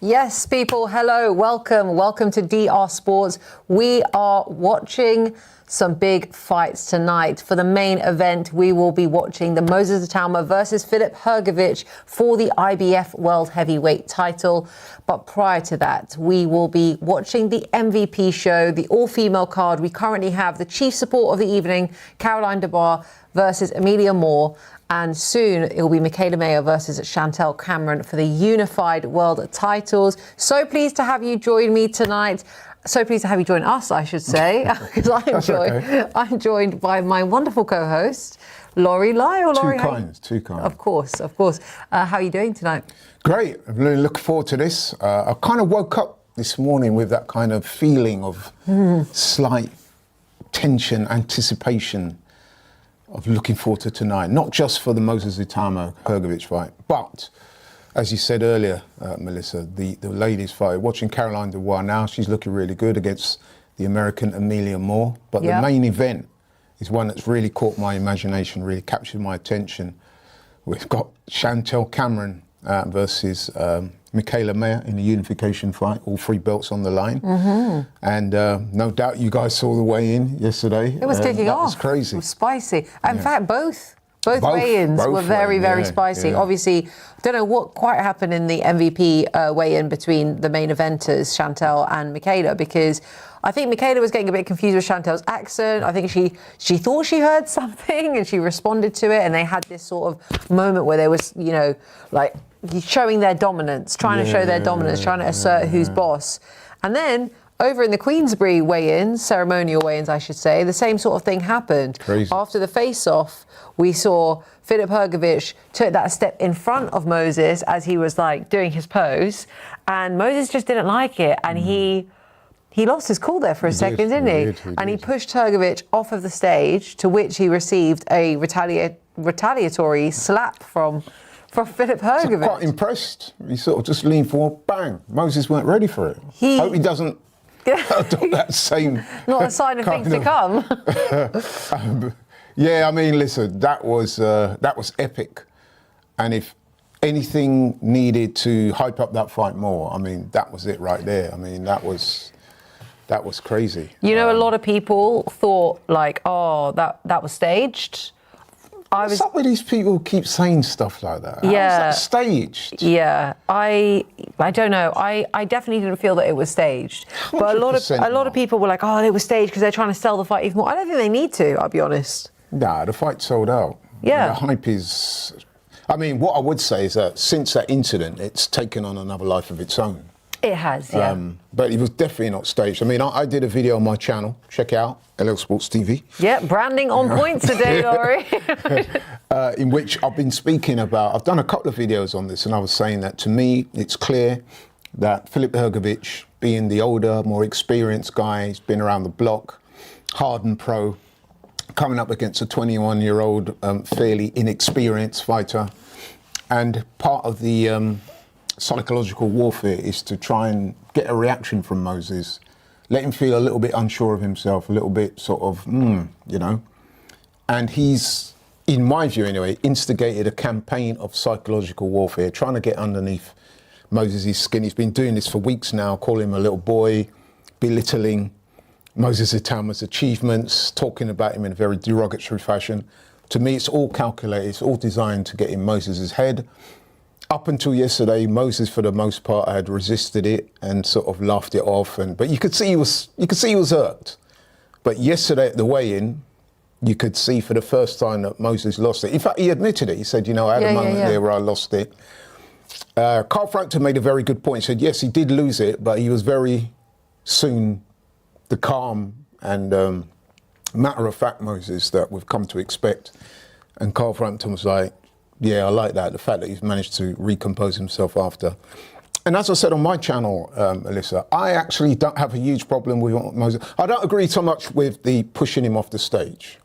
Yes, people, hello, welcome to DR Sports. We are watching some big fights tonight. For the main event, we will be watching the Moses Itauma versus Filip Hrgovic for the IBF World Heavyweight title. But prior to that, we will be watching the MVP show, the all-female card. We currently have the chief support of the evening, Caroline de Bar versus Amelia Moore. And soon it will be Michaela Mayer versus Chantel Cameron for the unified world titles. So pleased to have you join me tonight. So pleased to have you join us, I should say, because I'm joined by my wonderful co-host, Laurie Lyle. Too kind. Of course. How are you doing tonight? Great. I'm really looking forward to this. I kind of woke up this morning with that kind of feeling of slight tension, anticipation of looking forward to tonight. Not just for the Moses Itauma Hrgovic fight, but as you said earlier, Melissa, the ladies fight. Watching Caroline de Bar now, she's looking really good against the American Amelia Moore. But the main event is one that's really caught my imagination, really captured my attention. We've got Chantel Cameron versus Michaela Mayer in the unification fight, all three belts on the line. And no doubt you guys saw the weigh-in yesterday. It was kicking off. It was crazy. It was spicy. In fact, both weigh-ins were very spicy. Obviously, I don't know what quite happened in the MVP weigh-in between the main eventers, Chantel and Michaela, because I think Michaela was getting a bit confused with Chantel's accent. I think she thought she heard something and she responded to it, and they had this sort of moment where there was, like showing their dominance, trying to show their dominance, trying to assert who's boss. And then over in the Queensberry weigh-ins, ceremonial weigh-ins, I should say, the same sort of thing happened. Crazy. After the face-off, we saw Filip Hrgovic took that step in front of Moses as he was like doing his pose, and Moses just didn't like it, and he lost his cool there for a second, didn't he? And he pushed Hrgovic off of the stage, to which he received a retaliatory slap from Filip Hrgovic. I'm quite impressed. He sort of just leaned forward, bang. Moses weren't ready for it. Hope he doesn't adopt that same. Not a sign of things to come. Yeah, I mean, listen, that was epic. And if anything needed to hype up that fight more, I mean, that was it right there. I mean, that was crazy. A lot of people thought like, oh, that was staged. What's up with these people who keep saying stuff like that? How is that staged? Yeah, I don't know. I definitely didn't feel that it was staged. But a lot of people were like, oh, it was staged because they're trying to sell the fight even more. I don't think they need to, I'll be honest. Nah, the fight sold out. Yeah. The hype is... I mean, what I would say is that since that incident, it's taken on another life of its own. It has, yeah. But it was definitely not staged. I mean, I did a video on my channel. Check it out, LL Sports TV. Yeah, branding on point today, Laurie. In which I've been speaking about, I've done a couple of videos on this, and I was saying that to me, it's clear that Filip Hrgovic, being the older, more experienced guy, he's been around the block, hardened pro, coming up against a 21-year-old, fairly inexperienced fighter. And part of the psychological warfare is to try and get a reaction from Moses, let him feel a little bit unsure of himself, a little bit sort of, And he's, in my view anyway, instigated a campaign of psychological warfare, trying to get underneath Moses' skin. He's been doing this for weeks now, calling him a little boy, belittling Moses Itauma's achievements, talking about him in a very derogatory fashion. To me, it's all calculated, it's all designed to get in Moses' head. Up until yesterday, Moses, for the most part, had resisted it and sort of laughed it off. But you could see he was hurt. But yesterday at the weigh-in, you could see for the first time that Moses lost it. In fact, he admitted it. He said, I had a moment there where I lost it. Carl Frampton made a very good point. He said, yes, he did lose it, but he was very soon the calm and matter-of-fact Moses that we've come to expect. And Carl Frampton was like, yeah, I like that, the fact that he's managed to recompose himself after. And as I said on my channel, Alyssa, I actually don't have a huge problem with Moses. I don't agree so much with the pushing him off the stage.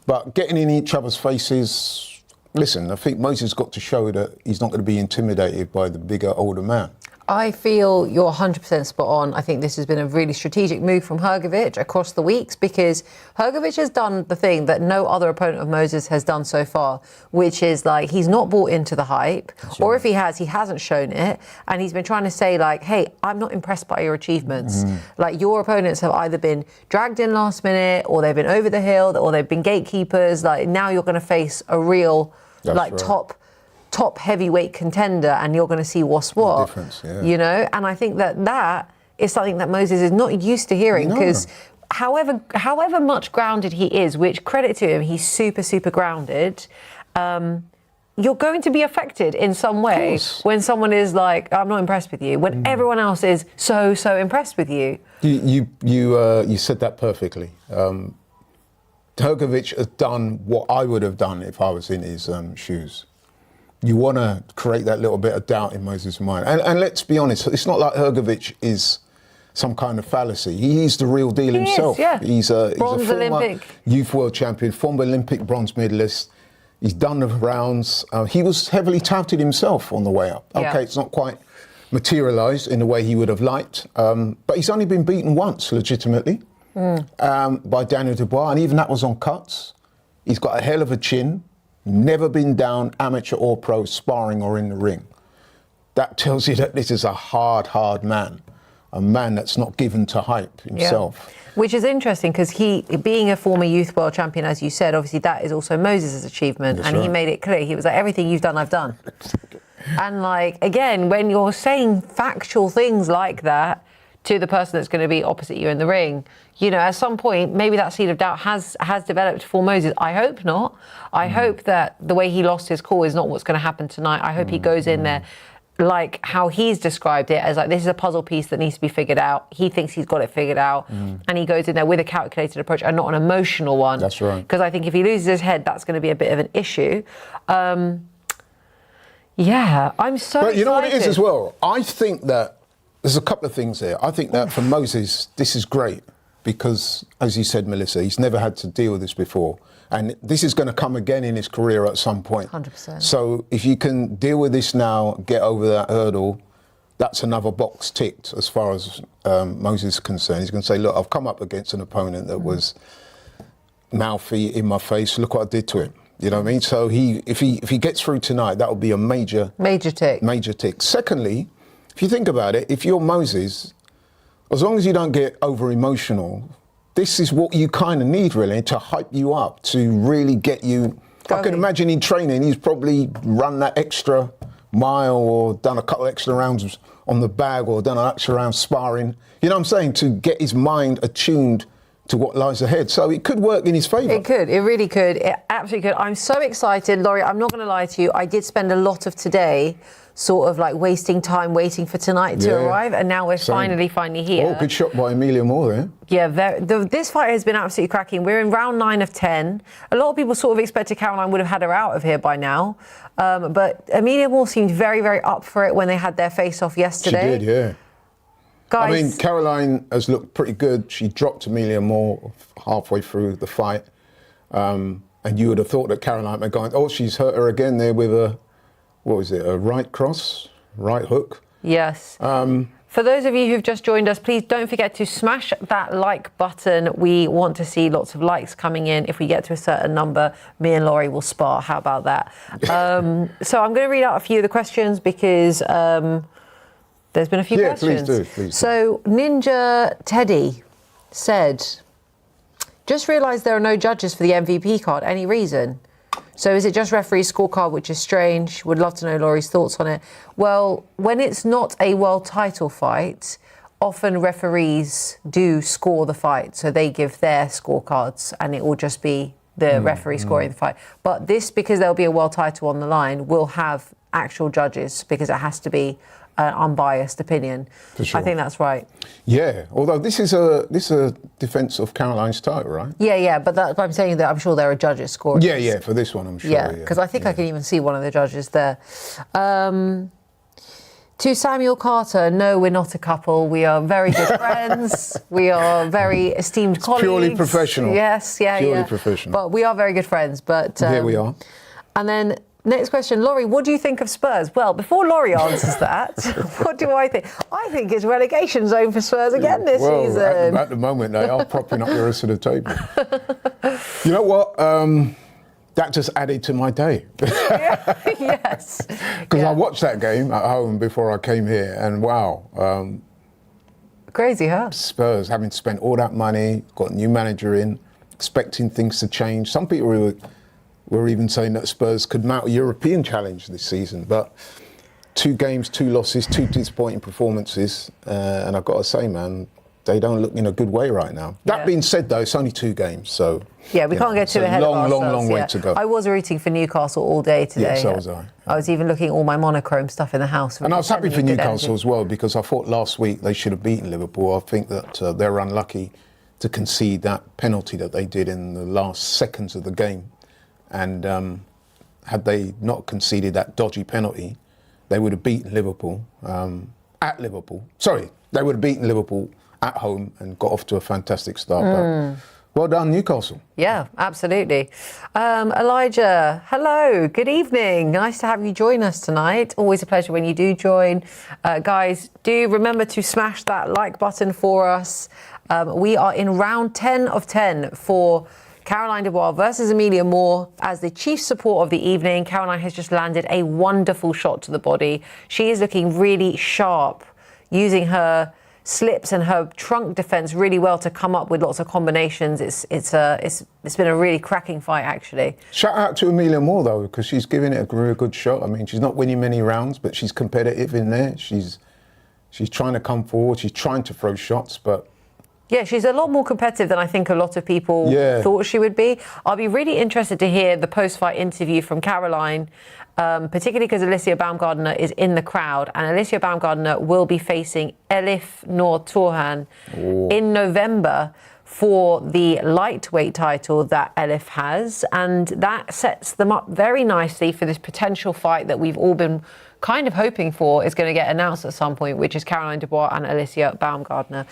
But getting in each other's faces, listen, I think Moses got to show that he's not going to be intimidated by the bigger, older man. I feel you're 100% spot on. I think this has been a really strategic move from Hrgovic across the weeks, because Hrgovic has done the thing that no other opponent of Moses has done so far, which is like he's not bought into the hype, or if he has, he hasn't shown it, and he's been trying to say like, hey, I'm not impressed by your achievements. Like your opponents have either been dragged in last minute, or they've been over the hill, or they've been gatekeepers. Like now you're going to face a real top heavyweight contender, and you're going to see what's what, you know. And I think that is something that Moses is not used to hearing, because however much grounded he is, which credit to him, he's super grounded, you're going to be affected in some way when someone is like, I'm not impressed with you, when everyone else is so impressed with you. You said that perfectly. Hrgovic has done what I would have done if I was in his shoes. You want to create that little bit of doubt in Moses' mind. And let's be honest, it's not like Hrgovic is some kind of fallacy. He is the real deal himself. He's a former Olympic youth world champion, former Olympic bronze medalist. He's done the rounds. He was heavily touted himself on the way up. Okay, it's not quite materialised in the way he would have liked, but he's only been beaten once, legitimately, by Daniel Dubois, and even that was on cuts. He's got a hell of a chin. Never been down, amateur or pro, sparring or in the ring. That tells you that this is a hard man. A man that's not given to hype himself. Which is interesting, because he, being a former youth world champion, as you said, obviously that is also Moses' achievement. That's he made it clear. He was like, everything you've done, I've done. And like, again, when you're saying factual things like that to the person that's going to be opposite you in the ring, you know, at some point, maybe that seed of doubt has developed for Moses. I hope not. I hope that the way he lost his cool is not what's going to happen tonight. I hope he goes in there like how he's described it, as like, this is a puzzle piece that needs to be figured out. He thinks he's got it figured out, and he goes in there with a calculated approach and not an emotional one. That's right. Because I think if he loses his head, that's going to be a bit of an issue. I'm so excited. But you know what it is as well? I think that there's a couple of things there. I think that for Moses, this is great, because, as you said, Melissa, he's never had to deal with this before. And this is going to come again in his career at some point. 100%. So if you can deal with this now, get over that hurdle, that's another box ticked as far as Moses is concerned. He's going to say, look, I've come up against an opponent that was mouthy, in my face. Look what I did to him. You know what I mean? So if he gets through tonight, that will be a major tick. Major tick. Secondly, if you think about it, if you're Moses, as long as you don't get over emotional, this is what you kind of need, really, to hype you up, to really get you. I can imagine in training, he's probably run that extra mile or done a couple extra rounds on the bag or done an extra round sparring. You know what I'm saying? To get his mind attuned to what lies ahead. So it could work in his favour. It could. It really could. It absolutely could. I'm so excited, Laurie. I'm not going to lie to you. I did spend a lot of today sort of like wasting time waiting for tonight to arrive, and now we're finally here. Oh, good shot by Emilia Moore there. Yeah, this fight has been absolutely cracking. We're in round 9 of 10. A lot of people sort of expected Caroline would have had her out of here by now, but Emilia Moore seemed very up for it when they had their face-off yesterday. She did, yeah. Guys, I mean, Caroline has looked pretty good. She dropped Emilia Moore halfway through the fight, and you would have thought that Caroline had gone, oh, she's hurt her again there with a, what was it, a right cross, right hook? Yes. For those of you who've just joined us, please don't forget to smash that like button. We want to see lots of likes coming in. If we get to a certain number, me and Laurie will spar. How about that? So I'm going to read out a few of the questions, because there's been a few questions. Please do. So Ninja Teddy said, just realised there are no judges for the MVP card. Any reason? So is it just referee's scorecard, which is strange? Would love to know Laurie's thoughts on it. Well, when it's not a world title fight, often referees do score the fight. So they give their scorecards, and it will just be the referee scoring the fight. But this, because there'll be a world title on the line, will have actual judges, because it has to be an unbiased opinion. For sure. I think that's right. Yeah, although this is a defence of Caroline's title, right? Yeah, but I'm saying that I'm sure there are judges scoring. Yeah, for this one, I'm sure. Yeah, because I think I can even see one of the judges there. To Samuel Carter, no, we're not a couple. We are very good friends. We are very esteemed colleagues. Purely professional. Yes, Purely professional. But we are very good friends. But here we are. And then Next question, Laurie, what do you think of Spurs? Well, before Laurie answers that, what do I think? I think it's relegation zone for Spurs again this season. At the moment, they are propping up the rest of the table. You know what? That just added to my day. Yes. Because I watched that game at home before I came here, and wow. Crazy, huh? Spurs, having spent all that money, got a new manager in, expecting things to change. Some people were even saying that Spurs could mount a European challenge this season, but 2 games, 2 losses, 2 disappointing performances, and I've got to say, man, they don't look in a good way right now. That being said, though, it's only 2 games, so... Yeah, we can't get too ahead of ourselves. Long way to go. I was rooting for Newcastle all day today. Yeah, so was I. I was even looking at all my monochrome stuff in the house. And I was happy for Newcastle as well, because I thought last week they should have beaten Liverpool. I think that they're unlucky to concede that penalty that they did in the last seconds of the game. And had they not conceded that dodgy penalty, they would have beaten Liverpool at Liverpool. Sorry, they would have beaten Liverpool at home and got off to a fantastic start. But well done, Newcastle. Yeah, absolutely. Elijah, hello, good evening. Nice to have you join us tonight. Always a pleasure when you do join. Guys, do remember to smash that like button for us. We are in round 10 of 10 for Caroline Dubois versus Amelia Moore as the chief support of the evening. Caroline has just landed a wonderful shot to the body. She is looking really sharp, using her slips and her trunk defence really well to come up with lots of combinations. It's been a really cracking fight, actually. Shout out to Amelia Moore, though, because she's giving it a really good shot. I mean, she's not winning many rounds, but she's competitive in there. She's trying to come forward. She's trying to throw shots, but... Yeah, she's a lot more competitive than I think a lot of people thought she would be. I'll be really interested to hear the post-fight interview from Caroline, particularly because Alicia Baumgardner is in the crowd, and Alicia Baumgardner will be facing Elif Noor Turhan in November for the lightweight title that Elif has, and that sets them up very nicely for this potential fight that we've all been kind of hoping for is going to get announced at some point, which is Caroline Dubois and Alicia Baumgardner.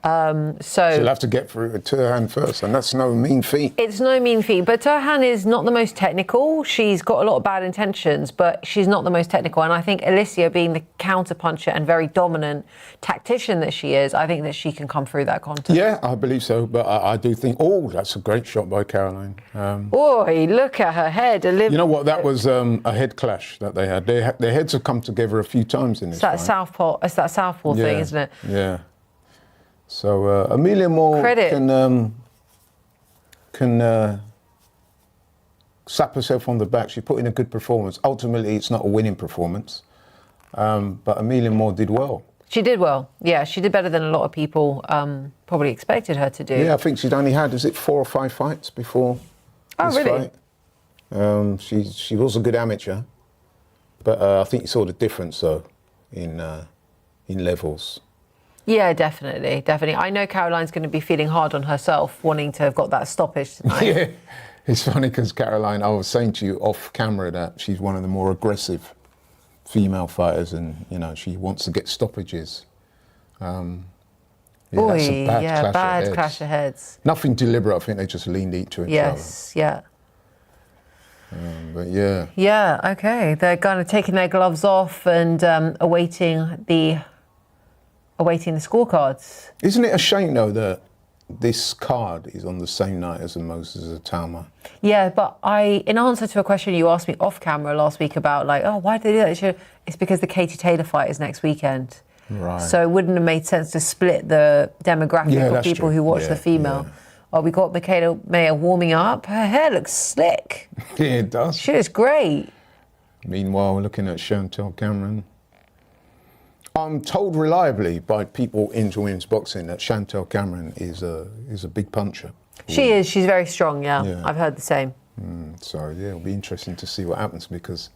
So she'll have to get through Turhan first, and that's no mean feat. It's no mean feat, but Turhan is not the most technical. She's got a lot of bad intentions, but she's not the most technical. And I think Alicia, being the counter-puncher and very dominant tactician that she is, I think that she can come through that contest. Yeah, I believe so, but I do think, that's a great shot by Caroline. Boy, look at her head. You know what, that was a head clash that they had. Their heads have come together a few times in this fight. It's that southpaw thing, isn't it? Yeah. So Amelia Moore can slap herself on the back. She put in a good performance. Ultimately, it's not a winning performance, but Amelia Moore did well. She did well. Yeah, she did better than a lot of people probably expected her to do. Yeah, I think she'd only had, 4 or 5 fights before this fight. She was a good amateur, but I think you saw the difference though in levels. Yeah, definitely. I know Caroline's going to be feeling hard on herself, wanting to have got that stoppage tonight. Yeah, it's funny because Caroline, I was saying to you off camera that she's one of the more aggressive female fighters, and she wants to get stoppages. That's a bad clash of heads. Nothing deliberate. I think they just leaned into each other. Yes, yeah. But yeah. Yeah. Okay. They're kind of taking their gloves off and awaiting the scorecards. Isn't it a shame, though, that this card is on the same night as the Moses Itauma? Yeah, but in answer to a question you asked me off camera last week about, why did they do that? It's because the Katie Taylor fight is next weekend. Right. So it wouldn't have made sense to split the demographic of people who watch the female. Yeah. Oh, we got Michaela Mayer warming up. Her hair looks slick. Yeah, it does. She looks great. Meanwhile, we're looking at Chantel Cameron. I'm told reliably by people into women's boxing that Chantel Cameron is a big puncher. She is. She's very strong, yeah. I've heard the same. So, yeah, it'll be interesting to see what happens because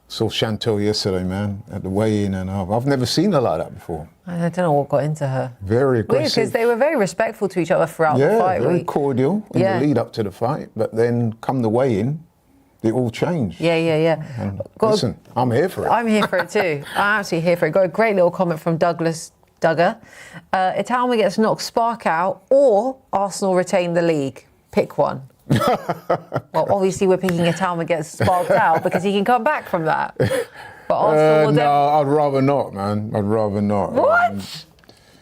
I saw Chantel yesterday, man, at the weigh-in, and I've never seen her like that before. I don't know what got into her. Very aggressive. Because they were very respectful to each other throughout the fight. Yeah, very cordial in the lead up to the fight, but then come the weigh-in, it all changed. Yeah. And listen, I'm here for it. I'm here for it too. I'm absolutely here for it. Got a great little comment from Douglas Duggar. Itauma gets knocked spark out or Arsenal retain the league. Pick one. Well, obviously we're picking Itauma gets sparked out because he can come back from that. But Arsenal will no, I'd rather not, man. I'd rather not. What?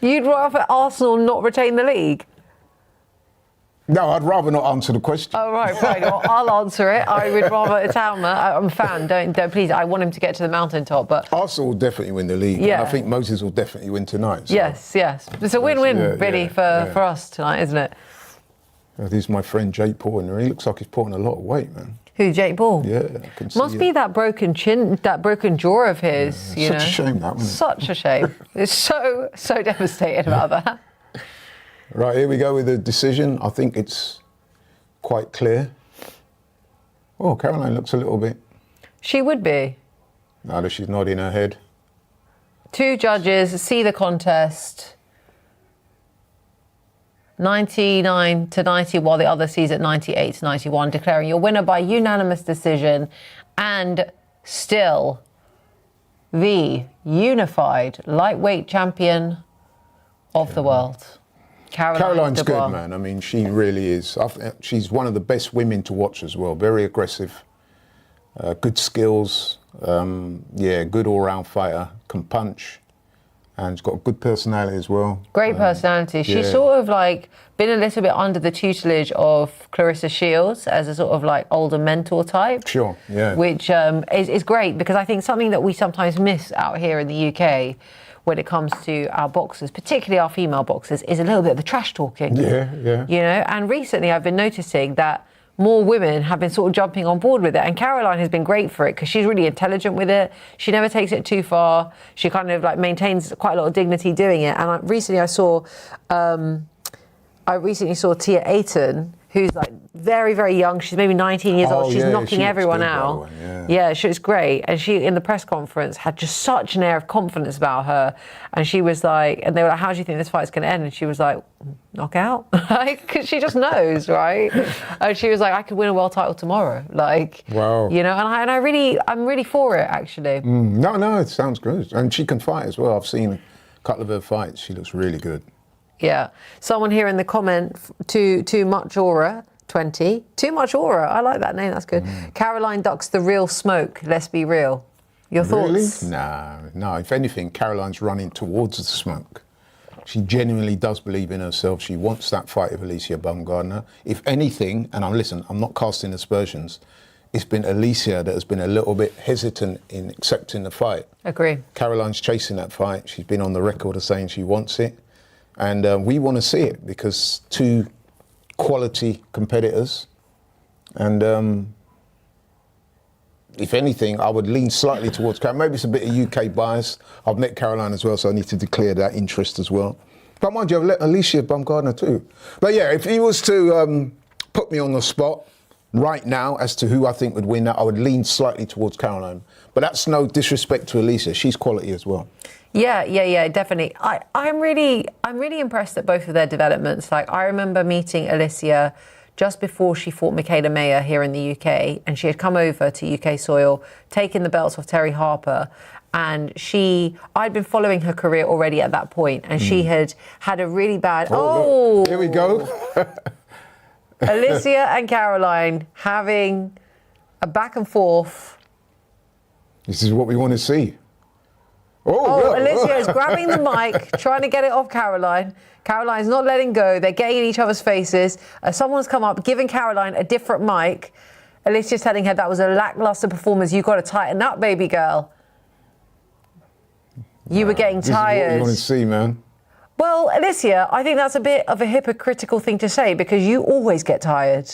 You'd rather Arsenal not retain the league? No, I'd rather not answer the question. Oh, right, fine. Well, I'll answer it. I would rather Itauma. I'm a fan. Don't please. I want him to get to the mountaintop, but Arsenal will definitely win the league. Yeah. And I think Moses will definitely win tonight. So. Yes. It's a win-win, really, for us tonight, isn't it? This is my friend Jake Paul, and he looks like he's putting a lot of weight, man. Who, Jake Paul? Yeah, I can see Must be that broken chin, that broken jaw of his. Yeah, such a shame, that, wasn't it? Such a shame. It's so devastated about that. Right, here we go with the decision. I think it's quite clear. Oh, Caroline looks a little bit. She would be. Now that she's nodding her head. 2 judges see the contest. 99 to 90, while the other sees it 98 to 91, declaring your winner by unanimous decision and still the unified lightweight champion of the world. Caroline's good, man. I mean, she really is. She's one of the best women to watch as well. Very aggressive, good skills, good all-round fighter, can punch. And she's got a good personality as well. Great personality. She's sort of like been a little bit under the tutelage of Clarissa Shields as a sort of like older mentor type. Sure, yeah. Which is great, because I think something that we sometimes miss out here in the UK when it comes to our boxers, particularly our female boxers, is a little bit of the trash talking. Yeah. You know, and recently I've been noticing that more women have been sort of jumping on board with it, and Caroline has been great for it because she's really intelligent with it. She never takes it too far. She kind of like maintains quite a lot of dignity doing it. And recently I saw Tia Ayton, who's like very, very young. She's maybe 19 years old. She's knocking everyone out. Yeah, she was great. And she, in the press conference, had just such an air of confidence about her. And she was like, and they were like, how do you think this fight's going to end? And she was like, knock out. Because she just knows, right? And she was like, I could win a world title tomorrow. Like, wow. You know, I'm really for it, actually. No, it sounds good. And she can fight as well. I've seen a couple of her fights. She looks really good. Yeah. Someone here in the comment, too much aura, 20. Too much aura. I like that name. That's good. Caroline ducks the real smoke. Let's be real. Your thoughts? Really? No. If anything, Caroline's running towards the smoke. She genuinely does believe in herself. She wants that fight with Alicia Baumgardner. If anything, and I'm not casting aspersions, it's been Alicia that has been a little bit hesitant in accepting the fight. Agree. Caroline's chasing that fight. She's been on the record of saying she wants it. And we want to see it because 2 quality competitors. And if anything, I would lean slightly towards Caroline. Maybe it's a bit of UK bias. I've met Caroline as well, so I need to declare that interest as well. But mind you, I've let Alicia Baumgardner too. But yeah, if he was to put me on the spot right now as to who I think would win that, I would lean slightly towards Caroline. But that's no disrespect to Alicia. She's quality as well. Yeah, definitely. I'm really impressed at both of their developments. Like, I remember meeting Alicia just before she fought Michaela Mayer here in the UK, and she had come over to UK soil, taken the belts off Terry Harper, and I'd been following her career already at that point, and she had a really bad... Oh, here we go. Alicia and Caroline having a back and forth. This is what we want to see. Alicia is grabbing the mic, trying to get it off Caroline. Caroline's not letting go. They're getting in each other's faces. Someone's come up, giving Caroline a different mic. Alicia's telling her that was a lackluster performance. You've got to tighten up, baby girl. You were getting tired. This is what we want to see, man. Well, Alicia, I think that's a bit of a hypocritical thing to say because you always get tired.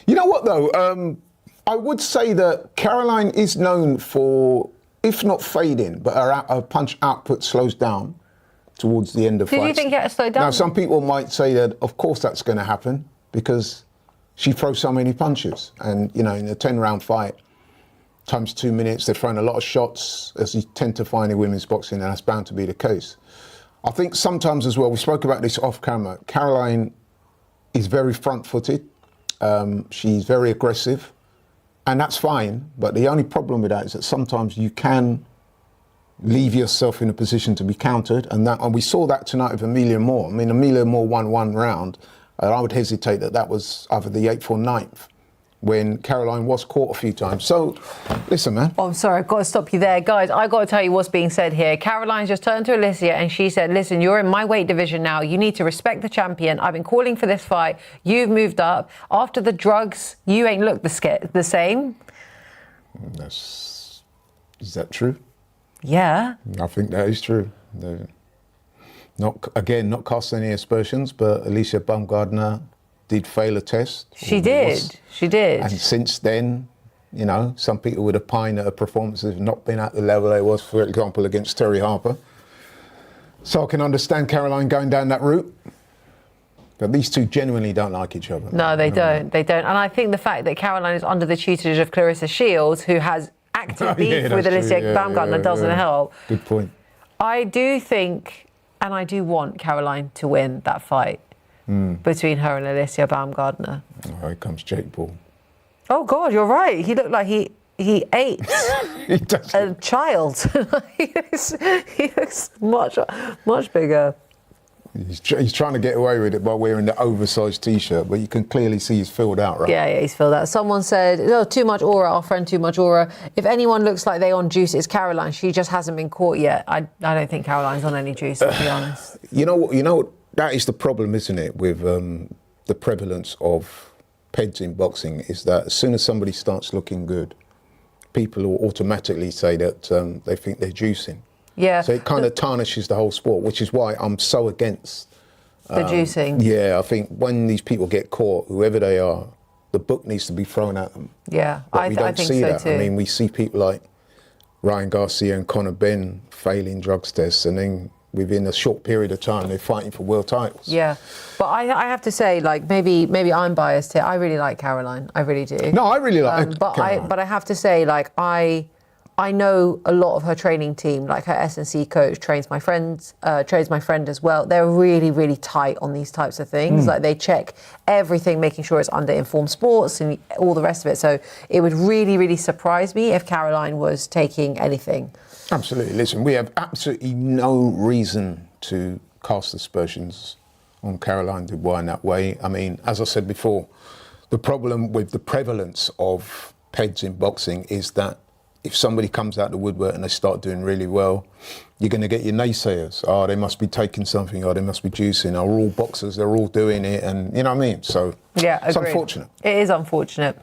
You know what, though? I would say that Caroline is known for, if not fading, but her punch output slows down towards the end of fights. Did you think it slowed down? Now, some people might say that, of course, that's going to happen because she throws so many punches. And, you know, in a 10-round fight, times 2 minutes, they're throwing a lot of shots, as you tend to find in women's boxing, and that's bound to be the case. I think sometimes as well, we spoke about this off camera, Caroline is very front-footed. She's very aggressive. And that's fine, but the only problem with that is that sometimes you can leave yourself in a position to be countered, and we saw that tonight with Amelia Moore. I mean, Amelia Moore won 1 round, And I would hesitate that was either the 8th or 9th, when Caroline was caught a few times. So, listen, man. Oh, I'm sorry, I've got to stop you there. Guys, I've got to tell you what's being said here. Caroline just turned to Alicia and she said, listen, you're in my weight division now. You need to respect the champion. I've been calling for this fight. You've moved up. After the drugs, you ain't looked the same. Is that true? Yeah. I think that is true. Not casting any aspersions, but Alicia Baumgardner did fail a test. She did. And since then, you know, some people would opine that her performances have not been at the level they was, for example, against Terry Harper. So I can understand Caroline going down that route. But these two genuinely don't like each other. No, they don't. They don't. And I think the fact that Caroline is under the tutelage of Clarissa Shields, who has active beef with Alicia Baumgardner, doesn't help. Good point. I do think, and I do want Caroline to win that fight between her and Alicia Baumgardner. Oh, here comes Jake Paul. Oh, God, you're right. He looked like he ate a child. he looks much bigger. He's trying to get away with it by wearing the oversized T-shirt, but you can clearly see he's filled out, right? Yeah, he's filled out. Someone said, oh, too much aura, our friend Too Much Aura. If anyone looks like they on juice, it's Caroline. She just hasn't been caught yet. I don't think Caroline's on any juice, to be honest. You know, that is the problem, isn't it, with the prevalence of PEDs in boxing, is that as soon as somebody starts looking good, people will automatically say that they think they're juicing. Yeah. So it kind of tarnishes the whole sport, which is why I'm so against the juicing. Yeah, I think when these people get caught, whoever they are, the book needs to be thrown at them. Yeah, but we don't think see so that. too. I mean, we see people like Ryan Garcia and Conor Benn failing drugs tests, and then within a short period of time, they're fighting for world titles. Yeah, but I have to say, like, maybe I'm biased here. I really like Caroline. I really do. No, I really like Caroline. But I have to say, like, I know a lot of her training team, like her S&C coach trains my friend as well. They're really, really tight on these types of things. Like, they check everything, making sure it's under Informed Sports and all the rest of it. So it would really, really surprise me if Caroline was taking anything. Absolutely. Listen, we have absolutely no reason to cast aspersions on Caroline Dubois in that way. I mean, as I said before, the problem with the prevalence of PEDs in boxing is that if somebody comes out the woodwork and they start doing really well, you're going to get your naysayers. Oh, they must be taking something. Oh, they must be juicing. Oh, we're all boxers. They're all doing it. And you know what I mean? So yeah, it's agreed. unfortunate. It is unfortunate.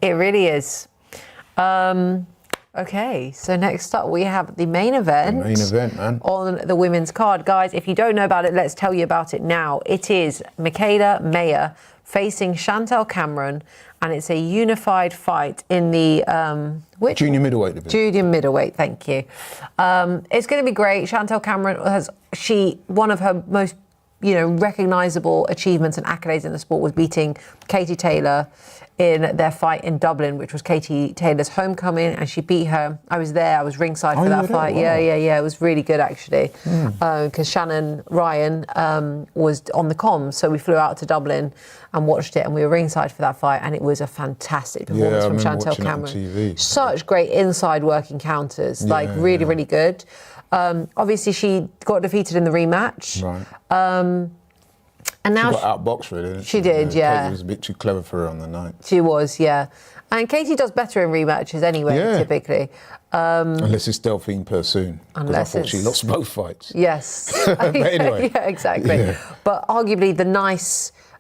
It really is. Okay, so next up we have the main event. The main event, man. On the women's card. Guys, if you don't know about it, let's tell you about it now. It is Michaela Mayer facing Chantel Cameron, and it's a unified fight in the junior middleweight division. Junior middleweight, thank you. It's going to be great. Chantel Cameron one of her most recognisable achievements and accolades in the sport was beating Katie Taylor in their fight in Dublin, which was Katie Taylor's homecoming, and she beat her. I was there. I was ringside for that fight. Wow. Yeah. It was really good, actually, because Shannon Ryan was on the comms, so we flew out to Dublin and watched it, and we were ringside for that fight, and it was a fantastic performance from Chantel Cameron. Such great inside work encounters, really, really good. Obviously, she got defeated in the rematch. Right. And now she got outboxed, really, didn't she? She did, yeah. Katie was a bit too clever for her on the night. She was, yeah. And Katie does better in rematches anyway, typically. Unless it's Delphine Pursoon. Because I thought she lost both fights. Yes. But anyway. Yeah, exactly. Yeah. But arguably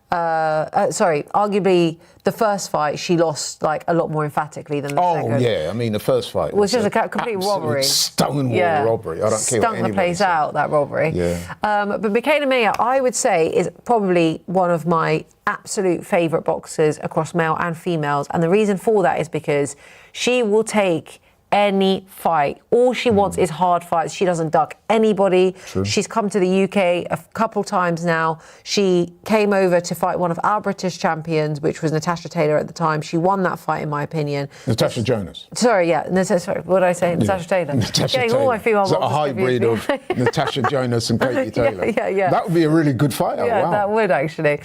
arguably the first fight she lost like a lot more emphatically than the second. Oh yeah, I mean the first fight was just a complete robbery. Stonewall robbery. I don't care what anybody stunk the place out, that robbery. Yeah. But Michaela Mayer, I would say, is probably one of my absolute favourite boxers across male and females, and the reason for that is because she will take any fight. All she wants is hard fights. She doesn't duck anybody. True. She's come to the UK a couple times now. She came over to fight one of our British champions, which was Natasha Taylor at the time. She won that fight, in my opinion. Natasha Jonas. Sorry, sorry, what did I say? Natasha Taylor. Natasha Getting Taylor. all my female Is that a hybrid of Natasha Jonas and Katie Taylor? Yeah. That would be a really good fight. Yeah, wow. that would actually.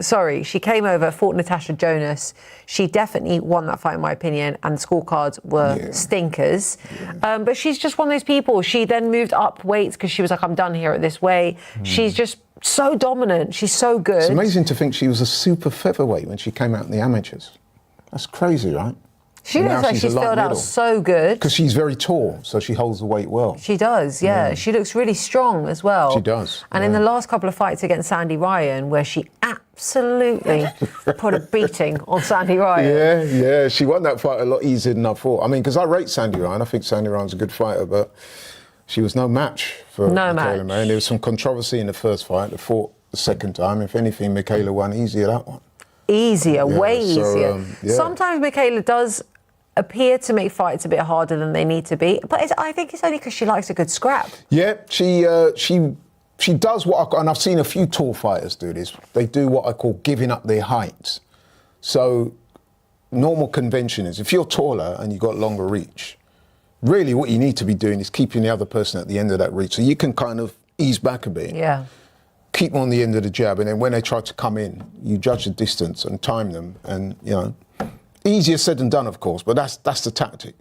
Sorry, she came over, fought Natasha Jonas. She definitely won that fight, in my opinion, and the scorecards were stinkers. Yeah. But she's just one of those people. She then moved up weights because she was like, I'm done here at this weight. She's just so dominant. She's so good. It's amazing to think she was a super featherweight when she came out in the amateurs. That's crazy, right? She And looks now like she's a light filled out middle. so good. Because she's very tall, so she holds the weight well. She does, yeah. She looks really strong as well. She does. And in the last couple of fights against Sandy Ryan, where she absolutely put a beating on Sandy Ryan. Yeah. She won that fight a lot easier than I thought. I mean, because I rate Sandy Ryan. I think Sandy Ryan's a good fighter, but she was no match for Michaela May. And there was some controversy in the first fight. They fought the second time. If anything, Michaela won easier that one. Easier, way so, easier. Sometimes Michaela does appear to make fights a bit harder than they need to be, but I think it's only because she likes a good scrap. Yeah, she does what and I've seen a few tall fighters do this. They do what I call giving up their height. So normal convention is if you're taller and you've got longer reach, really what you need to be doing is keeping the other person at the end of that reach, so you can kind of ease back a bit. Yeah. Keep them on the end of the jab, and then when they try to come in, you judge the distance and time them, and easier said than done, of course, but that's the tactic.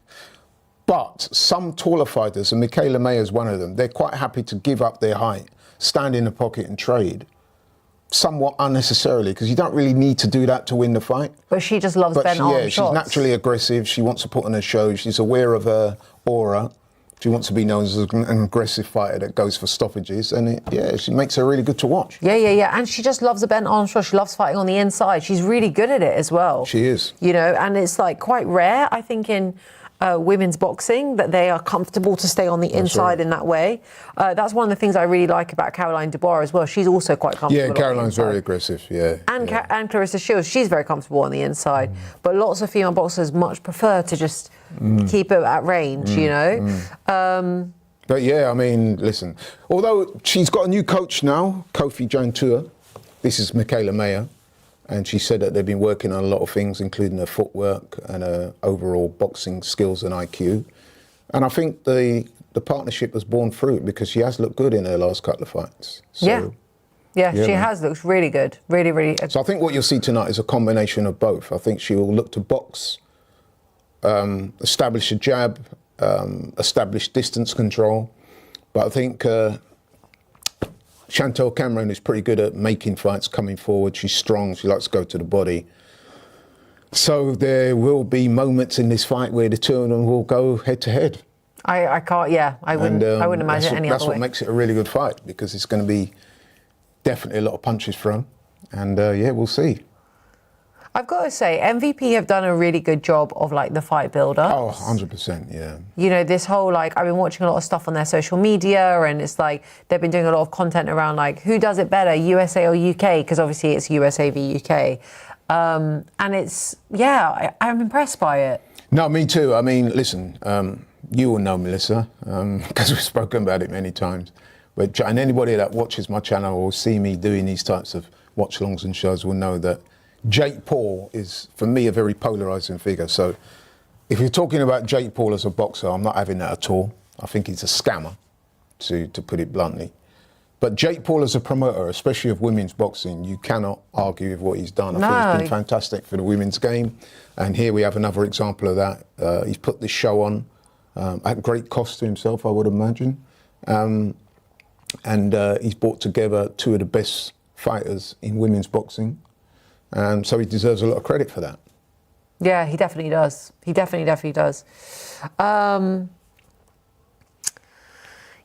But some taller fighters, and Michaela May is one of them, they're quite happy to give up their height, stand in the pocket and trade, somewhat unnecessarily, because you don't really need to do that to win the fight. But she just loves bent arm shots. She's naturally aggressive. She wants to put on a show. She's aware of her aura. She wants to be known as an aggressive fighter that goes for stoppages, and she makes her really good to watch. Yeah. And she just loves a bent arm shot. She loves fighting on the inside. She's really good at it as well. She is. And it's like quite rare, I think, in women's boxing that they are comfortable to stay on the inside in that way. That's one of the things I really like about Caroline Dubois as well. She's also quite comfortable. Yeah, Caroline's very aggressive. Yeah. And Clarissa Shields, she's very comfortable on the inside. But lots of female boxers much prefer to just keep it at range, But yeah, I mean, listen, although she's got a new coach now, Kofi Jantua, this is Michaela Mayer, and she said that they've been working on a lot of things, including her footwork and her overall boxing skills and IQ. And I think the partnership has borne fruit because she has looked good in her last couple of fights. So, yeah, she has looked really good. Really, really. So I think what you'll see tonight is a combination of both. I think she will look to box, establish a jab, establish distance control. But I think Chantel Cameron is pretty good at making fights, coming forward. She's strong. She likes to go to the body. So there will be moments in this fight where the two of them will go head to head. I can't. Yeah, I wouldn't imagine any other way. That's what makes it a really good fight, because it's going to be definitely a lot of punches thrown. And we'll see. I've got to say, MVP have done a really good job of like the fight builder. Oh, 100%, yeah. This whole I've been watching a lot of stuff on their social media, and it's like they've been doing a lot of content around like who does it better, USA or UK? Because obviously it's USA v UK. And it's, I'm impressed by it. No, me too. I mean, listen, you will know Melissa, because we've spoken about it many times. And anybody that watches my channel or see me doing these types of watch-alongs and shows will know that Jake Paul is, for me, a very polarising figure. So if you're talking about Jake Paul as a boxer, I'm not having that at all. I think he's a scammer, to put it bluntly. But Jake Paul as a promoter, especially of women's boxing, you cannot argue with what he's done. I think it's been fantastic for the women's game. And here we have another example of that. He's put this show on at great cost to himself, I would imagine. And he's brought together two of the best fighters in women's boxing. So he deserves a lot of credit for that. Yeah, he definitely does. He definitely does. One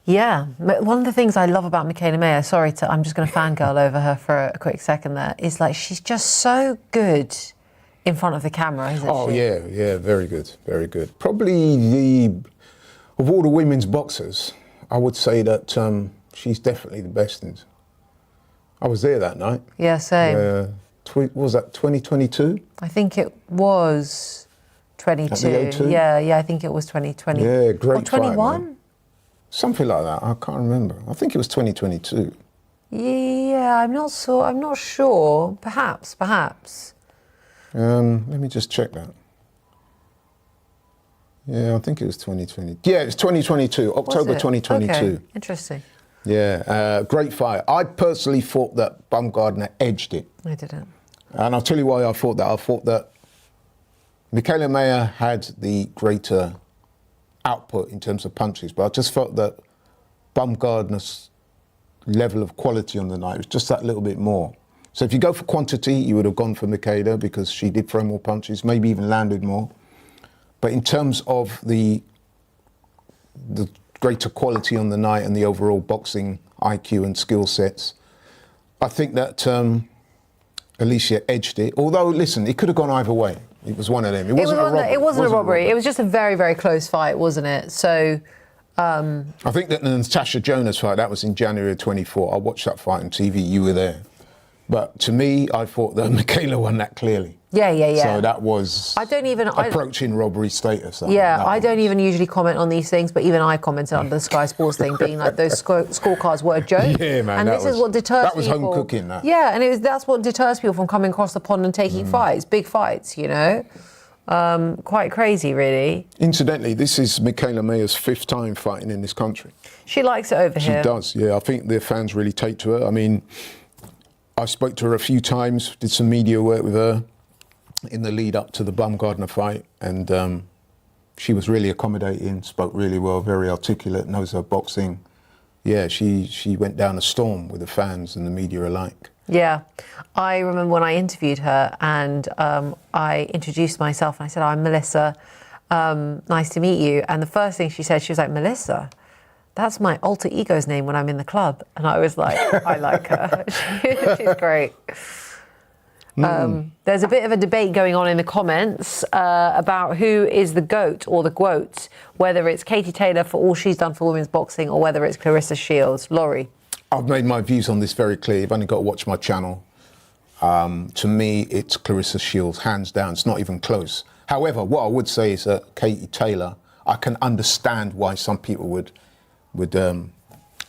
of the things I love about Michaela Mayer, I'm just going to fangirl over her for a quick second there, is like she's just so good in front of the camera, isn't she? Oh, yeah, very good, very good. Probably of all the women's boxers, I would say that she's definitely the best. I was there that night. Yeah, same. What was that, 2022? I think it was 22. At the O2? Yeah, I think it was 2020. Yeah, great or 21? Fight, something like that. I can't remember. I think it was 2022. Yeah, I'm not sure. Perhaps. Let me just check that. Yeah, I think it was 2020. Yeah, it's 2022, October 2022. Okay, interesting. Yeah, great fight. I personally thought that Baumgardner edged it. I didn't. And I'll tell you why I thought that. I thought that Michaela Mayer had the greater output in terms of punches, but I just felt that Baumgardner level of quality on the night. It was just that little bit more. So if you go for quantity, you would have gone for Michaela because she did throw more punches, maybe even landed more. But in terms of the greater quality on the night and the overall boxing IQ and skill sets, I think that Alicia edged it. Although, listen, it could have gone either way. It was one of them. It wasn't a robbery. It wasn't a robbery. It was just a very, very close fight, wasn't it? So... I think that the Natasha Jonas fight, that was in January of 24. I watched that fight on TV. You were there. But to me, I thought that Michaela won that clearly. Yeah. So that was approaching robbery status. I don't even usually comment on these things, but even I commented on the Sky Sports thing, being like those scorecards were a joke. Yeah, man. And this is what deters people. That was home cooking, that. Yeah, and that's what deters people from coming across the pond and taking fights, big fights, you know. Quite crazy, really. Incidentally, this is Michaela Mayer's 5th time fighting in this country. She likes it over here. She does, yeah. I think the fans really take to her. I mean, I spoke to her a few times, did some media work with her in the lead up to the Baumgardner fight, and she was really accommodating, spoke really well, very articulate, knows her boxing. Yeah, she went down a storm with the fans and the media alike. Yeah, I remember when I interviewed her and I introduced myself and I said, I'm Melissa, nice to meet you. And the first thing she said, she was like, Melissa, that's my alter ego's name when I'm in the club. And I was like, I like her. She's great. There's a bit of a debate going on in the comments about who is the GOAT or the GWOAT, whether it's Katie Taylor for all she's done for women's boxing or whether it's Claressa Shields. Laurie? I've made my views on this very clear. You've only got to watch my channel. To me, it's Claressa Shields, hands down. It's not even close. However, what I would say is that Katie Taylor, I can understand why some people would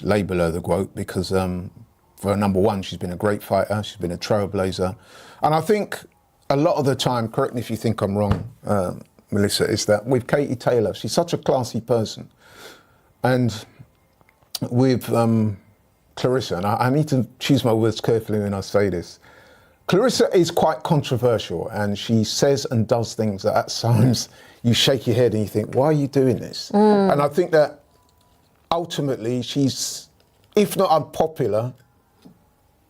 label her the GWOAT because for number one, she's been a great fighter. She's been a trailblazer. And I think a lot of the time, correct me if you think I'm wrong, Melissa, is that with Katie Taylor, she's such a classy person. And with Claressa, and I need to choose my words carefully when I say this, Claressa is quite controversial and she says and does things that at times you shake your head and you think, why are you doing this? And I think that ultimately she's, if not unpopular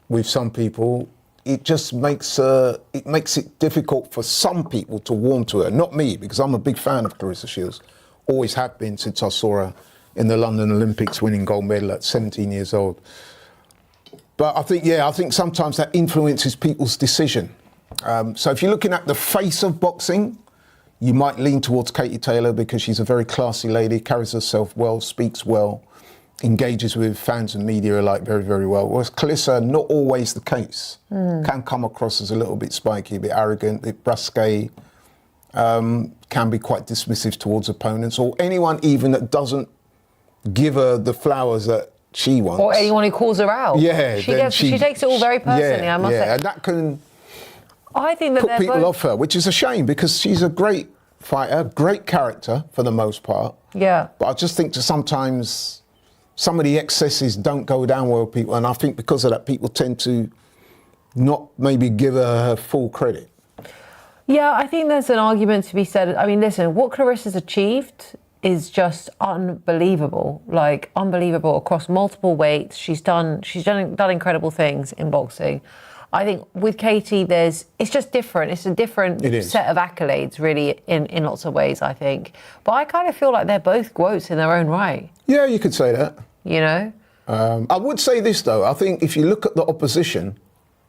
with some people, it just makes it difficult for some people to warm to her. Not me, because I'm a big fan of Claressa Shields. Always have been since I saw her in the London Olympics winning gold medal at 17 years old. But I think sometimes that influences people's decision. So if you're looking at the face of boxing, you might lean towards Katie Taylor because she's a very classy lady, carries herself well, speaks well, engages with fans and media alike very, very well. Whereas Claressa, not always the case. Can come across as a little bit spiky, a bit arrogant, a bit brusque, can be quite dismissive towards opponents or anyone even that doesn't give her the flowers that she wants. Or anyone who calls her out. Yeah. She takes it all very personally, I must say. And that can put people off her, which is a shame because she's a great fighter, great character for the most part. Yeah. But I just think sometimes some of the excesses don't go down well with people, and I think because of that, people tend to not maybe give her full credit. Yeah, I think there's an argument to be said. I mean, listen, what Claressa's achieved is just unbelievable, like unbelievable across multiple weights. She's done incredible things in boxing. I think with Katie, it's just different. It's a different set of accolades, really, in lots of ways, I think. But I kind of feel like they're both GWOATs in their own right. Yeah, you could say that. You know? I would say this, though. I think if you look at the opposition,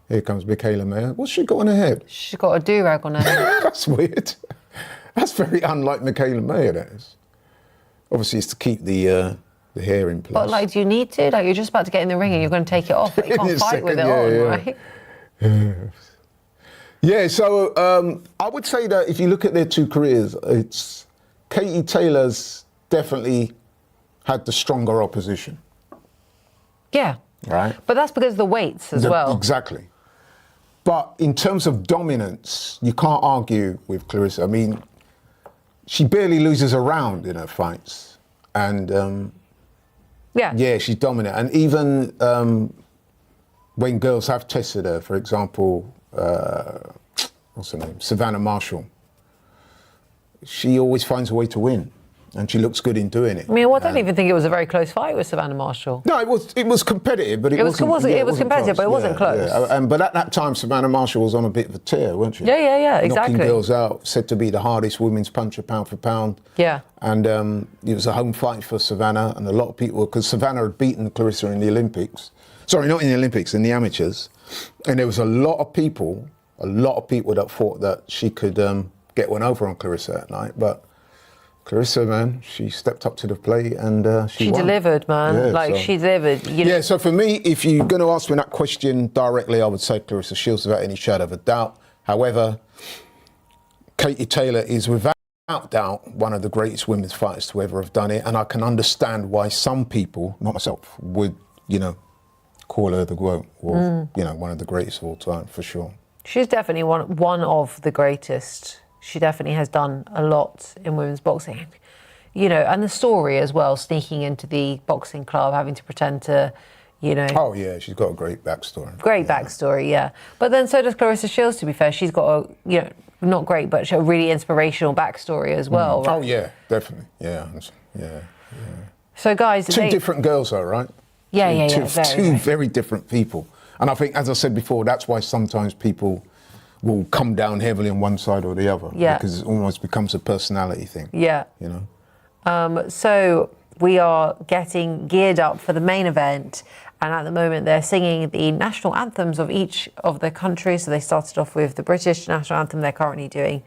here comes Michaela Mayer. What's she got on her head? She's got a do-rag on her head. That's weird. That's very unlike Michaela Mayer, that is. Obviously, it's to keep the hair in place. But, like, do you need to? Like, you're just about to get in the ring and you're going to take it off. Like, you can't fight with it on, right? Yeah, so I would say that if you look at their two careers, it's Katie Taylor's definitely had the stronger opposition. Yeah. Right. But that's because of the weights as well. Exactly. But in terms of dominance, you can't argue with Claressa. I mean, she barely loses a round in her fights. And yeah, she's dominant. And even when girls have tested her, for example, what's her name? Savannah Marshall, she always finds a way to win. and she looks good in doing it. I mean, I don't even think it was a very close fight with Savannah Marshall. No, it was competitive, but it wasn't competitive, close. but it wasn't close. But at that time, Savannah Marshall was on a bit of a tear, weren't she? Yeah, exactly. Knocking girls out, said to be the hardest women's puncher pound for pound. Yeah. And it was a home fight for Savannah, and a lot of people, because Savannah had beaten Clarissa in the Olympics. Sorry, not in the Olympics, in the amateurs. And there was a lot of people that thought that she could get one over on Clarissa that night, but Clarissa, man, she stepped up to the plate and she won. Delivered, man. Yeah, she delivered. You know. Yeah, so for me, if you're going to ask me that question directly, I would say Clarissa Shields without any shadow of a doubt. However, Katie Taylor is without doubt one of the greatest women's fighters to ever have done it, and I can understand why some people, not myself, would, call her the GOAT or, one of the greatest of all time, for sure. She's definitely one of the greatest. She definitely has done a lot in women's boxing, and the story as well, sneaking into the boxing club, having to pretend to, Oh yeah, she's got a great backstory. Backstory, yeah. But then so does Clarissa Shields, to be fair. She's got a, not great, but a really inspirational backstory as well. Right? Oh yeah, definitely, yeah. So guys, two different girls though, right? Yeah, two very different people. And I think, as I said before, that's why sometimes people will come down heavily on one side or the other. Yeah. Because it almost becomes a personality thing. Yeah. So we are getting geared up for the main event. And at the moment, they're singing the national anthems of each of the countries. So they started off with the British national anthem. They're currently doing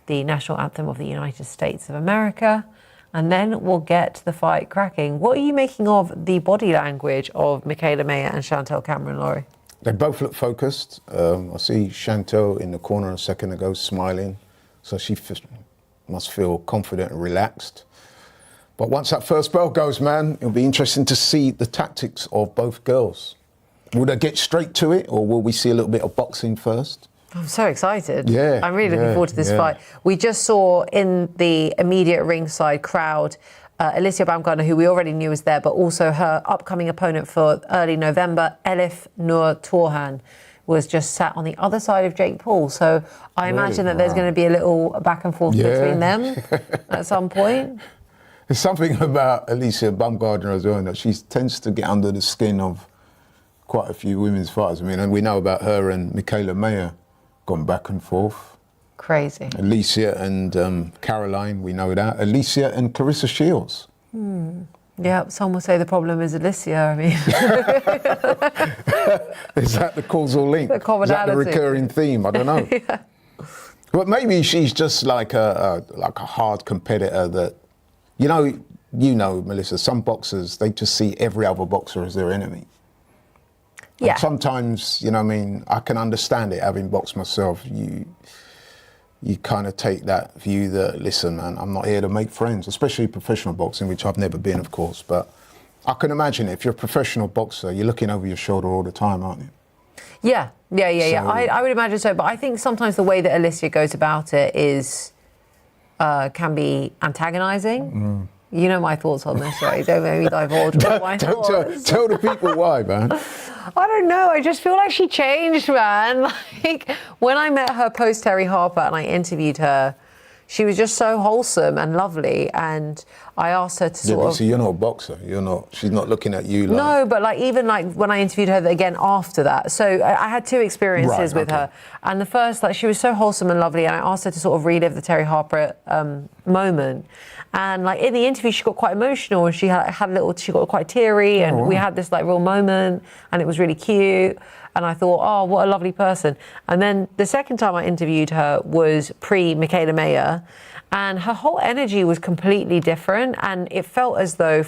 the national anthem of the United States of America. And then we'll get the fight cracking. What are you making of the body language of Michaela Mayer and Chantel Cameron, Laurie? They both look focused. I see Chantel in the corner a second ago smiling. So she must feel confident and relaxed. But once that first bell goes, man, it'll be interesting to see the tactics of both girls. Will they get straight to it, or will we see a little bit of boxing first? I'm so excited. Yeah. I'm really looking forward to this fight. We just saw in the immediate ringside crowd Alicia Baumgartner, who we already knew was there, but also her upcoming opponent for early November, Elif Nur Torhan, was just sat on the other side of Jake Paul. So I imagine that there's going to be a little back and forth between them at some point. There's something about Alicia Baumgartner as well, that she tends to get under the skin of quite a few women's fighters. I mean, and we know about her and Michaela Mayer gone back and forth. Crazy. Alicia and Caroline, we know that. Alicia and Clarissa Shields. Yeah, some will say the problem is Alicia. I mean, is that the causal link? The commonality. Is that the recurring theme? I don't know. Yeah. But maybe she's just like a hard competitor that, you know, Melissa, some boxers, they just see every other boxer as their enemy. Yeah. And sometimes, I can understand it, having boxed myself. You kind of take that view that, listen, man, I'm not here to make friends, especially professional boxing, which I've never been, of course. But I can imagine if you're a professional boxer, you're looking over your shoulder all the time, aren't you? Yeah. I would imagine so. But I think sometimes the way that Alicia goes about it is can be antagonizing. You know my thoughts on this, right? Don't make me divulge my thoughts. Tell the people why, man. I don't know. I just feel like she changed, man. Like, when I met her post Terry Harper and I interviewed her, she was just so wholesome and lovely. And I asked her to sort of... So you're not a boxer. She's not looking at you like... No, but even when I interviewed her again after that. So I had two experiences with her. And the first, she was so wholesome and lovely. And I asked her to sort of relive the Terry Harper moment. And in the interview, she got quite emotional, and she got quite teary, and we had this real moment, and it was really cute. And I thought, oh, what a lovely person. And then the second time I interviewed her was pre-Michaela Mayer, and her whole energy was completely different, and it felt as though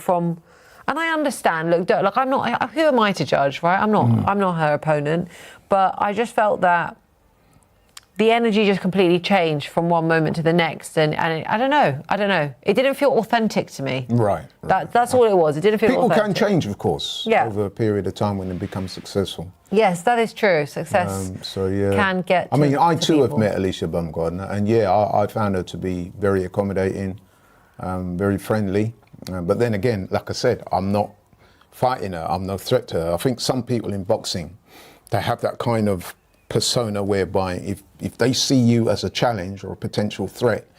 and I understand, look, I'm not, who am I to judge, right? I'm not her opponent, but I just felt that the energy just completely changed from one moment to the next, and I don't know. It didn't feel authentic to me. Right. That's all it was. It didn't feel People authentic. can change, of course, over a period of time when they become successful. Yes, that is true. Success can get I too have people. met Alicia Baumgartner, and I found her to be very accommodating, very friendly. But then again, like I said, I'm not fighting her. I'm no threat to her. I think some people in boxing, they have that kind of persona whereby if they see you as a challenge or a potential threat,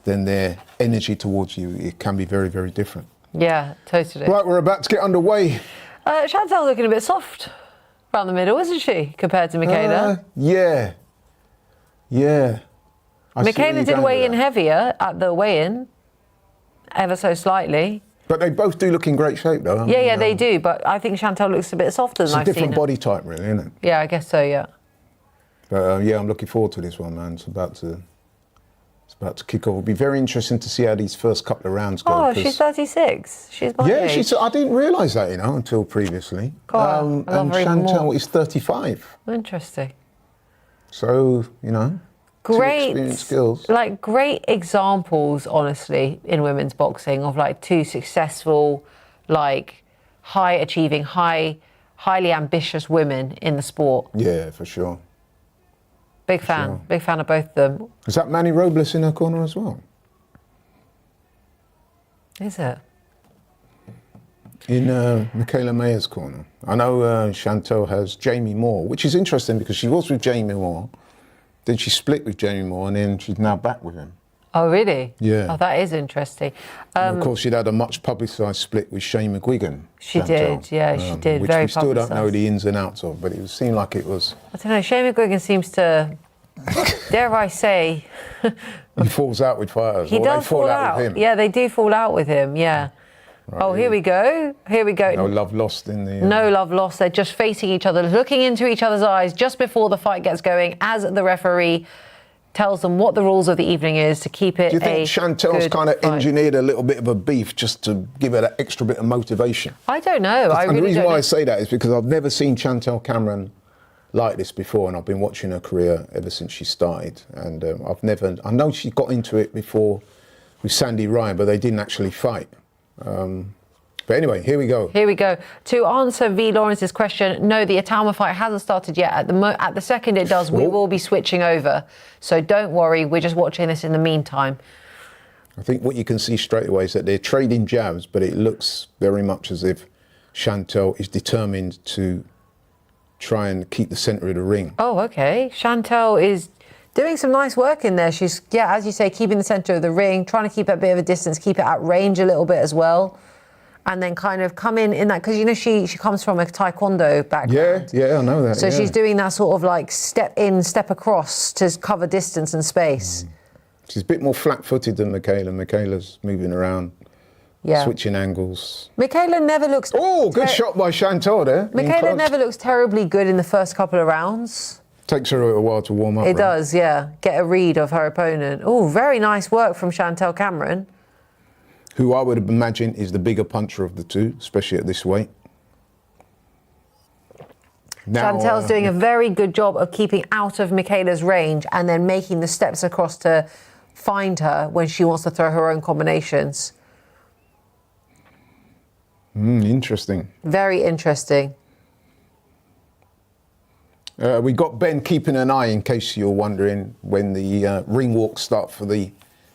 then their energy towards you, it can be very, very different. Yeah, totally. Right, we're about to get underway. Chantal's looking a bit soft around the middle, isn't she, compared to Michaela? Yeah. Michaela did weigh in heavier at the weigh-in, ever so slightly. But they both do look in great shape, though. Yeah, they do. But I think Chantal looks a bit softer than I've seen. It's a different body type, really, isn't it? Yeah, I guess so. Yeah. But yeah, I'm looking forward to this one, man. It's about to kick off. It'll be very interesting to see how these first couple of rounds go. Oh, she's 36. She's my age. I didn't realise that, until previously. God, I love and her even Chantal more. is 35. Interesting. So, Great experienced skills. Like great examples, honestly, in women's boxing of like two successful, like high achieving, highly ambitious women in the sport. Yeah, for sure. Big fan of both of them. Is that Manny Robles in her corner as well? Is it? In Michaela Mayer's corner. I know Chantal has Jamie Moore, which is interesting because she was with Jamie Moore, then she split with Jamie Moore, and then she's now back with him. Oh, really? Yeah. Oh, that is interesting. And of course, she'd had a much publicised split with Shane McGuigan. She Chantal, did, yeah, she did. Which very we still don't publicised. know the ins and outs of, but it seemed like it was... I don't know, Shane McGuigan seems to, dare I say... He falls out with fighters. He or does they fall out with him. Yeah, they do fall out with him, yeah. Right, Oh, here we go. No love lost in the... No love lost. They're just facing each other, looking into each other's eyes just before the fight gets going, as the referee tells them what the rules of the evening is to keep it. Do you think Chantal's kind of engineered a little bit of a beef just to give her that extra bit of motivation? I don't know. And the reason why I say that is because I've never seen Chantal Cameron like this before, and I've been watching her career ever since she started. And I know she got into it before with Sandy Ryan, but they didn't actually fight. But anyway, here we go. Here we go. To answer V. Lawrence's question, no, the Itauma fight hasn't started yet. At the second it does, we will be switching over. So don't worry, we're just watching this in the meantime. I think what you can see straight away is that they're trading jabs, but it looks very much as if Chantal is determined to try and keep the centre of the ring. Oh, okay. Chantal is doing some nice work in there. She's, as you say, keeping the centre of the ring, trying to keep a bit of a distance, keep it at range a little bit as well. And then kind of come in that, because, she comes from a taekwondo background. Yeah, I know that. So she's doing that sort of like step in, step across to cover distance and space. She's a bit more flat-footed than Michaela. Michaela's moving around, switching angles. Michaela never looks... Oh, good shot by Chantal there. Michaela never looks terribly good in the first couple of rounds. Takes her a while to warm up. It does, yeah. Get a read of her opponent. Oh, very nice work from Chantal Cameron. Who I would imagine is the bigger puncher of the two, especially at this weight. Now, Chantal's doing a very good job of keeping out of Michaela's range and then making the steps across to find her when she wants to throw her own combinations. Interesting. Very interesting. We got Ben keeping an eye, in case you're wondering, when the ring walks start for the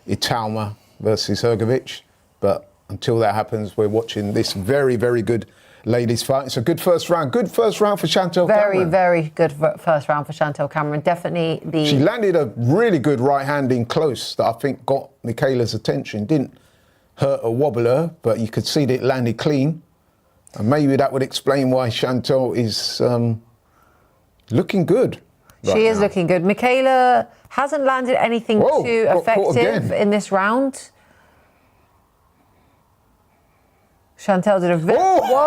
Itauma versus Hrgovic. But until that happens, we're watching this very, very good ladies fight. It's a good first round. Good first round for Chantal Cameron. Very good first round for Chantal Cameron. Definitely She landed a really good right hand in close that I think got Michaela's attention. Didn't hurt or wobble her, but you could see that it landed clean. And maybe that would explain why Chantal is looking good. She is looking good. Michaela hasn't landed anything too effective in this round. Chantal did a Whoa!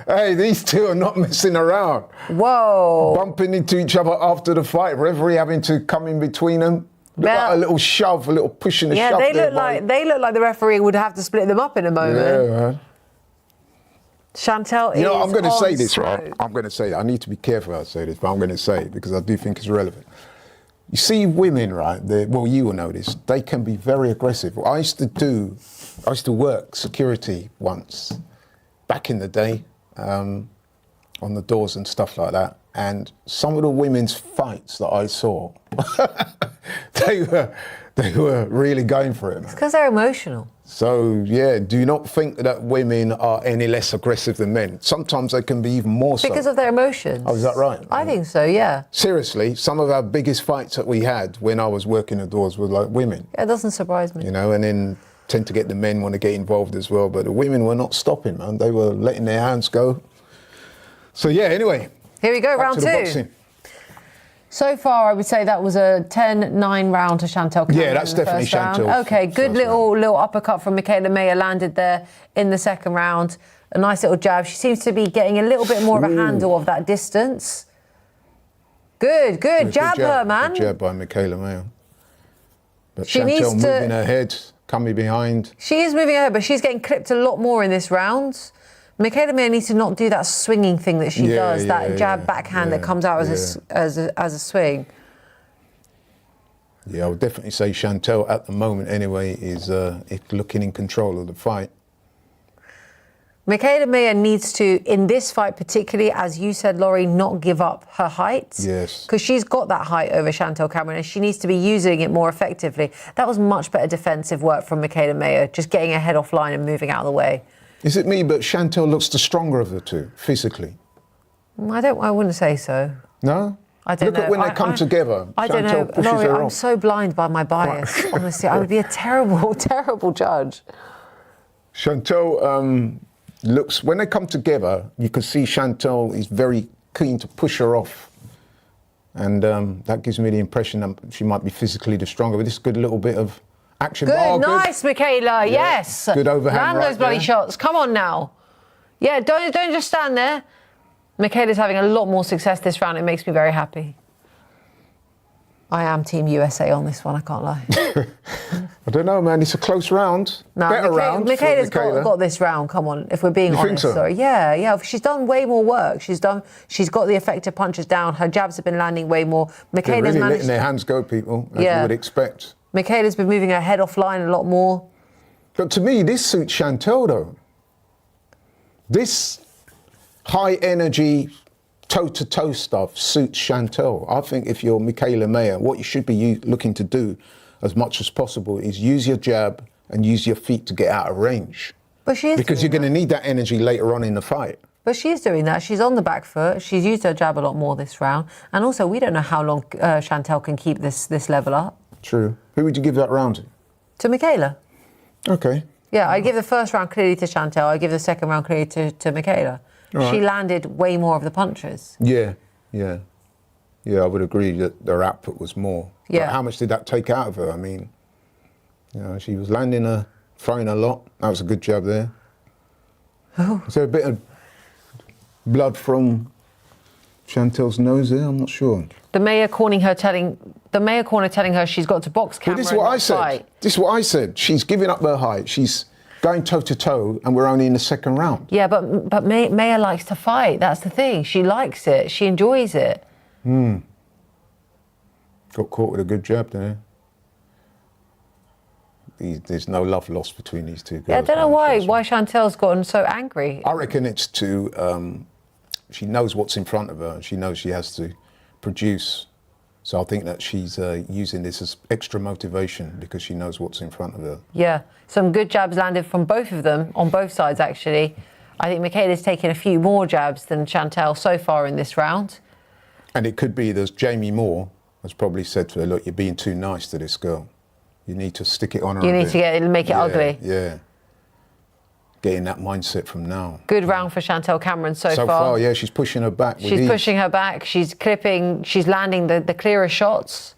Hey, these two are not messing around. Whoa! Bumping into each other after the fight, referee having to come in between them. Like a little shove, a little push and a shove. Yeah, they look like the referee would have to split them up in a moment. Yeah, man. Chantal is I'm going to say this, smoke. right? I'm going to say that. I need to be careful how I say this, but I'm going to say it because I do think it's relevant. You see women, right? You will know this. They can be very aggressive. I used to work security once, back in the day, on the doors and stuff like that. And some of the women's fights that I saw, they They were really going for it, man. Because they're emotional. So, yeah, do not think that women are any less aggressive than men. Sometimes they can be even more so. Because of their emotions. Oh, is that right? I think so, yeah. Seriously, some of our biggest fights that we had when I was working the doors were like women. It doesn't surprise me. You know, and then tend to get the men want to get involved as well. But the women were not stopping, man. They were letting their hands go. So, yeah, anyway. Here we go, back round to the two. boxing. So far, I would say that was a 10-9 round to Chantel Cameron. Yeah, that's in the definitely first round. Chantel. Okay, good little uppercut from Michaela Mayer landed there in the second round. A nice little jab. She seems to be getting a little bit more of a handle of that distance. Good. Jab her, man. Good jab by Michaela Mayer. But She Chantel needs to- moving her head, coming behind. She is moving ahead, but she's getting clipped a lot more in this round. Michaela Mayer needs to not do that swinging thing that she does, that jab backhand that comes out as a swing. Yeah, I would definitely say Chantel at the moment anyway is looking in control of the fight. Michaela Mayer needs to, in this fight particularly, as you said, Laurie, not give up her height. Yes. Because she's got that height over Chantel Cameron and she needs to be using it more effectively. That was much better defensive work from Michaela Mayer, just getting her head offline and moving out of the way. Is it me, but Chantel looks the stronger of the two, physically? I wouldn't say so. No? I don't know. Look at when they come together. I don't know. Pushes Laurie, her I'm off. so blind by my bias. Honestly, I would be a terrible, terrible judge. Chantel looks, when they come together, you can see Chantel is very keen to push her off. And that gives me the impression that she might be physically the stronger. But this is a good little bit of action. Good, nice, Michaela. Yes. Good overhand. Land those bloody shots. Come on now. Yeah, don't just stand there. Michaela's having a lot more success this round. It makes me very happy. I am Team USA on this one, I can't lie. I don't know, man. It's a close round. No, Better round. Michaela's for Michaela. got this round, come on, if we're being You honest. think so? Sorry. Yeah. She's done way more work. She's got the effective punches down. Her jabs have been landing way more. They're Michaela's really managed. letting their hands go, people, as you would expect. Michaela's been moving her head offline a lot more. But to me, this suits Chantel, though. This high energy, toe-to-toe stuff suits Chantel. I think if you're Michaela Mayer, what you should be looking to do as much as possible is use your jab and use your feet to get out of range. But she is because you're going to need that energy later on in the fight. But she's doing that. She's on the back foot. She's used her jab a lot more this round. And also, we don't know how long Chantel can keep this level up. True. Who would you give that round to? To Michaela. Okay. Yeah, I give the first round clearly to Chantel. I give the second round clearly to Michaela. Right. She landed way more of the punches. Yeah, I would agree that their output was more. Yeah. But how much did that take out of her? I mean, she was landing throwing a lot. That was a good jab there. Oh. Is there a bit of blood from Chantel's nose there? I'm not sure. The Mayer corner telling her she's got to box Cameron. Well, this is what I said. Fight. This is what I said. She's giving up her height. She's going toe-to-toe, and we're only in the second round. Yeah, but Mayer likes to fight. That's the thing. She likes it. She enjoys it. Got caught with a good jab there. There's no love lost between these two girls. Yeah, I don't know why Chantel's gotten so angry. I reckon it's she knows what's in front of her, and she knows she has to produce. So I think that she's using this as extra motivation because she knows what's in front of her. Yeah, some good jabs landed from both of them, on both sides actually. I think Michaela's taken a few more jabs than Chantel so far in this round. And it could be that Jamie Moore has probably said to her, look, you're being too nice to this girl. You need to stick it on her. You need to make it ugly. Yeah. Getting that mindset from now. Good round for Chantel Cameron so far. So far, yeah, she's pushing her back. She's pushing her back. She's clipping. She's landing the clearer shots.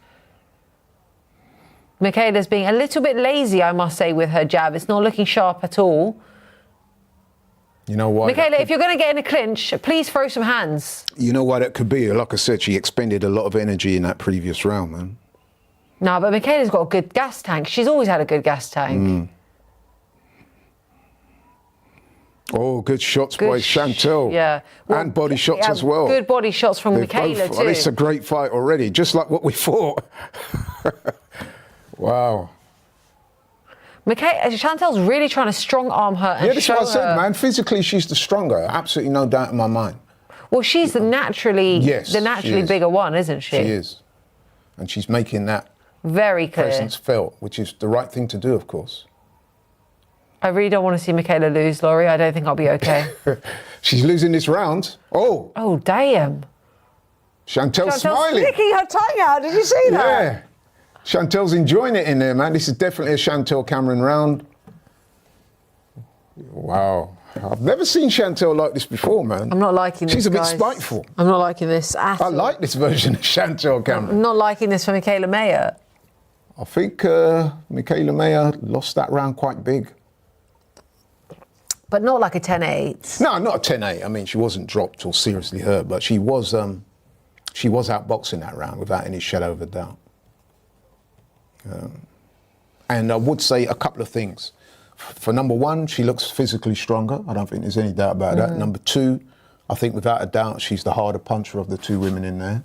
Michaela's being a little bit lazy, I must say, with her jab. It's not looking sharp at all. You know why? Michaela, if you're going to get in a clinch, please throw some hands. You know why that could be? Like I said, she expended a lot of energy in that previous round, man. No, but Michaela's got a good gas tank. She's always had a good gas tank. Oh, good shots by Chantel. Yeah. Well, and body shots as well. Good body shots from Michaela too. It's a great fight already, just like what we thought. Wow. Chantel's really trying to strong arm her and yeah, that's show what I said, her. man. Physically, she's the stronger. Absolutely no doubt in my mind. Well, she's the naturally Yes, bigger one, isn't she? She is. And she's making that Very clear. presence felt, which is the right thing to do, of course. I really don't want to see Michaela lose, Laurie. I don't think I'll be okay. She's losing this round. Oh, Oh, damn. Chantel's Chantel's smiling. sticking her tongue out. Did you see that? Yeah. Chantel's enjoying it in there, man. This is definitely a Chantel Cameron round. Wow. I've never seen Chantel like this before, man. I'm not liking this, She's a bit guys. spiteful. I'm not liking this at I all. like this version of Chantel Cameron. I'm not liking this for Michaela Mayer. I think Michaela Mayer lost that round quite big. But not like a 10-8. No, not a 10-8. I mean, she wasn't dropped or seriously hurt, but she was outboxing that round without any shadow of a doubt. And I would say a couple of things. For number one, she looks physically stronger. I don't think there's any doubt about that. Number two, I think without a doubt, she's the harder puncher of the two women in there.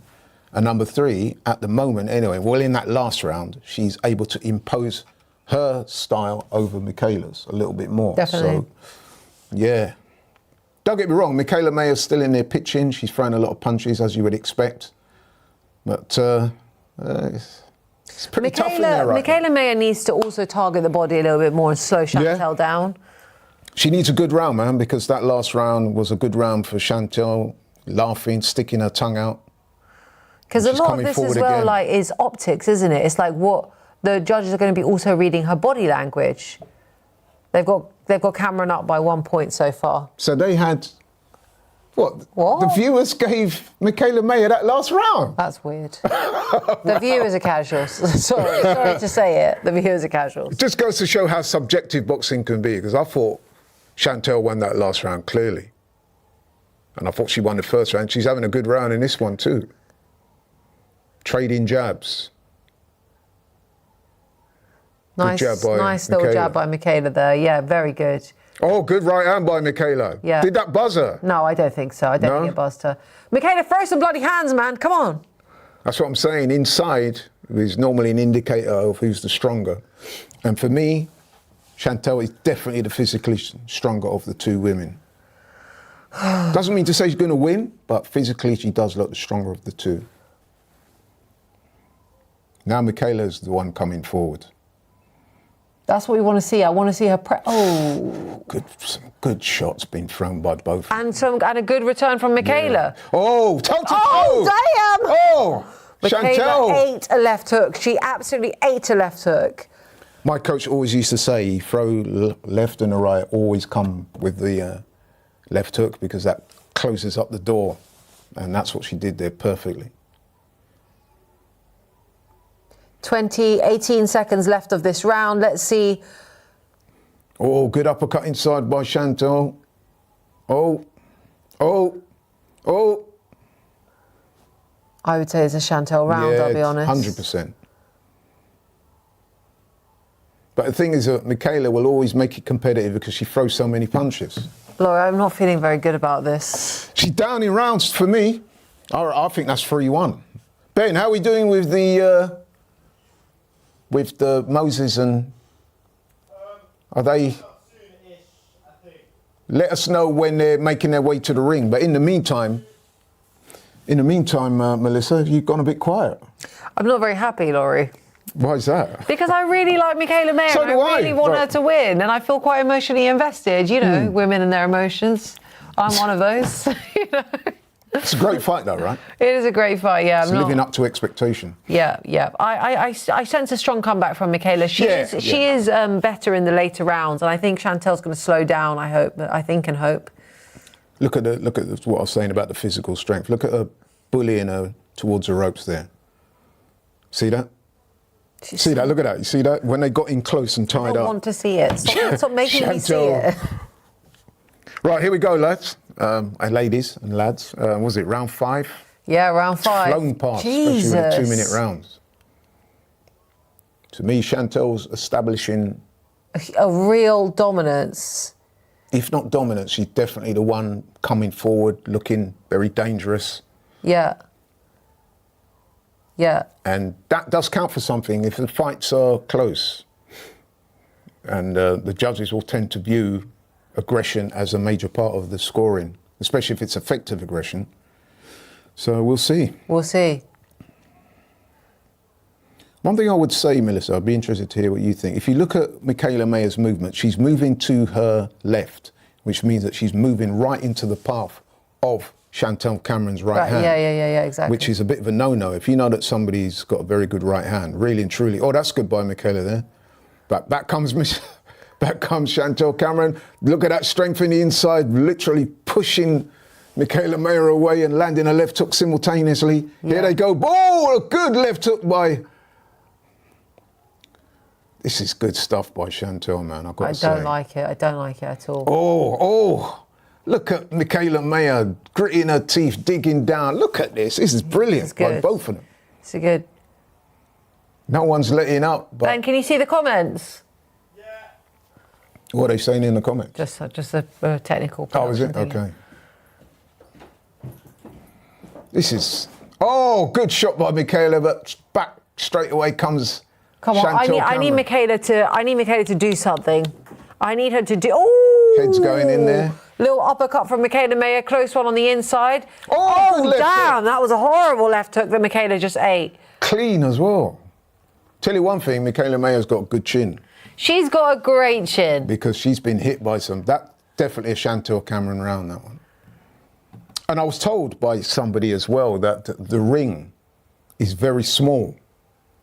And number three, at the moment anyway, well, in that last round, she's able to impose her style over Michaela's a little bit more. Definitely. So, yeah. Don't get me wrong, Michaela Mayer's still in there pitching. She's throwing a lot of punches, as you would expect. But it's pretty tough in there right now. Michaela Mayer needs to also target the body a little bit more and slow Chantel down. She needs a good round, man, because that last round was a good round for Chantel, laughing, sticking her tongue out. Because a She's lot of coming this as forward well, again. like, is optics, isn't it? It's like what the judges are going to be also reading her body language. They've got Cameron up by 1 point so far. So they had, what? What? The viewers gave Michaela Mayer that last round. That's weird. The viewers are casuals. sorry to say it. The viewers are casuals. It just goes to show how subjective boxing can be, because I thought Chantel won that last round clearly. And I thought she won the first round. She's having a good round in this one too. Trading jabs. Nice, jab by nice little Michaela. jab by Michaela there. Yeah, very good. Oh, good right hand by Michaela. Yeah. Did that buzz her? No, I don't think so. I don't No? think it buzzed her. Michaela, throw some bloody hands, man. Come on. That's what I'm saying. Inside is normally an indicator of who's the stronger. And for me, Chantel is definitely the physically stronger of the two women. Doesn't mean to say she's going to win, but physically she does look the stronger of the two. Now Michaela's the one coming forward. That's what we want to see. I want to see her. Some good shots being thrown by both. And a good return from Michaela. Yeah. Oh, toe to toe. Oh, damn! Oh, Michaela Chantel. ate a left hook. She absolutely ate a left hook. My coach always used to say, you throw left and a right, always come with the left hook, because that closes up the door. And that's what she did there perfectly. 18 seconds left of this round. Let's see. Oh, good uppercut inside by Chantel. Oh. I would say it's a Chantel round, Yeah, I'll be honest. 100%. But the thing is that Michaela will always make it competitive because she throws so many punches. Laura, I'm not feeling very good about this. She's down in rounds for me. I think that's 3-1. Ben, how are we doing with the Moses and are they? Let us know when they're making their way to the ring. But in the meantime, Melissa, you've gone a bit quiet. I'm not very happy, Laurie. Why is that? Because I really like Michaela Mayer. So and do I really want her Right. to win, and I feel quite emotionally invested. You know, women and their emotions. I'm one of those. You know? It's a great fight, though, right? It is a great fight. Yeah, It's living up to expectation. Yeah. I sense a strong comeback from Michaela. She is better in the later rounds, and I think Chantel's going to slow down. I think and hope. Look at what I was saying about the physical strength. Look at her bullying her towards the ropes there. See that? See that? Look at that. You see that? When they got in close and I tied don't up. want to see it. Stop making me see it. Right, here we go, lads. And ladies and lads. Was it round 5? Yeah, round 5. Flown past, Jesus. especially with the 2-minute rounds. To me, Chantel's establishing, A real dominance. if not dominance, she's definitely the one coming forward, looking very dangerous. Yeah. And that does count for something if the fights are close. And the judges will tend to view aggression as a major part of the scoring, especially if it's effective aggression. So we'll see. We'll see. One thing I would say, Melissa, I'd be interested to hear what you think. If you look at Michaela Mayer's movement, she's moving to her left, which means that she's moving right into the path of Chantel Cameron's right hand. Yeah, exactly. Which is a bit of a no-no. If you know that somebody's got a very good right hand, really and truly. Oh, that's good by Michaela there. But back comes Chantel Cameron. Look at that strength in the inside, literally pushing Michaela Mayer away and landing a left hook simultaneously. Yeah. Here they go. Oh, a good left hook by... This is good stuff by Chantel, man, I've got to say. I don't like it. I don't like it at all. Oh, look at Michaela Mayer gritting her teeth, digging down. Look at this. This is brilliant by both of them. It's good. No one's letting up. But Ben, can you see the comments? Yeah. What are they saying in the comments? Just a technical. Oh, is it? Thing. Okay. This is... Oh, good shot by Michaela, but back straight away comes... Come on, I need Michaela to do something. I need her to do... Oh! Head's going in there. Little uppercut from Michaela Mayer, close one on the inside. Oh, damn, that was a horrible left hook that Michaela just ate. Clean as well. Tell you one thing, Michaela Mayer's got a good chin. She's got a great chin. Because she's been hit by some... That definitely a Chantel Cameron round, that one. And I was told by somebody as well that the ring is very small,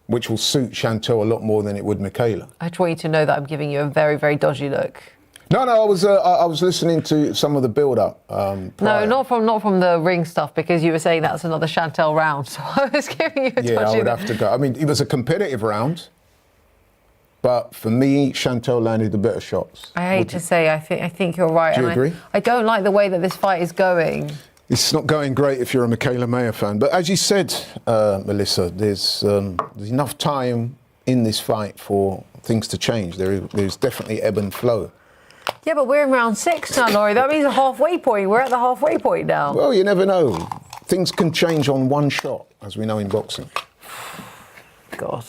which will suit Chantel a lot more than it would Michaela. I just want you to know that I'm giving you a very, very dodgy look. No, I was listening to some of the build-up. No, not from the ring stuff, because you were saying that's another Chantel round. So I was giving you a dodgy look. Yeah, I would have to go. I mean, it was a competitive round, but for me, Chantel landed the better shots. I hate to say, I think you're right. Do you agree? I don't like the way that this fight is going. It's not going great if you're a Michaela Mayer fan. But as you said, Melissa, there's enough time in this fight for things to change. There's definitely ebb and flow. Yeah, but we're in round 6 now, Laurie. That means a halfway point. We're at the halfway point now. Well, you never know. Things can change on one shot, as we know in boxing. God.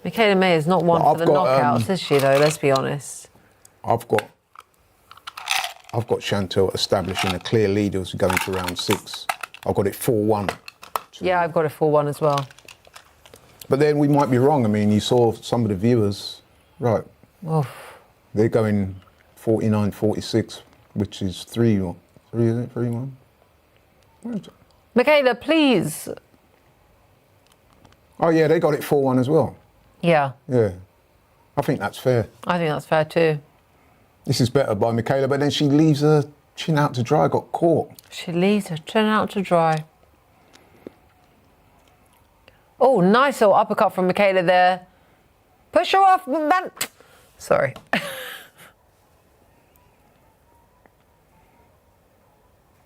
Michaela Mayer's not one for the knockouts, is she, though? Let's be honest. I've got Chantel establishing a clear lead as we go into round 6. I've got it 4-1. Yeah, I've got it 4-1 as well. But then we might be wrong. I mean, you saw some of the viewers, right? Oof. They're going 49-46, which is 3, is it? 3-1? Where is it? Michaela, please. Oh, yeah, they got it 4-1 as well. Yeah. Yeah. I think that's fair. I think that's fair too. This is better by Michaela, but then she leaves her chin out to dry, got caught. She leaves her chin out to dry. Oh, nice little uppercut from Michaela there. Push her off, man. Sorry.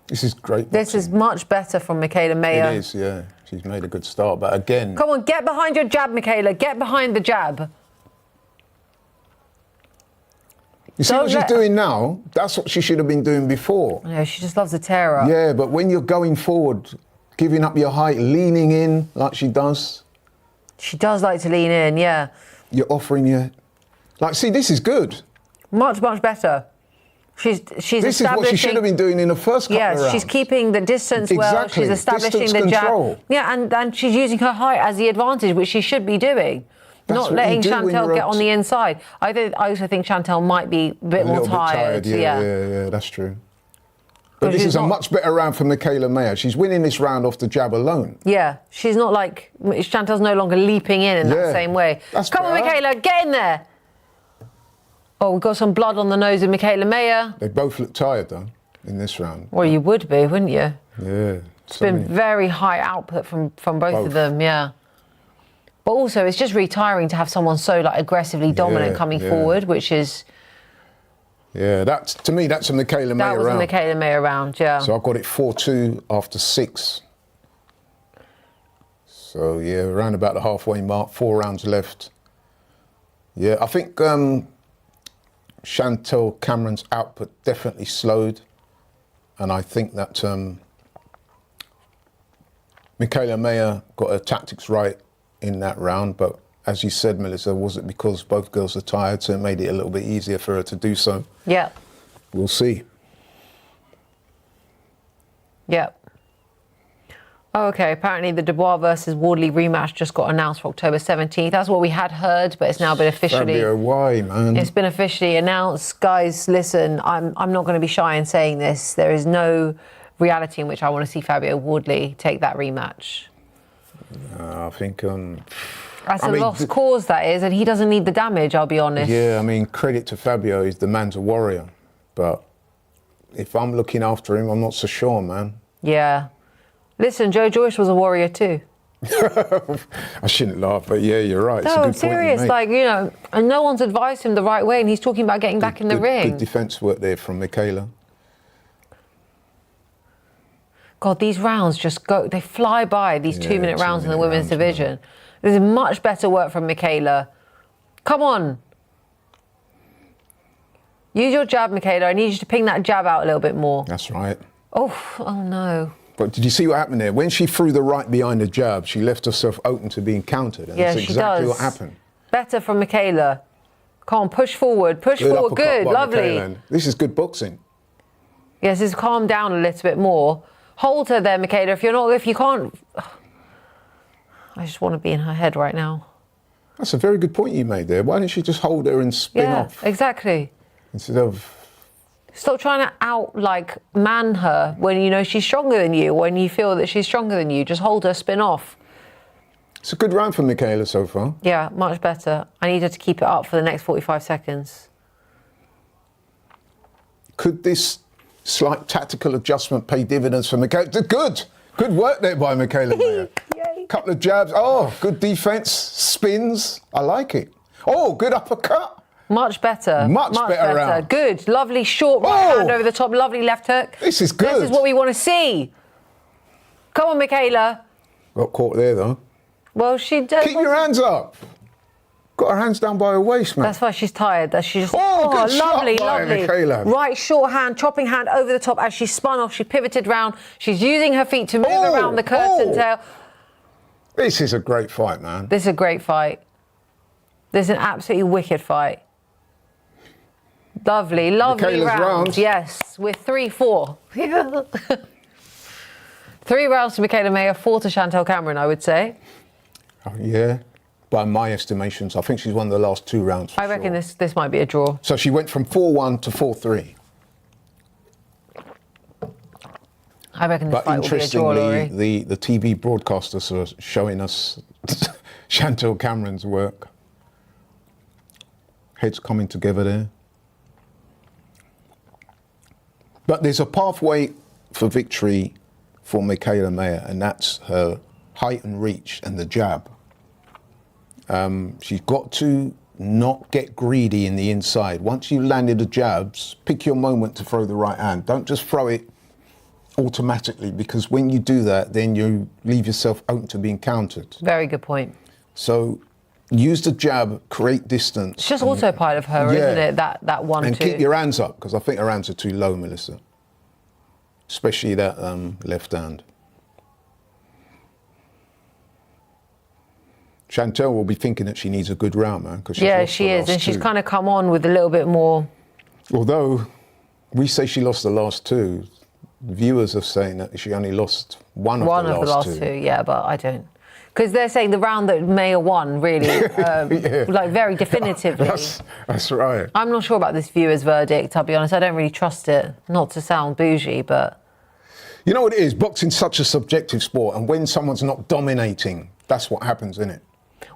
This is great boxing. This is much better from Michaela Mayer. It is, yeah. She's made a good start, but again... Come on, get behind your jab, Michaela. Get behind the jab. You see what she's doing now? That's what she should have been doing before. Yeah, she just loves a tear up. Yeah, but when you're going forward, giving up your height, leaning in like she does. She does like to lean in, yeah. You're offering your... Like, see, this is good. Much better. She's This is what she should have been doing in the first couple of rounds. Yeah, she's keeping the distance well. Exactly. She's establishing Distance the control. jab. Yeah, and she's using her height as the advantage, which she should be doing. Not letting Chantel get on the inside. I also think Chantel might be a bit more tired. Yeah, that's true. But this is a much better round for Michaela Mayer. She's winning this round off the jab alone. Yeah, she's not like... Chantel's no longer leaping in that same way. Come on, Michaela, get in there. Oh, we've got some blood on the nose of Michaela Mayer. They both look tired, though, in this round. Well, you would be, wouldn't you? Yeah. It's been very high output from both of them, yeah. But also, it's just really tiring to have someone so aggressively dominant coming forward, which is... Yeah, to me, that's a Michaela Mayer round. That was a Michaela Mayer round, yeah. So I've got it 4-2 after 6. So, yeah, around about the halfway mark, 4 rounds left. Yeah, I think Chantel Cameron's output definitely slowed. And I think that Michaela Mayer got her tactics right in that round, but as you said, Melissa, was it because both girls are tired, so it made it a little bit easier for her to do so? Yeah. We'll see. Yeah. Oh, okay. Apparently, the Dubois versus Wardley rematch just got announced for October 17th. That's what we had heard, but it's now been officially. Fabio, why, man? It's been officially announced. Guys, listen, I'm not going to be shy in saying this. There is no reality in which I want to see Fabio Wardley take that rematch. I think. That's a lost cause, that is, and he doesn't need the damage, I'll be honest. Yeah, I mean, credit to Fabio, the man's a warrior. But if I'm looking after him, I'm not so sure, man. Yeah. Listen, Joe Joyce was a warrior too. I shouldn't laugh, but yeah, you're right. It's a good serious. Point like, you know, and no one's advised him the right way, and he's talking about getting back in the ring. Good defence work there from Michaela. God, these rounds just go, they fly by, these 2-minute rounds in the women's division. This is much better work from Michaela. Come on. Use your jab, Michaela. I need you to ping that jab out a little bit more. That's right. Oh no. But did you see what happened there? When she threw the right behind the jab, she left herself open to being countered. And Yeah, that's she exactly does. what happened. Better from Michaela. Come on, push forward. Push forward. Good, lovely. Michaela. This is good boxing. Yes, just calm down a little bit more. Hold her there, Michaela. If you can't... I just want to be in her head right now. That's a very good point you made there. Why don't you just hold her and spin off? Yeah, exactly. Instead of... Stop trying to man her when you know she's stronger than you, when you feel that she's stronger than you. Just hold her, spin off. It's a good round for Michaela so far. Yeah, much better. I need her to keep it up for the next 45 seconds. Could this slight tactical adjustment pay dividends for Michaela? Good. Good work there by Michaela Mayer. Yay. Couple of jabs. Oh, good defence. Spins. I like it. Oh, good uppercut. Much better. Much better round. Good. Lovely short right hand over the top. Lovely left hook. This is good. This is what we want to see. Come on, Michaela. Got caught there, though. Well, she does. Keep your hands up. Got her hands down by her waist, man. That's why she's tired. That she's good lovely, shot by lovely. Michaela. Right, short hand, chopping hand over the top as she spun off. She pivoted round. She's using her feet to move around the curtain tail. This is a great fight, man. This is a great fight. This is an absolutely wicked fight. Lovely, lovely round. Yes, we're 3-4. 3 rounds to Michaela Mayer, 4 to Chantel Cameron, I would say. Oh, yeah. By my estimations, I think she's won the last 2 rounds. I reckon this might be a draw. So she went from 4-1 to 4-3. I reckon this fight will be a draw, Laurie. The TV broadcasters are showing us Chantel Cameron's work. Heads coming together there. But there's a pathway for victory for Michaela Mayer, and that's her height and reach and the jab. She's got to not get greedy in the inside. Once you've landed the jabs, pick your moment to throw the right hand. Don't just throw it automatically, because when you do that, then you leave yourself open to being countered. Very good point. So use the jab, create distance. It's just autopilot of her, isn't it? That 1-2. And keep your hands up, because I think her hands are too low, Melissa. Especially that left hand. Chantel will be thinking that she needs a good round, man. Yeah, she is. And she's kind of come on with a little bit more. Although we say she lost the last 2, viewers are saying that she only lost one of the last two. Yeah, but I don't. Because they're saying the round that Mayer won, really, like very definitively. That's right. I'm not sure about this viewer's verdict, I'll be honest. I don't really trust it. Not to sound bougie, but... You know what it is? Boxing's such a subjective sport, and when someone's not dominating, that's what happens, isn't it?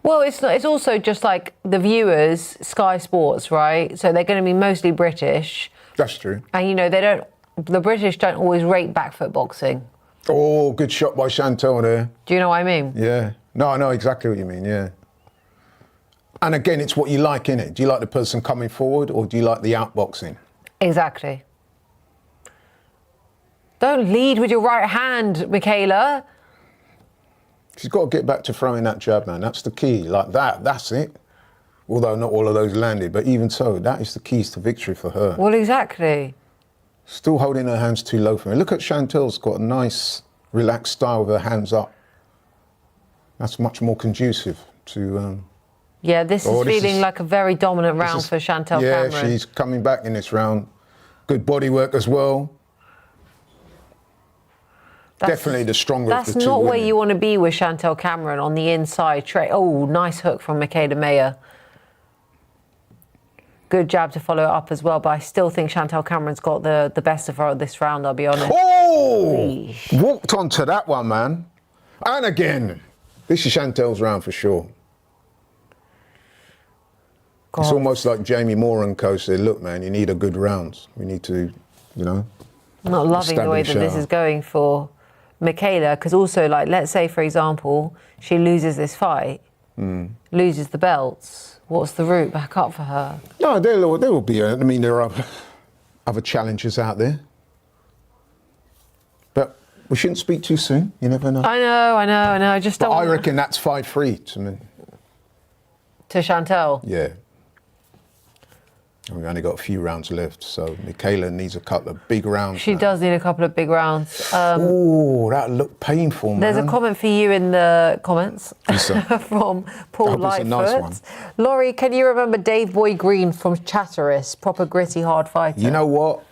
Well, it's also just like the viewers, Sky Sports, right? So they're going to be mostly British. That's true. And, you know, the British don't always rate back foot boxing. Oh, good shot by Chantel there. Do you know what I mean? Yeah. No, I know exactly what you mean, yeah. And again, it's what you like, innit? Do you like the person coming forward, or do you like the outboxing? Exactly. Don't lead with your right hand, Michaela. She's got to get back to throwing that jab, man. That's the key. Like that, that's it. Although not all of those landed, but even so, that is the keys to victory for her. Well, exactly. Still holding her hands too low for me. Look at Chantel's got a nice, relaxed style with her hands up. That's much more conducive to... yeah, this is feeling like a very dominant round for Chantel Cameron. Yeah, she's coming back in this round. Good body work as well. Definitely the stronger of the two. That's not where women. you want to be with Chantel Cameron on the inside. Oh, nice hook from Michaela Mayer. Good jab to follow it up as well, but I still think Chantel Cameron's got the best of her this round, I'll be honest. Oh! Walked onto that one, man. And again, this is Chantel's round for sure. God. It's almost like Jamie Moore and co said, look, man, you need a good round. We need to, you know. I'm not loving the way that this is going for Michaela, because also, like, let's say, for example, she loses this fight, loses the belts. What's the route back up for her? No, there will be. I mean, there are other challenges out there. But we shouldn't speak too soon. You never know. I know. I just don't. I reckon that's 5-3 to me. To Chantel? Yeah. We've only got a few rounds left, so Michaela needs a couple of big rounds. She does need a couple of big rounds. Oh, that looked painful, man. There's a comment for you in the comments from Paul Lightfoot. Nice. Laurie, can you remember Dave Boy Green from Chatteris? Proper gritty, hard fighter. You know what?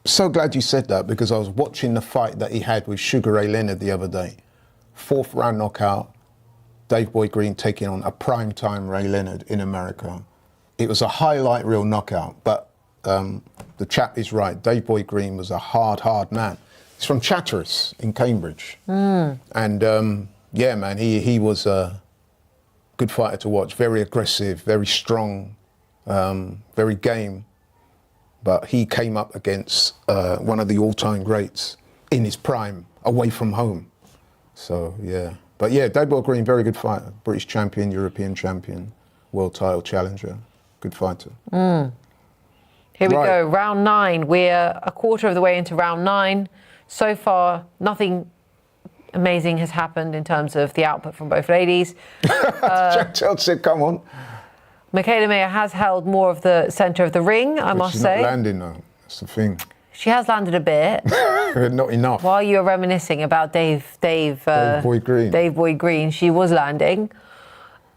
So glad you said that, because I was watching the fight that he had with Sugar Ray Leonard the other day. 4th round knockout. Dave Boy Green taking on a primetime Ray Leonard in America. It was a highlight reel knockout, but the chap is right. Dave Boy Green was a hard man. He's from Chatteris in Cambridge. And yeah, man, he was a good fighter to watch. Very aggressive, very strong, very game. But he came up against one of the all-time greats in his prime, away from home. So, yeah. But yeah, Dave Boy Green, very good fighter. British champion, European champion, world title challenger. Good fighter. Here we go, round 9. We're a quarter of the way into round 9. So far, nothing amazing has happened in terms of the output from both ladies. Chantel said, come on. Michaela Mayer has held more of the centre of the ring, I must say. She's not landing, though. That's the thing. She has landed a bit. Not enough. While you were reminiscing about Dave Boy Green. Dave Boy Green, she was landing.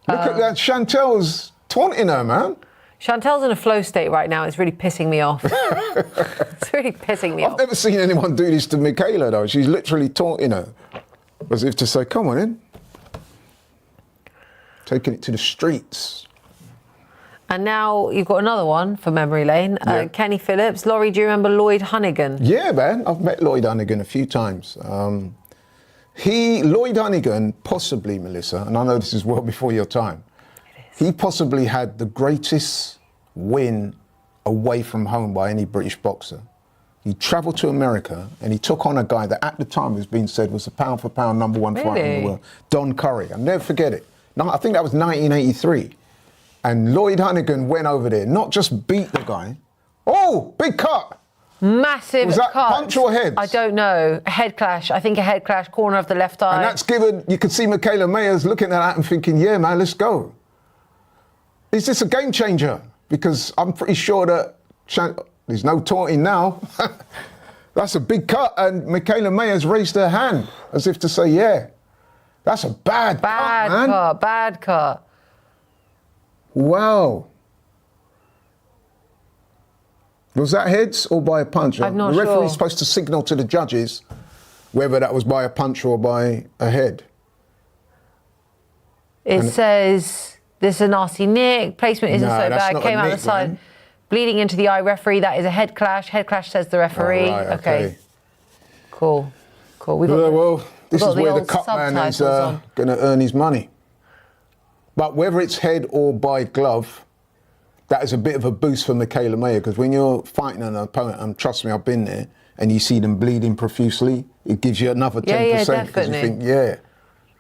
Look at that. Chantel's taunting her, man. Chantel's in a flow state right now. It's really pissing me off. It's really pissing me off. I've never seen anyone do this to Michaela, though. She's literally taunting her, as if to say, come on in. Taking it to the streets. And now you've got another one for memory lane. Yeah. Kenny Phillips. Laurie, do you remember Lloyd Hunnigan? Yeah, man. I've met Lloyd Hunnigan a few times. Lloyd Hunnigan, possibly, Melissa, and I know this is well before your time, he possibly had the greatest win away from home by any British boxer. He travelled to America and he took on a guy that at the time was being said was the pound for pound #1 fighter in the world, Don Curry. I'll never forget it. No, I think that was 1983. And Lloyd Hunnigan went over there, not just beat the guy. Oh, big cut. Massive Was that cut. punch or head? I don't know. A head clash. I think a head clash, corner of the left eye. And that's given, you could see Michaela Mayer's looking at that and thinking, yeah, man, let's go. Is this a game changer? Because I'm pretty sure that there's no taunting now. That's a big cut, and Michaela Mayer's raised her hand as if to say, yeah, that's a bad cut, man. Bad cut. Wow. Was that heads or by a punch? I'm not sure. The referee's sure. supposed to signal to the judges whether that was by a punch or by a head. It says... This is a nasty nick. Placement isn't so bad. Came out the side. Man. Bleeding into the eye. Referee, that is a head clash. Head clash, says the referee. Oh, right, okay. Cool. We got well, this is where the cut man is going to earn his money. But whether it's head or by glove, that is a bit of a boost for Michaela Mayer, because when you're fighting an opponent, and trust me, I've been there, and you see them bleeding profusely, it gives you another 10% because you think, yeah.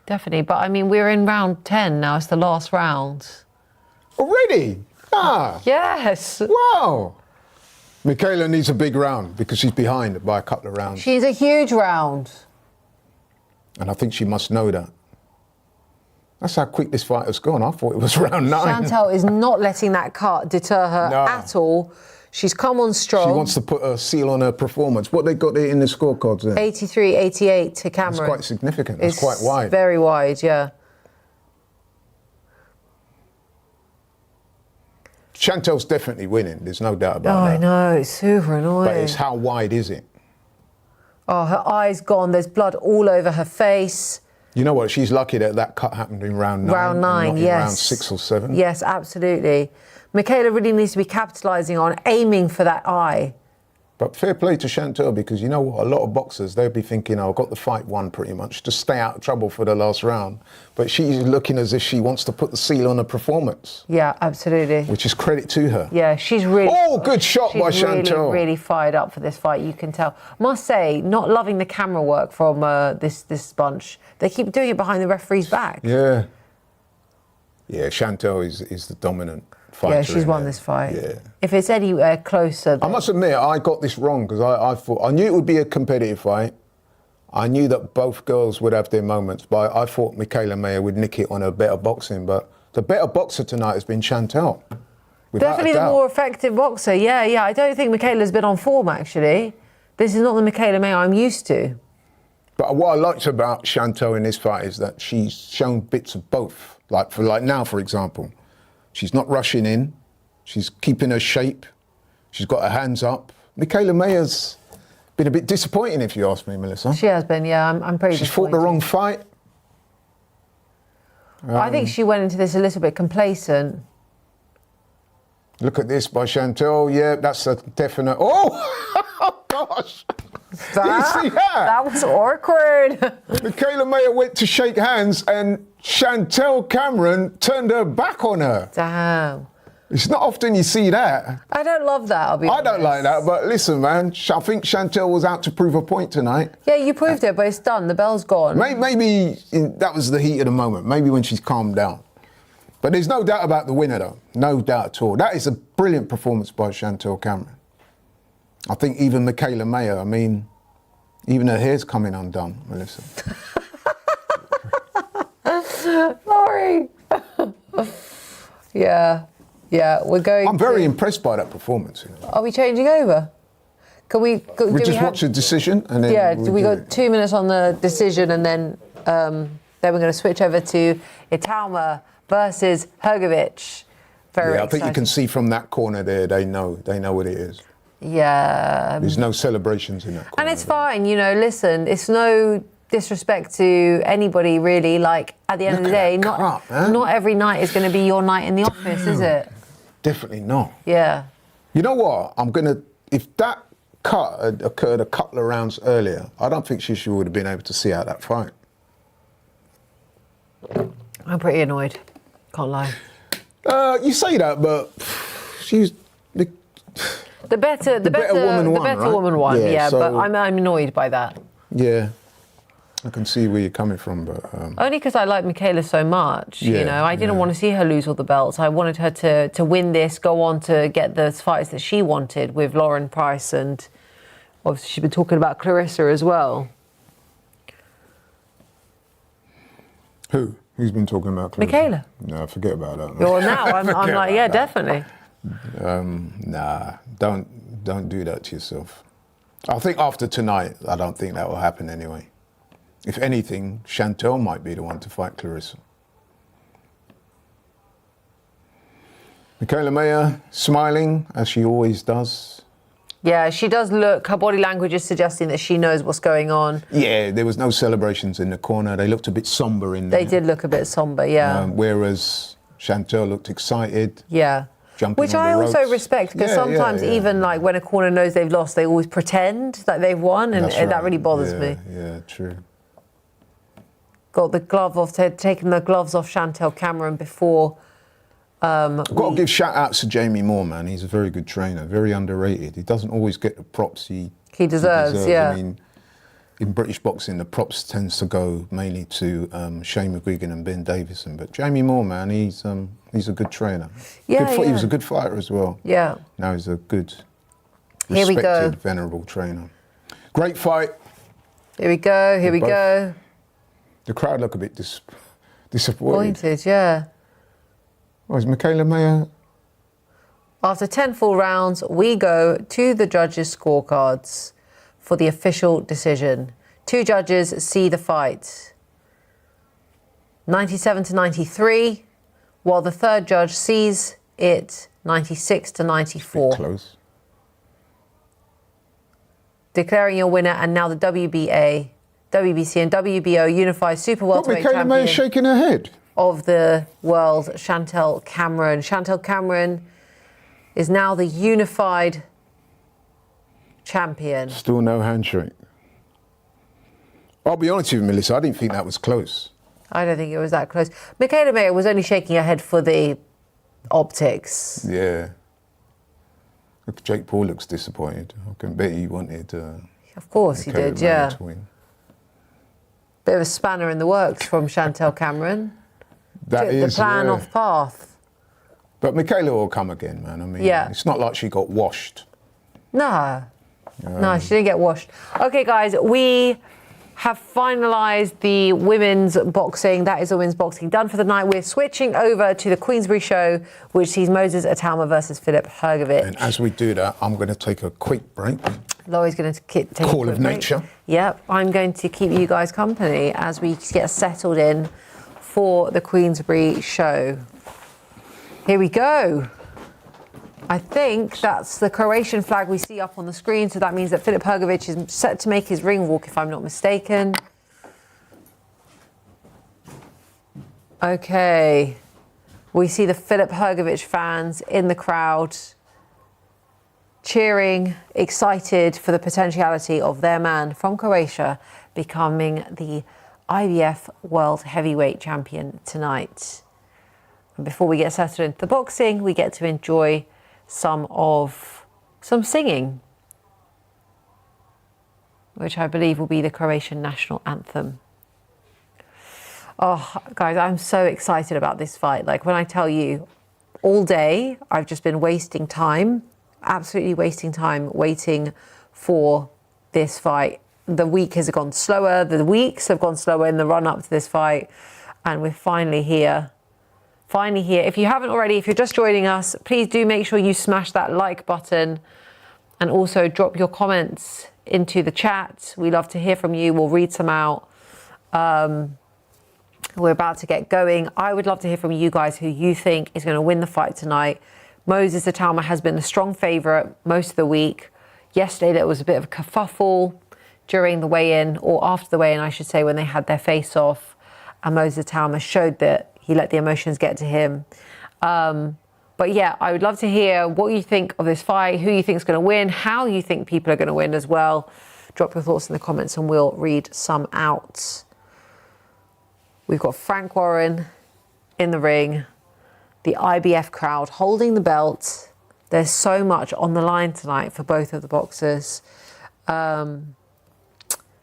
Definitely, but I mean, we're in round 10 now. It's the last round. Already? Ah. Yes. Wow. Michaela needs a big round because she's behind by a couple of rounds. She's a huge round. And I think she must know that. That's how quick this fight has gone. I thought it was round 9. Chantel is not letting that cut deter her at all. She's come on strong. She wants to put a seal on her performance. What they got there in the scorecards there? 83-88 to Cameron. That's quite significant. That's quite wide. Very wide, yeah. Chantel's definitely winning. There's no doubt about that. I know. It's super annoying. But it's how wide is it? Oh, her eye's gone. There's blood all over her face. You know what? She's lucky that that cut happened in round 9. Round 9, and not yes. in round 6 or 7. Yes, absolutely. Michaela really needs to be capitalising on aiming for that eye. But fair play to Chantal, because you know what? A lot of boxers, they'll be thinking, oh, I've got the fight won pretty much, to stay out of trouble for the last round. But she's looking as if she wants to put the seal on a performance. Yeah, absolutely. Which is credit to her. Yeah, she's really... Oh, good shot by Chantal. Really fired up for this fight, you can tell. Must say, not loving the camera work from this bunch. They keep doing it behind the referee's back. Yeah. Yeah, Chantal is the dominant fighter. Yeah, she's won this fight. Yeah. If it's anywhere closer... I must admit, I got this wrong, because I thought... I knew it would be a competitive fight. I knew that both girls would have their moments, but I thought Michaela Mayer would nick it on her better boxing. But the better boxer tonight has been Chantal. Definitely the more effective boxer, yeah. I don't think Michaela's been on form, actually. This is not the Michaela Mayer I'm used to. But what I liked about Chantal in this fight is that she's shown bits of both. Like now, for example, she's not rushing in. She's keeping her shape. She's got her hands up. Michaela Mayer's been a bit disappointing, if you ask me, Melissa. She has been, yeah. I'm pretty She's fought the wrong fight. I think she went into this a little bit complacent. Look at this by Chantal. Yeah, that's a definite... Oh, gosh. Did you see that? That was awkward. Michaela Mayer went to shake hands and Chantal Cameron turned her back on her. Damn. It's not often you see that. I don't love that, I'll be honest. I don't like that, but listen, man, I think Chantal was out to prove a point tonight. Yeah, you proved it, but it's done. The bell's gone. Maybe that was the heat of the moment. Maybe when she's calmed down. But there's no doubt about the winner, though. No doubt at all. That is a brilliant performance by Chantal Cameron. I think even Michaela Mayer, I mean, even her hair's coming undone, Melissa. Sorry. Yeah, we're going. I'm very impressed by that performance. You know. Are we changing over? Can we? We just watch the decision and then. Yeah, we got 2 minutes on the decision, and then we're going to switch over to Itauma versus Hrgovic. Very Yeah, I exciting. think you can see from that corner there. They know what it is. Yeah. There's no celebrations in that corner. And it's fine, you know, listen, it's no disrespect to anybody really. Like, at the end of the day, not every night is going to be your night in the office, is it? Definitely not. Yeah. You know what? If that cut had occurred a couple of rounds earlier, I don't think she would have been able to see out that fight. I'm pretty annoyed. Can't lie. You say that, but she's... The better woman won, yeah, so, but I'm annoyed by that. Yeah, I can see where you're coming from, but... Only because I like Michaela so much, you know. I didn't want to see her lose all the belts. I wanted her to win this, go on to get the fights that she wanted with Lauren Price, and obviously she's been talking about Clarissa as well. Who? Who's been talking about Clarissa? Michaela. No, forget about that. Well, now I'm like, yeah, definitely. Nah, don't do that to yourself. I think after tonight, I don't think that will happen anyway. If anything, Chantal might be the one to fight Clarissa. Michaela Mayer smiling, as she always does. Yeah, she does look, her body language is suggesting that she knows what's going on. Yeah, there was no celebrations in the corner. They looked a bit somber in there. They did look a bit somber, yeah. Whereas Chantal looked excited. Yeah. Which I also respect, because sometimes even like when a corner knows they've lost, they always pretend that they've won, and that really bothers me. Yeah, true. Got the glove off, taken the gloves off Chantal Cameron before. I've got to give shout-outs to Jamie Moore, man. He's a very good trainer, very underrated. He doesn't always get the props he deserves. Yeah. I mean, in British boxing, the props tends to go mainly to Shane McGuigan and Ben Davison. But Jamie Moore, man, he's a good trainer. Yeah, He was a good fighter as well. Yeah. Now he's a good, Here we go. respected, venerable trainer. Great fight. Here we go, here we go. The crowd look a bit disappointed. Pointed, yeah. Oh, is Michaela Mayer? After 10 full rounds, we go to the judges' scorecards for the official decision. 2 judges see the fight. 97 to 93, while the third judge sees it 96 to 94. Close. declaring your winner, and now the WBA, WBC and WBO unified super welterweight Michaela May is shaking her head. Of the world, Chantel Cameron. Chantel Cameron is now the unified champion. Still no handshake. I'll be honest with you, Melissa, I didn't think that was close. I don't think it was that close. Michaela May was only shaking her head for the optics. Yeah. Look, Jake Paul looks disappointed. I can bet he wanted. Of course he did, yeah. To win. Bit of a spanner in the works from Chantel Cameron. That is the plan yeah. off path. But Michaela will come again, man. I mean, yeah. It's not like she got washed. No. No, she didn't get washed. Okay, guys, we have finalised the women's boxing. That is the women's boxing done for the night. We're switching over to the Queensberry show, which sees Moses Itauma versus Filip Hrgovic. And as we do that, I'm going to take a quick break. Laurie's going to take a Call quick of break. nature. Yep, I'm going to keep you guys company as we get settled in for the Queensberry show. Here we go. I think that's the Croatian flag we see up on the screen, so that means that Filip Hrgovic is set to make his ring walk, if I'm not mistaken. Okay. We see the Filip Hrgovic fans in the crowd cheering, excited for the potentiality of their man from Croatia becoming the IBF World Heavyweight Champion tonight. And before we get settled into the boxing, we get to enjoy some singing, which I believe will be the Croatian national anthem. Oh, guys, I'm so excited about this fight. Like, when I tell you, all day I've just been wasting time, absolutely wasting time waiting for this fight. The week has gone slower, the weeks have gone slower in the run-up to this fight, and we're finally here. Finally here. If you haven't already, if you're just joining us, please do make sure you smash that like button and also drop your comments into the chat. We love to hear from you. We'll read some out. We're about to get going. I would love to hear from you guys who you think is going to win the fight tonight. Moses Itauma has been the strong favourite most of the week. Yesterday there was a bit of a kerfuffle during the weigh-in, or after the weigh-in, I should say, when they had their face-off. And Moses Itauma showed that he let the emotions get to him. But yeah, I would love to hear what you think of this fight, who you think is going to win, how you think people are going to win as well. Drop your thoughts in the comments and we'll read some out. We've got Frank Warren in the ring, the IBF crowd holding the belt. There's so much on the line tonight for both of the boxers.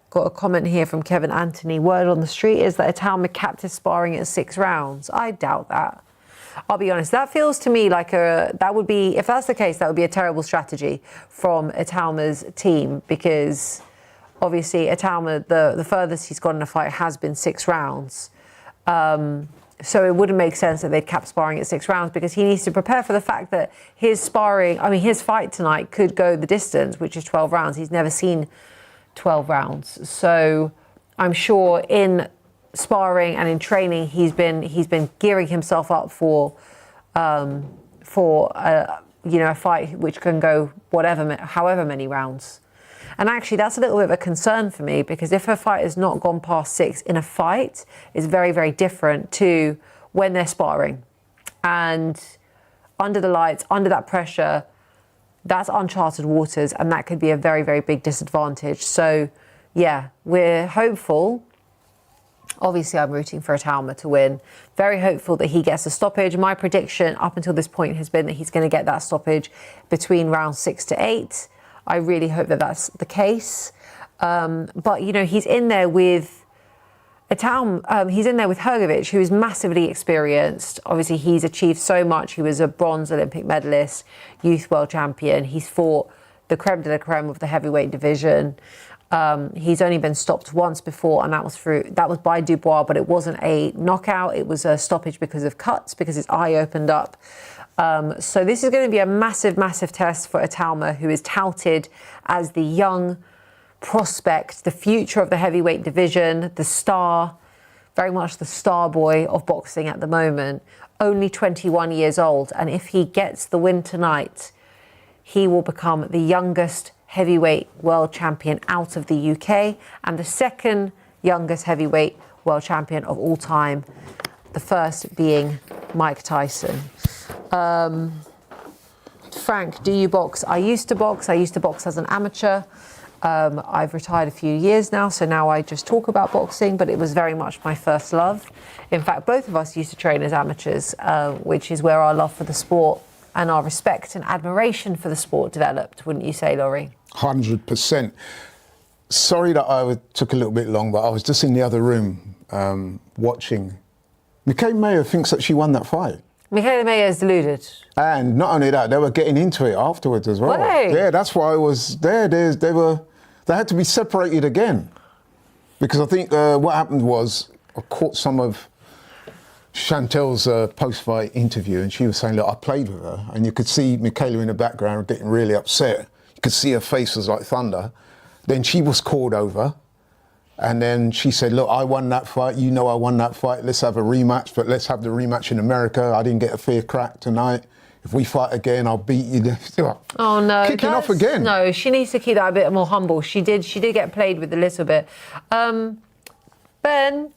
Got a comment here from Kevin Anthony. Word on the street is that Itauma capped his sparring at 6 rounds. I doubt that. I'll be honest. That feels to me like that would be, if that's the case, that would be a terrible strategy from Itauma's team, because obviously Itauma, the furthest he's gone in a fight has been 6 rounds. So it wouldn't make sense that they'd cap sparring at 6 rounds, because he needs to prepare for the fact that his fight tonight could go the distance, which is 12 rounds. He's never seen 12 rounds. So I'm sure in sparring and in training, he's been gearing himself up for a fight which can go however many rounds. And actually, that's a little bit of a concern for me, because if a fight has not gone past 6 in a fight, it's very, very different to when they're sparring. And under the lights, under that pressure, that's uncharted waters, and that could be a very, very big disadvantage. So, yeah, we're hopeful. Obviously, I'm rooting for Itauma to win. Very hopeful that he gets a stoppage. My prediction up until this point has been that he's going to get that stoppage between rounds 6 to 8. I really hope that that's the case. But, he's in there with he's in there with Hrgovic, who is massively experienced. Obviously, he's achieved so much. He was a bronze Olympic medalist, youth world champion. He's fought the creme de la creme of the heavyweight division. He's only been stopped once before, and that was by Dubois, but it wasn't a knockout. It was a stoppage because of cuts, because his eye opened up. So this is going to be a massive, massive test for Itauma, who is touted as the young prospect, the future of the heavyweight division, the star, very much the star boy of boxing at the moment, only 21 years old. And if he gets the win tonight, he will become the youngest heavyweight world champion out of the UK, and the second youngest heavyweight world champion of all time, the first being Mike Tyson. Frank, do you box? I used to box as an amateur. I've retired a few years now, so now I just talk about boxing, but it was very much my first love. In fact, both of us used to train as amateurs, which is where our love for the sport and our respect and admiration for the sport developed, wouldn't you say, Laurie? 100%. Sorry that I took a little bit long, but I was just in the other room watching. Michaela Mayer thinks that she won that fight. Michaela Mayer is deluded. And not only that, they were getting into it afterwards as well. Were they? Yeah, that's why I was there. They had to be separated again. Because I think what happened was I caught some of Chantel's post-fight interview, and she was saying, look, I played with her, and you could see Michaela in the background getting really upset. You could see her face was like thunder. Then she was called over, and then she said, look, I won that fight, you know I won that fight, let's have a rematch, but let's have the rematch in America. I didn't get a fair crack tonight. If we fight again, I'll beat you. Oh no, kicking off again. No, she needs to keep that a bit more humble. She did get played with a little bit. Ben,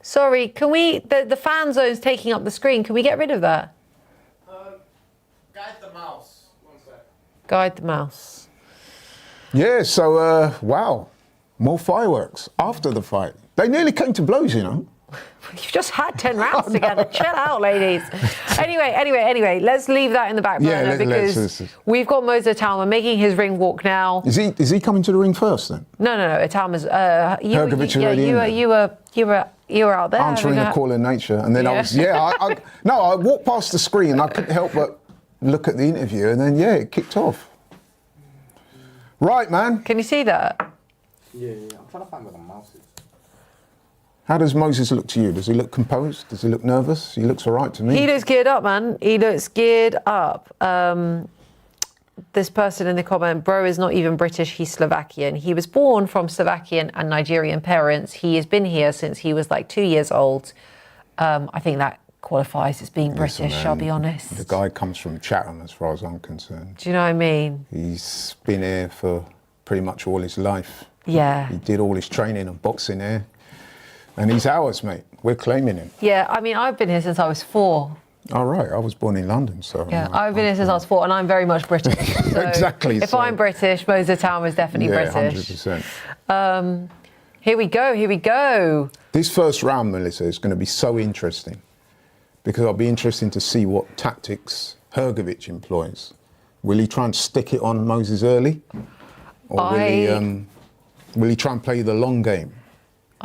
sorry, can we, the fan zone's taking up the screen, can we get rid of that? Guide the mouse. One sec. Guide the mouse. Yeah, so, wow, more fireworks after the fight. They nearly came to blows, you know. You've just had 10 rounds together. Chill out, ladies. Anyway, let's leave that in the back burner because we've got Moza Itauma making his ring walk now. Is he coming to the ring first then? No. Itauma's. You were out there answering the call in nature, and then I walked past the screen and I couldn't help but look at the interview, and then it kicked off. Right, man. Can you see that? Yeah. I'm trying to find where the mouse is. How does Moses look to you? Does he look composed? Does he look nervous? He looks all right to me. He looks geared up, man. He looks geared up. This person in the comment, bro is not even British, he's Slovakian. He was born from Slovakian and Nigerian parents. He has been here since he was like 2 years old. I think that qualifies as being British, I'll be honest. The guy comes from Chatham as far as I'm concerned. Do you know what I mean? He's been here for pretty much all his life. Yeah. He did all his training and boxing here. And he's ours, mate. We're claiming him. Yeah, I mean, I've been here since I was 4. All right, I was born in London, so... Yeah, I've been here since I was 4, and I'm very much British. So exactly. If I'm British, Moza Itauma is definitely British. 100%. Here we go. This first round, Melissa, is going to be so interesting because I'll be interested to see what tactics Hrgovic employs. Will he try and stick it on Moses early? Or will he try and play the long game?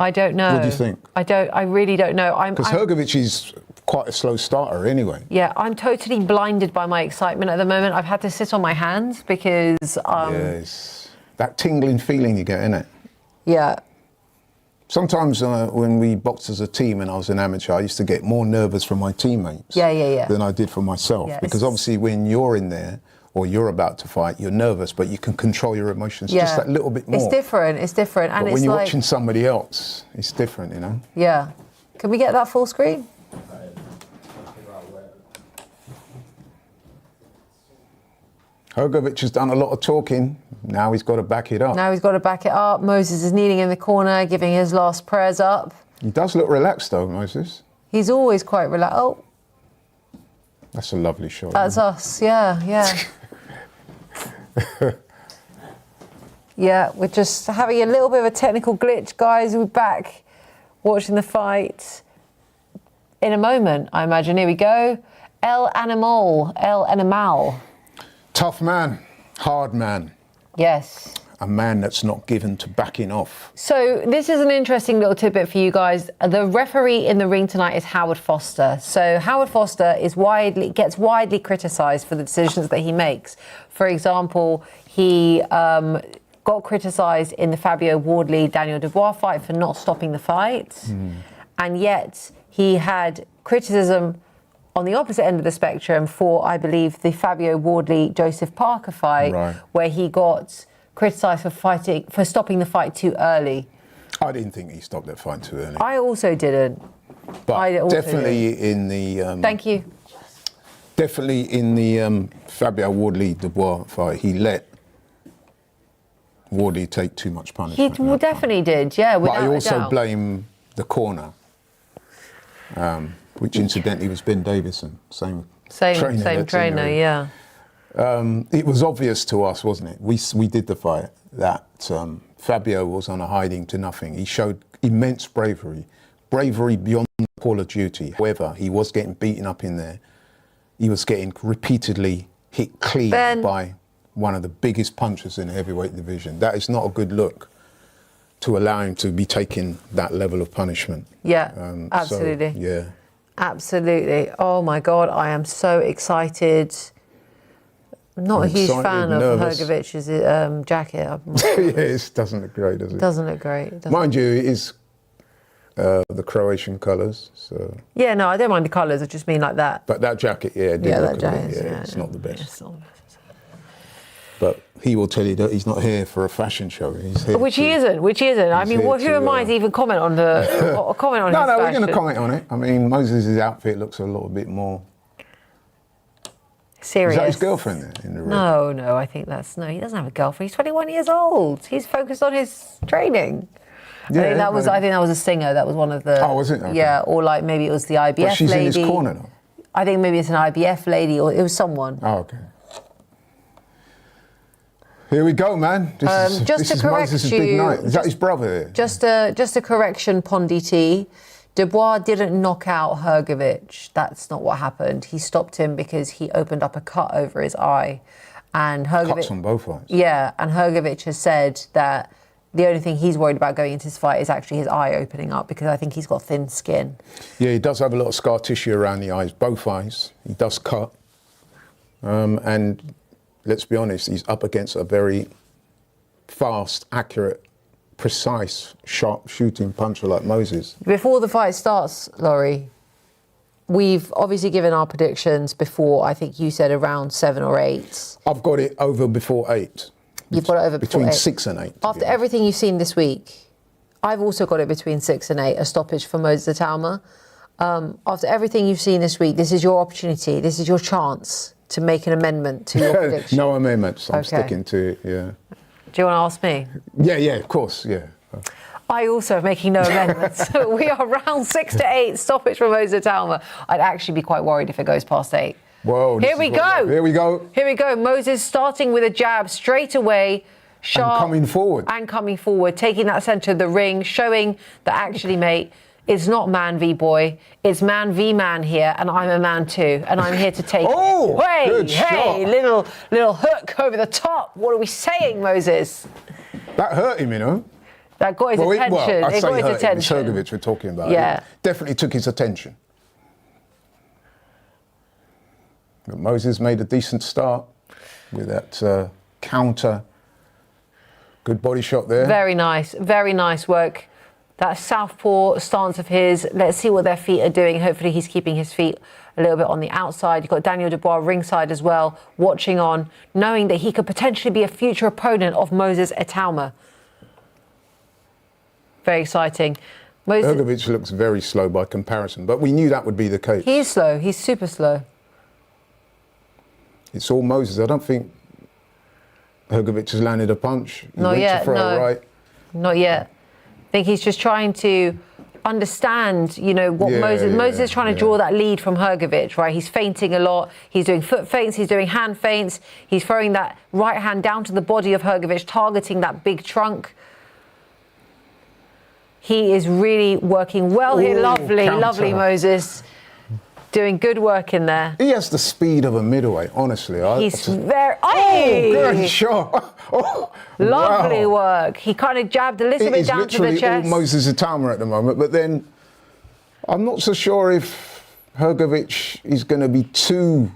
I don't know. What do you think? I really don't know. Because Hrgovic is quite a slow starter anyway. Yeah, I'm totally blinded by my excitement at the moment. I've had to sit on my hands because... yes. That tingling feeling you get, innit? Yeah. Sometimes when we boxed as a team and I was an amateur, I used to get more nervous from my teammates than I did for myself. Yeah, because obviously when you're in there or you're about to fight, you're nervous, but you can control your emotions just that little bit more. It's different. And but when you're watching somebody else, it's different, you know? Yeah. Can we get that full screen? Hrgovic has done a lot of talking. Now he's got to back it up. Moses is kneeling in the corner, giving his last prayers up. He does look relaxed, though, Moses. He's always quite relaxed. Oh. That's a lovely shot. That's us, yeah. Yeah, we're just having a little bit of a technical glitch, guys. We're back watching the fight in a moment, I imagine. Here we go. El Animal. Tough man, hard man. Yes. A man that's not given to backing off. So this is an interesting little tidbit for you guys. The referee in the ring tonight is Howard Foster. So Howard Foster gets widely criticised for the decisions that he makes. For example, he got criticised in the Fabio Wardley-Daniel Dubois fight for not stopping the fight. And yet he had criticism on the opposite end of the spectrum for, I believe, the Fabio Wardley-Joseph Parker fight, where he got criticised for stopping the fight too early. I didn't think he stopped that fight too early. I also didn't. But definitely in the... Thank you. Definitely in the Fabio Wardley-Dubois fight, he let Wardley take too much He punishment. definitely did, yeah. But I without a also doubt. blame the corner, which incidentally was Ben Davison, same trainer. Same that's in the trainer, ring. yeah. It was obvious to us, wasn't it? We did the fight that Fabio was on a hiding to nothing. He showed immense bravery beyond the call of duty. However, he was getting beaten up in there. He was getting repeatedly hit clean by one of the biggest punchers in the heavyweight division. That is not a good look to allow him to be taking that level of punishment. Yeah, absolutely. So, yeah. Absolutely. Oh my God, I am so excited. I'm not a huge fan of nervous. Hrgovic's jacket. Yeah, it doesn't look great, does it? Doesn't look great. Doesn't Mind you, it is the Croatian colours. So. Yeah, no, I don't mind the colours. I just mean like that. But that jacket, yeah, it did Yeah, look that a bit, jacket. it's not the best. It's not the best. But he will tell you that he's not here for a fashion show. He's here Which he isn't. I mean, here who am I to even comment on the comment on his No, we're fashion? going to comment on it. I mean, Moses' outfit looks a little bit more. Serious. Is that his girlfriend there in the ring? No, I think no, he doesn't have a girlfriend. He's 21 years old. He's focused on his training. Yeah, I think that was a singer. That was one of the. Oh, was it? Okay. Yeah, or like maybe it was the IBF But she's lady. in his corner now. I think maybe it's an IBF lady, or it was someone. Oh, okay. Here we go, man. This is Moses' big night. Is that his brother? Just a correction, Pondi T. Dubois didn't knock out Hrgovic. That's not what happened. He stopped him because he opened up a cut over his eye. And Hrgovic, Cuts on both eyes. Yeah, and Hrgovic has said that the only thing he's worried about going into this fight is actually his eye opening up, because I think he's got thin skin. Yeah, he does have a lot of scar tissue around the eyes, both eyes. He does cut. And let's be honest, he's up against a very fast, accurate, precise, sharp shooting puncher like Moses. Before the fight starts, Laurie, we've obviously given our predictions before. I think you said around 7 or 8. I've got it over before 8. You've got it over before between 8. 6 and 8. After everything you've seen this week, I've also got it between 6 and 8, a stoppage for Moses Itauma. After everything you've seen this week, this is your opportunity, this is your chance to make an amendment to your prediction. No amendments, I'm Okay. sticking to it, yeah. Do you want to ask me? Yeah, of course, yeah. I also am making no amendments. We are round 6 to 8, stoppage for Moses Itauma. I'd actually be quite worried if it goes past 8. Whoa, Here we go. Here we go. Here we go. Moses starting with a jab straight away, sharp. And coming forward. Taking that centre of the ring, showing that actually, mate, it's not man v boy, it's man v man here, and I'm a man too, and I'm here to take. Oh, good shot. Little hook over the top. What are we saying, Moses? That hurt him, you know. That got his attention. I It say got his hurt him. It's attention. Hrgovic we're talking about. Yeah. It definitely took his attention. But Moses made a decent start with that counter. Good body shot there. Very nice work. That southpaw stance of his. Let's see what their feet are doing. Hopefully he's keeping his feet a little bit on the outside. You've got Daniel Dubois ringside as well, watching on, knowing that he could potentially be a future opponent of Moses Itauma. Very exciting. Hrgovic looks very slow by comparison, but we knew that would be the case. He's slow. He's super slow. It's all Moses. I don't think Hrgovic has landed a punch. He Not went yet, to throw no. a right. Not yet. I think he's just trying to understand, you know, what Moses is trying to draw that lead from Hrgovic, right? He's feinting a lot. He's doing foot feints. He's doing hand feints. He's throwing that right hand down to the body of Hrgovic, targeting that big trunk. He is really working well here. Lovely, counter. lovely Moses. Doing good work in there. He has the speed of a middleweight, honestly. He's very... Good shot. Oh, Lovely wow. work. He kind of jabbed a little It bit is down to the literally all chest. Moses Itauma at the moment, but then I'm not so sure if Hrgovic is going to be too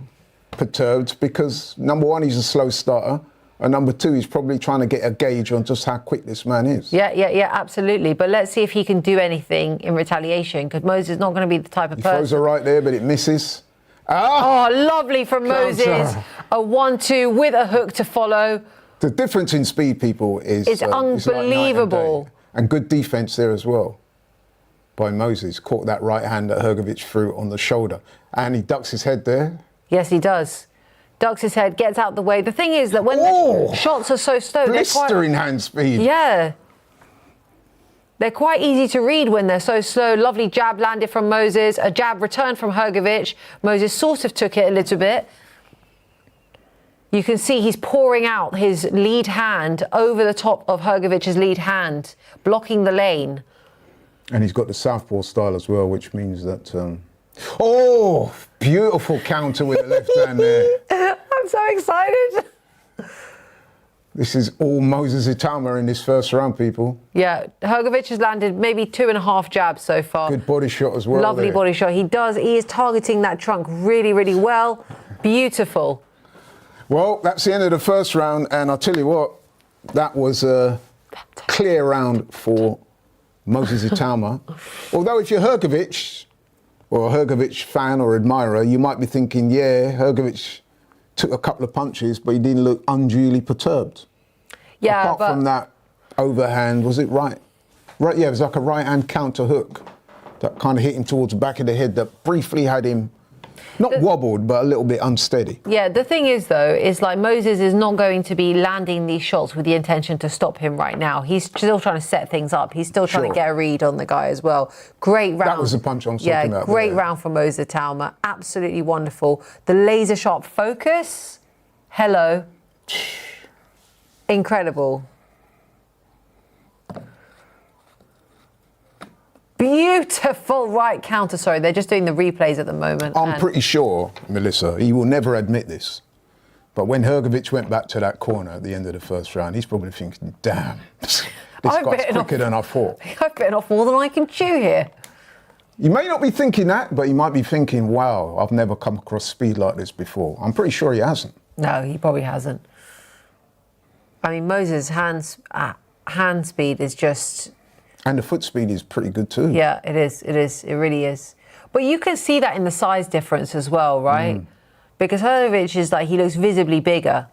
perturbed because, number one, he's a slow starter, and number two, he's probably trying to get a gauge on just how quick this man is. Yeah, absolutely. But let's see if he can do anything in retaliation, because Moses is not going to be the type of He person. throws her right there, but it misses. Oh, lovely from Counter. Moses. A 1-2 with a hook to follow. The difference in speed, people, is It's like night and day. unbelievable. And good defence there as well by Moses. Caught that right hand that Hrgovic threw on the shoulder. And he ducks his head there. Yes, he does. Ducks his head, gets out the way. The thing is that when the shots are so slow, blistering hand speed. Yeah. They're quite easy to read when they're so slow. Lovely jab landed from Moses. A jab returned from Hrgovic. Moses sort of took it a little bit. You can see he's pouring out his lead hand over the top of Hrgovic's lead hand, blocking the lane. And he's got the southpaw style as well, which means that... beautiful counter with the left hand there. I'm so excited. This is all Moses Itauma in this first round, people. Yeah, Hrgovic has landed maybe 2.5 jabs so far. Good body shot as well. Lovely there. body shot. He is targeting that trunk really, really well. Beautiful. Well, that's the end of the first round, and I'll tell you what, that was a clear round for Moses Itauma. Although if you're Hrgovic, or a Hrgovic fan or admirer, you might be thinking, yeah, Hrgovic took a couple of punches, but he didn't look unduly perturbed. Yeah, Apart from that overhand, was it right? Right, yeah, it was like a right-hand counter hook that kind of hit him towards the back of the head that briefly had him not wobbled, but a little bit unsteady. Yeah, the thing is, though, is like Moses is not going to be landing these shots with the intention to stop him right now. He's still trying to set things up. He's still trying to get a read on the guy as well. Great round. That was the punch I'm talking about. Great round from Moses Itauma. Absolutely wonderful. The laser sharp focus. Hello. Incredible. Beautiful right counter. Sorry, they're just doing the replays at the moment. I'm pretty sure, Melissa, he will never admit this, but when Hrgovic went back to that corner at the end of the first round, he's probably thinking, damn, this guy's quicker than I thought. I've bitten off more than I can chew here. You may not be thinking that, but you might be thinking, wow, I've never come across speed like this before. I'm pretty sure he hasn't. No, he probably hasn't. I mean, Moses' hand speed is just... And the foot speed is pretty good too. Yeah, it is. It is. It really is. But you can see that in the size difference as well, right? Because Hrgovic is like, he looks visibly bigger,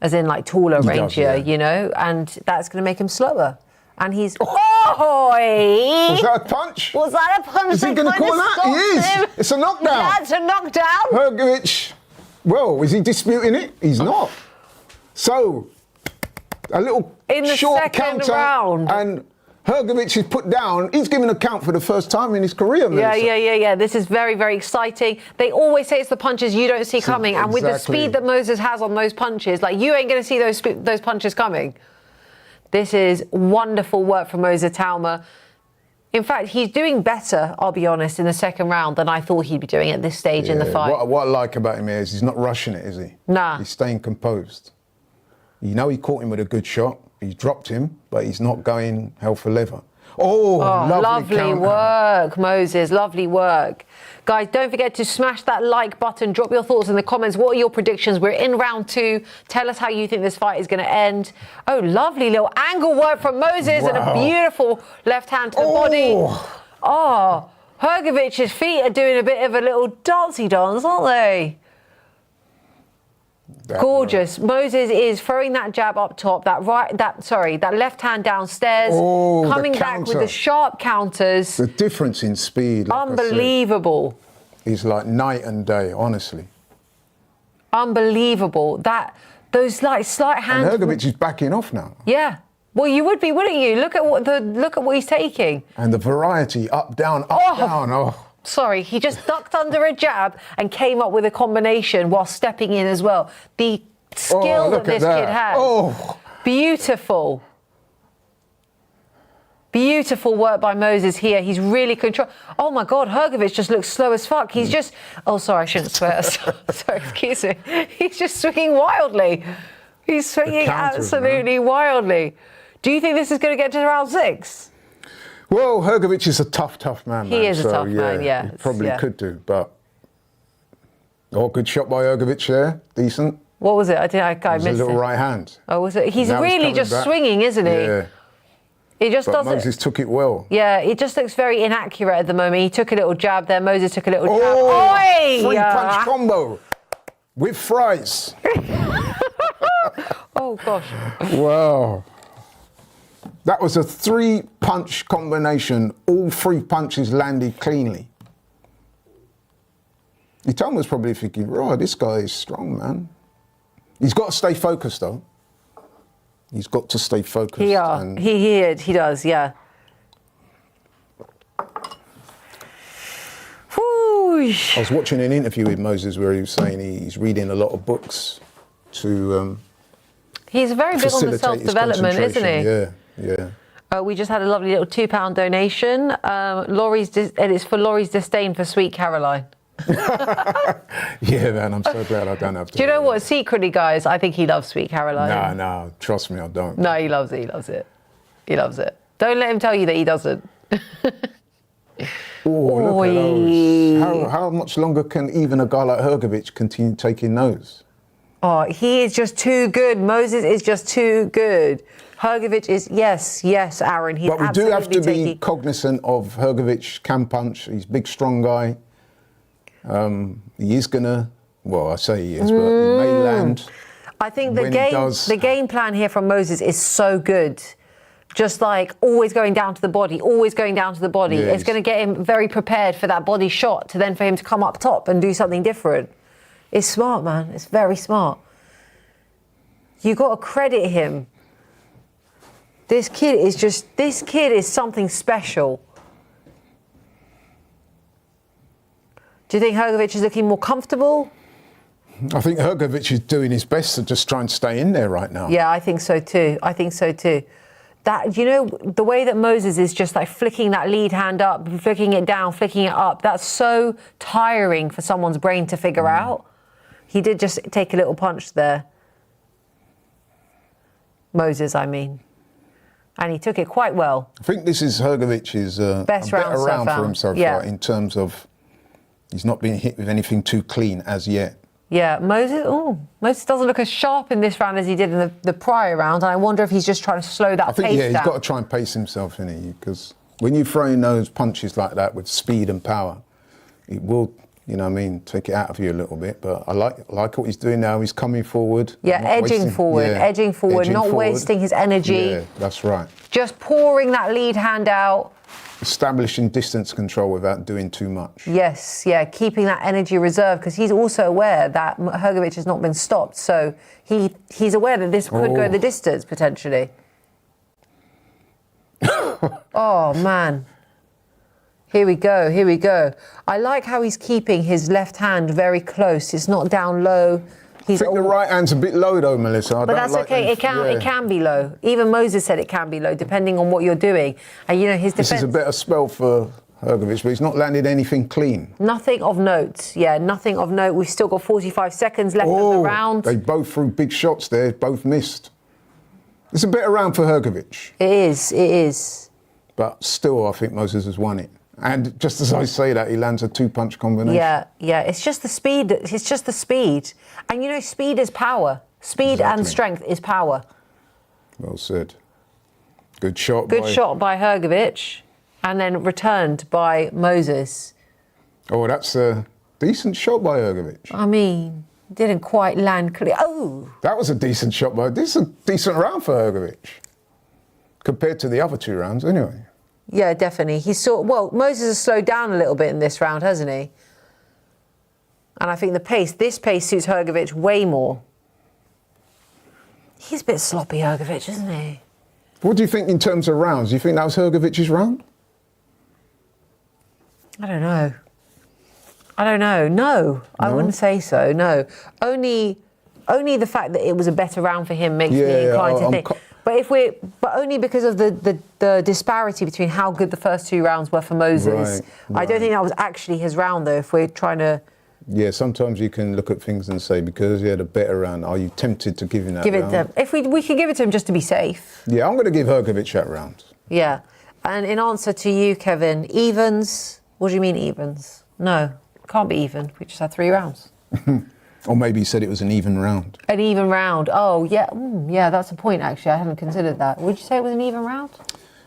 as in like taller, rangier, you know, and that's going to make him slower. And he's... Oh! Was that a punch? Was that a punch? Is he going to call that? He is. It's a knockdown. That's a knockdown. Hrgovic, well, is he disputing it? He's not. So, a little in the short second counter round. And Hrgovic is put down. He's given a count for the first time in his career, Melissa. Yeah. This is very, very exciting. They always say it's the punches you don't see coming. And with the speed that Moses has on those punches, like you ain't going to see those punches coming. This is wonderful work from Moses Itauma. In fact, he's doing better, I'll be honest, in the second round than I thought he'd be doing at this stage in the fight. What I like about him is he's not rushing it, is he? Nah. He's staying composed. You know he caught him with a good shot. He dropped him, but he's not going hell for leather. Oh, lovely work, Moses. Lovely work. Guys, don't forget to smash that like button. Drop your thoughts in the comments. What are your predictions? We're in round 2. Tell us how you think this fight is going to end. Oh, lovely little angle work from Moses and a beautiful left hand to the body. Oh, Hrgovic's feet are doing a bit of a little dancey dance, aren't they? Gorgeous. Moses is throwing that jab up top, that left hand downstairs, coming back with the sharp counters. The difference in speed, like unbelievable. Is like night and day, honestly. Unbelievable. Those like slight hands. And Hrgovic is backing off now. Yeah. Well, you would be, wouldn't you? Look at what he's taking. And the variety, up, down, up, down. Oh. Sorry, he just ducked under a jab and came up with a combination while stepping in as well. The skill that this kid has. Oh. Beautiful. Beautiful work by Moses here. He's really control. Oh my God, Hrgovic just looks slow as fuck. He's just. Oh, sorry, I shouldn't swear. Sorry, excuse me. He's just swinging wildly. He's swinging absolutely wildly. Do you think this is going to get to round 6? Well, Hrgovic is a tough man. He is a tough man, yeah. He probably could do, but... Oh, good shot by Hrgovic there. Decent. What was it? I missed it. A little right hand. Oh, was it? He's really just swinging, isn't he? Yeah. He just doesn't... Moses took it well. Yeah, it just looks very inaccurate at the moment. He took a little jab there. Moses took a little jab. Oh! Three-punch combo with fries. Oh, gosh. Wow. That was a 3-punch combination. All 3 punches landed cleanly. Itauma's probably thinking, right, this guy is strong, man. He's got to stay focused, though. He's got to stay focused. He does, yeah. Whoo. I was watching an interview with Moses where he was saying he's reading a lot of books to He's very big on the facilitate his self-development, isn't he? concentration. Yeah. We just had a lovely little £2 donation. And it's for Laurie's disdain for Sweet Caroline. Yeah, man, I'm so glad I don't have to. Do you know what? Secretly, guys, I think he loves Sweet Caroline. No, trust me, I don't. No, he loves it. He loves it. He loves it. Don't let him tell you that he doesn't. Oh, look at those. How much longer can even a guy like Hrgovic continue taking those? Oh, he is just too good. Moses is just too good. Hrgovic is, yes, Aaron. He's But we do have to absolutely be cognizant of Hrgovic can punch. He's a big, strong guy. He is gonna. Well, I say he is, but he may land. I think when he does. the game plan here from Moses is so good. Just like always going down to the body, always going down to the body. Yeah, it's going to get him very prepared for that body shot to then for him to come up top and do something different. It's smart, man. It's very smart. You got to credit him. This kid is something special. Do you think Hrgovic is looking more comfortable? I think Hrgovic is doing his best to just try and stay in there right now. Yeah, I think so too. That, you know, the way that Moses is just like flicking that lead hand up, flicking it down, flicking it up, that's so tiring for someone's brain to figure out. He did just take a little punch there. Moses, I mean. And he took it quite well. I think this is Hrgovic's Best round better so round far. for him so Yeah. far in terms of he's not been hit with anything too clean as yet. Yeah, Moses doesn't look as sharp in this round as he did in the prior round, and I wonder if he's just trying to slow that I think, pace yeah, he's down. got to try and pace himself, innit? Because when you're throwing those punches like that with speed and power, it will, you know what I mean, take it out of you a little bit. But I like what he's doing now. He's coming forward. Yeah, edging forward, not wasting his energy. Yeah, that's right. Just pouring that lead hand out. Establishing distance control without doing too much. Yes, yeah, keeping that energy reserve, because he's also aware that Hrgovic has not been stopped. So he's aware that this could go the distance, potentially. Oh, man. Here we go. I like how he's keeping his left hand very close. It's not down low. I think the right hand's a bit low though, Melissa. But that's okay. It can be low. Even Moses said it can be low, depending on what you're doing. And you know his defense. This is a better spell for Hrgovic, but he's not landed anything clean. Nothing of note. Yeah, nothing of note. We've still got 45 seconds left of the round. They both threw big shots there. Both missed. It's a better round for Hrgovic. It is. But still, I think Moses has won it. And just as I say that, he lands a two-punch combination. Yeah. It's just the speed. And you know, speed is power. Speed and strength is power. Well said. Good shot. Good shot by Hrgovic, and then returned by Moses. Oh, that's a decent shot by Hrgovic. I mean, didn't quite land clear. Oh! That was a decent shot this is a decent round for Hrgovic. Compared to the other two rounds, anyway. Yeah, definitely. Moses has slowed down a little bit in this round, hasn't he? And I think this pace suits Hrgovic way more. He's a bit sloppy, Hrgovic, isn't he? What do you think in terms of rounds? Do you think that was Hrgovic's round? I don't know. No, I wouldn't say so. No, only the fact that it was a better round for him makes me inclined to think. But only because of the disparity between how good the first two rounds were for Moses. Right. I don't think that was actually his round, though. If we're trying to. Yeah, sometimes you can look at things and say, because he had a better round, are you tempted to give him that round? Give it to him. If we could give it to him just to be safe. Yeah, I'm going to give Hrgovic that round. Yeah. And in answer to you, Kevin, evens. What do you mean evens? No, it can't be even. We just had 3 rounds. Or maybe he said it was an even round. An even round. Oh, yeah. Yeah, that's a point, actually. I hadn't considered that. Would you say it was an even round?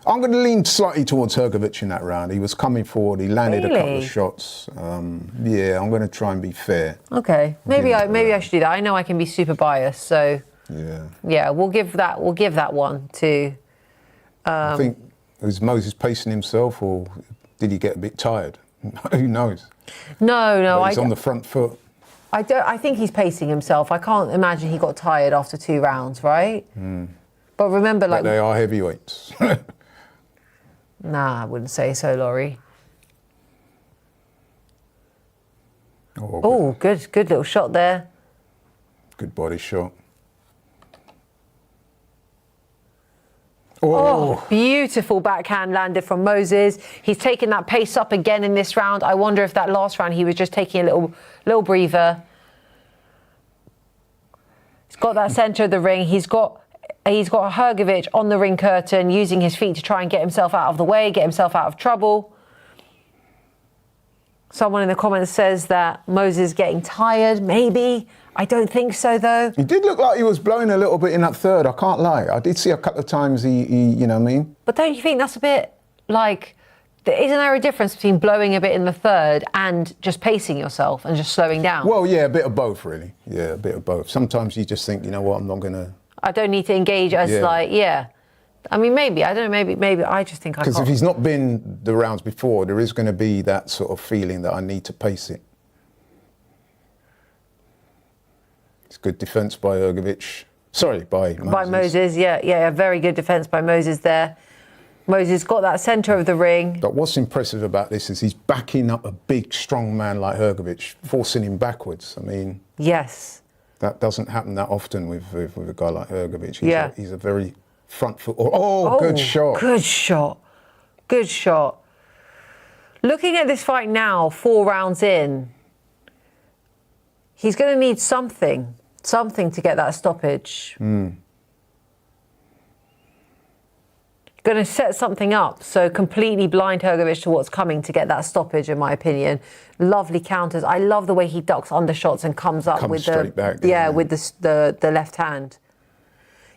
I'm going to lean slightly towards Hrgovic in that round. He was coming forward. He landed a couple of shots. Yeah, I'm going to try and be fair. Okay. Maybe I should do that. I know I can be super biased, so yeah, we'll give that one to. I think was Moses pacing himself, or did he get a bit tired? Who knows? No, But he's on the front foot. I don't. I think he's pacing himself. I can't imagine he got tired after 2 rounds, right? But remember, But they are heavyweights. Nah, I wouldn't say so, Laurie. Oh, Oh, good little shot there. good body shot. Oh, beautiful backhand landed from Moses. He's taken that pace up again in this round. I wonder if that last round he was just taking a little breather. He's got that centre of the ring. He's got Hrgovic on the ring curtain, using his feet to try and get himself out of the way, get himself out of trouble. Someone in the comments says that Moses is getting tired, maybe. I don't think so, though. He did look like he was blowing a little bit in that third, I can't lie. I did see a couple of times he you know what I mean? But don't you think that's a bit like, isn't there a difference between blowing a bit in the third and just pacing yourself and just slowing down? Well, yeah, a bit of both, really. Yeah, a bit of both. Sometimes you just think, you know what, I'm not going to... I don't need to engage as I mean, maybe, I don't know, maybe I just think I can't. Because if he's not been the rounds before, there is going to be that sort of feeling that I need to pace it. It's good defence by Hrgovic. Sorry, by Moses. By Moses, yeah, very good defence by Moses there. Moses got that centre of the ring. But what's impressive about this is he's backing up a big, strong man like Hrgovic, forcing him backwards. I mean... Yes. That doesn't happen that often with a guy like Hrgovic. He's a very front foot. Good shot. Good shot. Good shot. Looking at this fight now, 4 rounds in, he's going to need something to get that stoppage. Going to set something up, so completely blind Hrgovic to what's coming to get that stoppage, in my opinion. Lovely counters. I love the way he ducks undershots and comes with straight back. With the left hand.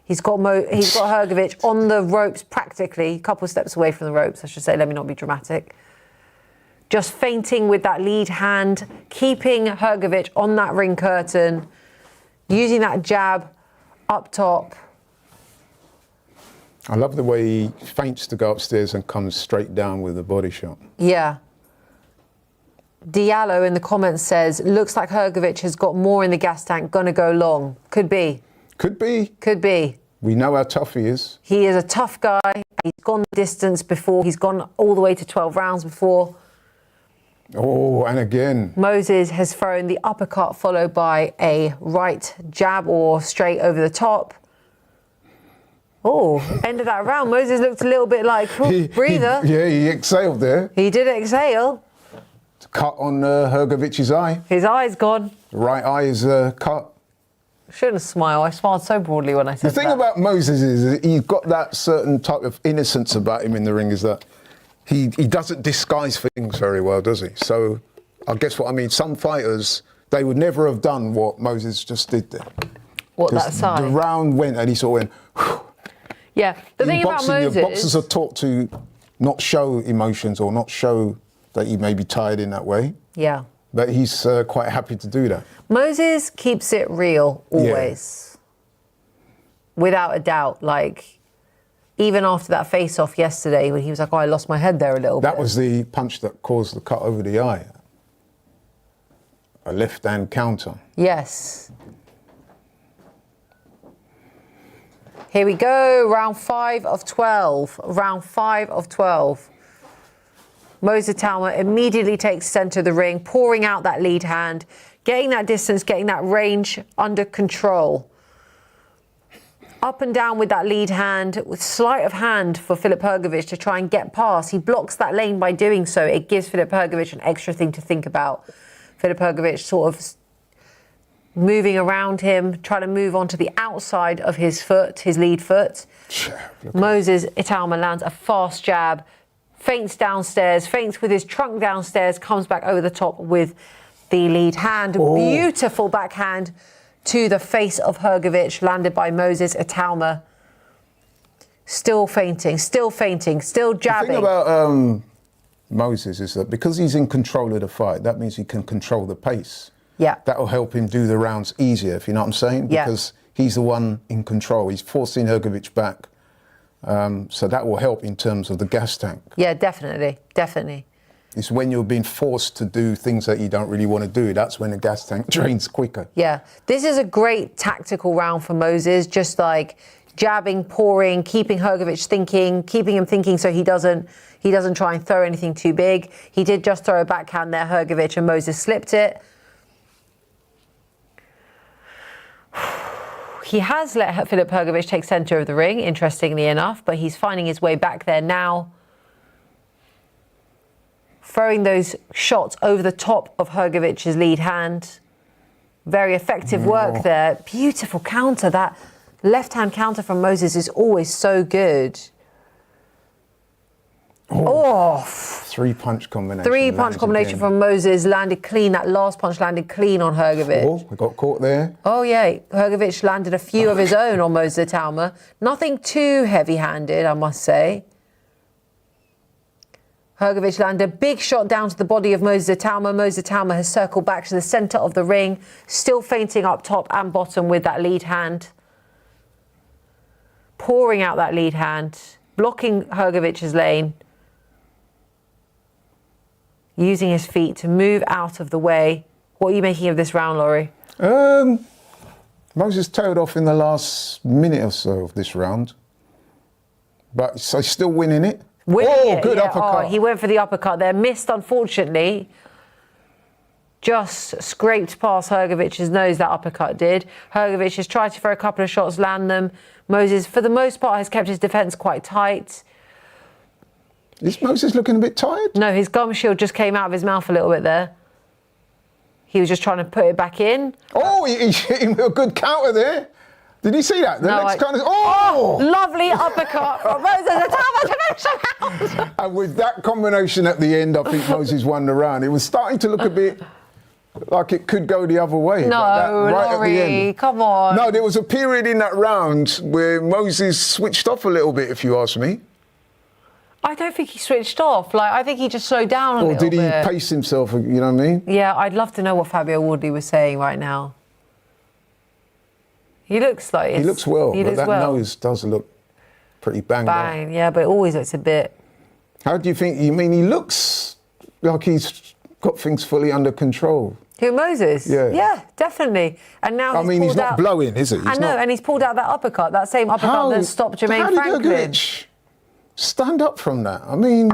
He's got Hrgovic on the ropes practically, a couple of steps away from the ropes, I should say. Let me not be dramatic. Just feinting with that lead hand, keeping Hrgovic on that ring curtain, using that jab up top. I love the way he feints to go upstairs and comes straight down with a body shot. Yeah. Diallo in the comments says, looks like Hrgovic has got more in the gas tank, gonna go long. Could be. Could be. Could be. We know how tough he is. He is a tough guy. He's gone the distance before. He's gone all the way to 12 rounds before. Oh, and again. Moses has thrown the uppercut followed by a right jab or straight over the top. Oh, end of that round. Moses looked a little bit like, breather. He exhaled there. He did exhale. Cut on Hrgovic's eye. His eye's gone. The right eye is cut. Shouldn't smile. I smiled so broadly when I said that. The thing about Moses is he's got that certain type of innocence about him in the ring, is that he doesn't disguise things very well, does he? So I guess what I mean, some fighters, they would never have done what Moses just did there. What, that side? The round went and he sort of went, whew. Yeah, the thing about Moses... Boxers are taught to not show emotions or not show that he may be tired in that way. Yeah. But he's quite happy to do that. Moses keeps it real, always. Yeah. Without a doubt. Like, even after that face-off yesterday, when he was like, oh, I lost my head there a little bit. That was the punch that caused the cut over the eye. A left-hand counter. Yes. Here we go, round 5 of 12. Round 5 of 12. Moses Itauma immediately takes centre of the ring, pouring out that lead hand, getting that distance, getting that range under control. Up and down with that lead hand, with sleight of hand for Filip Hrgovic to try and get past. He blocks that lane by doing so. It gives Filip Hrgovic an extra thing to think about. Filip Hrgovic sort of moving around him, trying to move onto the outside of his foot, his lead foot. Moses Itauma lands a fast jab, feints downstairs, feints with his trunk downstairs, comes back over the top with the lead hand. Oh. Beautiful backhand to the face of Hrgovic, landed by Moses Itauma. Still feinting, still jabbing. The thing about Moses is that because he's in control of the fight, that means he can control the pace. Yeah. That'll help him do the rounds easier, if you know what I'm saying? Yeah. Because he's the one in control. He's forcing Hrgovic back. So that will help in terms of the gas tank. Yeah, definitely. It's when you're being forced to do things that you don't really want to do. That's when the gas tank drains quicker. Yeah, this is a great tactical round for Moses, just like jabbing, pouring, keeping Hrgovic thinking, keeping him thinking so he doesn't try and throw anything too big. He did just throw a backhand there, Hrgovic, and Moses slipped it. He has let Filip Hrgovic take centre of the ring, interestingly enough, but he's finding his way back there now. Throwing those shots over the top of Hrgovic's lead hand. Very effective work there. Beautiful counter. That left-hand counter from Moses is always so good. Three-punch combination. Three-punch combination from Moses landed clean. That last punch landed clean on Hrgovic. Oh, we got caught there. Oh, yeah. Hrgovic landed a few of his own on Moses Itauma. Nothing too heavy-handed, I must say. Hrgovic landed a big shot down to the body of Moses Itauma. Moses Itauma has circled back to the centre of the ring, still feinting up top and bottom with that lead hand. Pouring out that lead hand, blocking Hrgovic's lane. Using his feet to move out of the way. What are you making of this round, Laurie? Moses tailed off in the last minute or so of this round. But so still winning it. Good uppercut. Oh, he went for the uppercut there. Missed, unfortunately. Just scraped past Hrgovic's nose, that uppercut did. Hrgovic has tried to throw a couple of shots, land them. Moses, for the most part, has kept his defence quite tight. Is Moses looking a bit tired? No, his gum shield just came out of his mouth a little bit there. He was just trying to put it back in. Oh, he hit him with a good counter there. Did you see that? The next kind of... Lovely uppercut from Moses Itauma to finish the round. And with that combination at the end, I think Moses won the round. It was starting to look a bit like it could go the other way. No, Laurie, come on. No, there was a period in that round where Moses switched off a little bit, if you ask me. I don't think he switched off. I think he just slowed down a little bit. Or did he pace himself, you know what I mean? Yeah, I'd love to know what Fabio Wardley was saying right now. He looks like... He looks well, but that nose does look pretty banged up. Yeah, but it always looks a bit... How do you think... You mean he looks like he's got things fully under control? Who, Moses? Yeah. Yeah, definitely. And now he's not blowing, is he? I know, and he's pulled out that uppercut, that same uppercut that stopped Jermaine Franklin. How did Hrgovic stand up from that? I mean,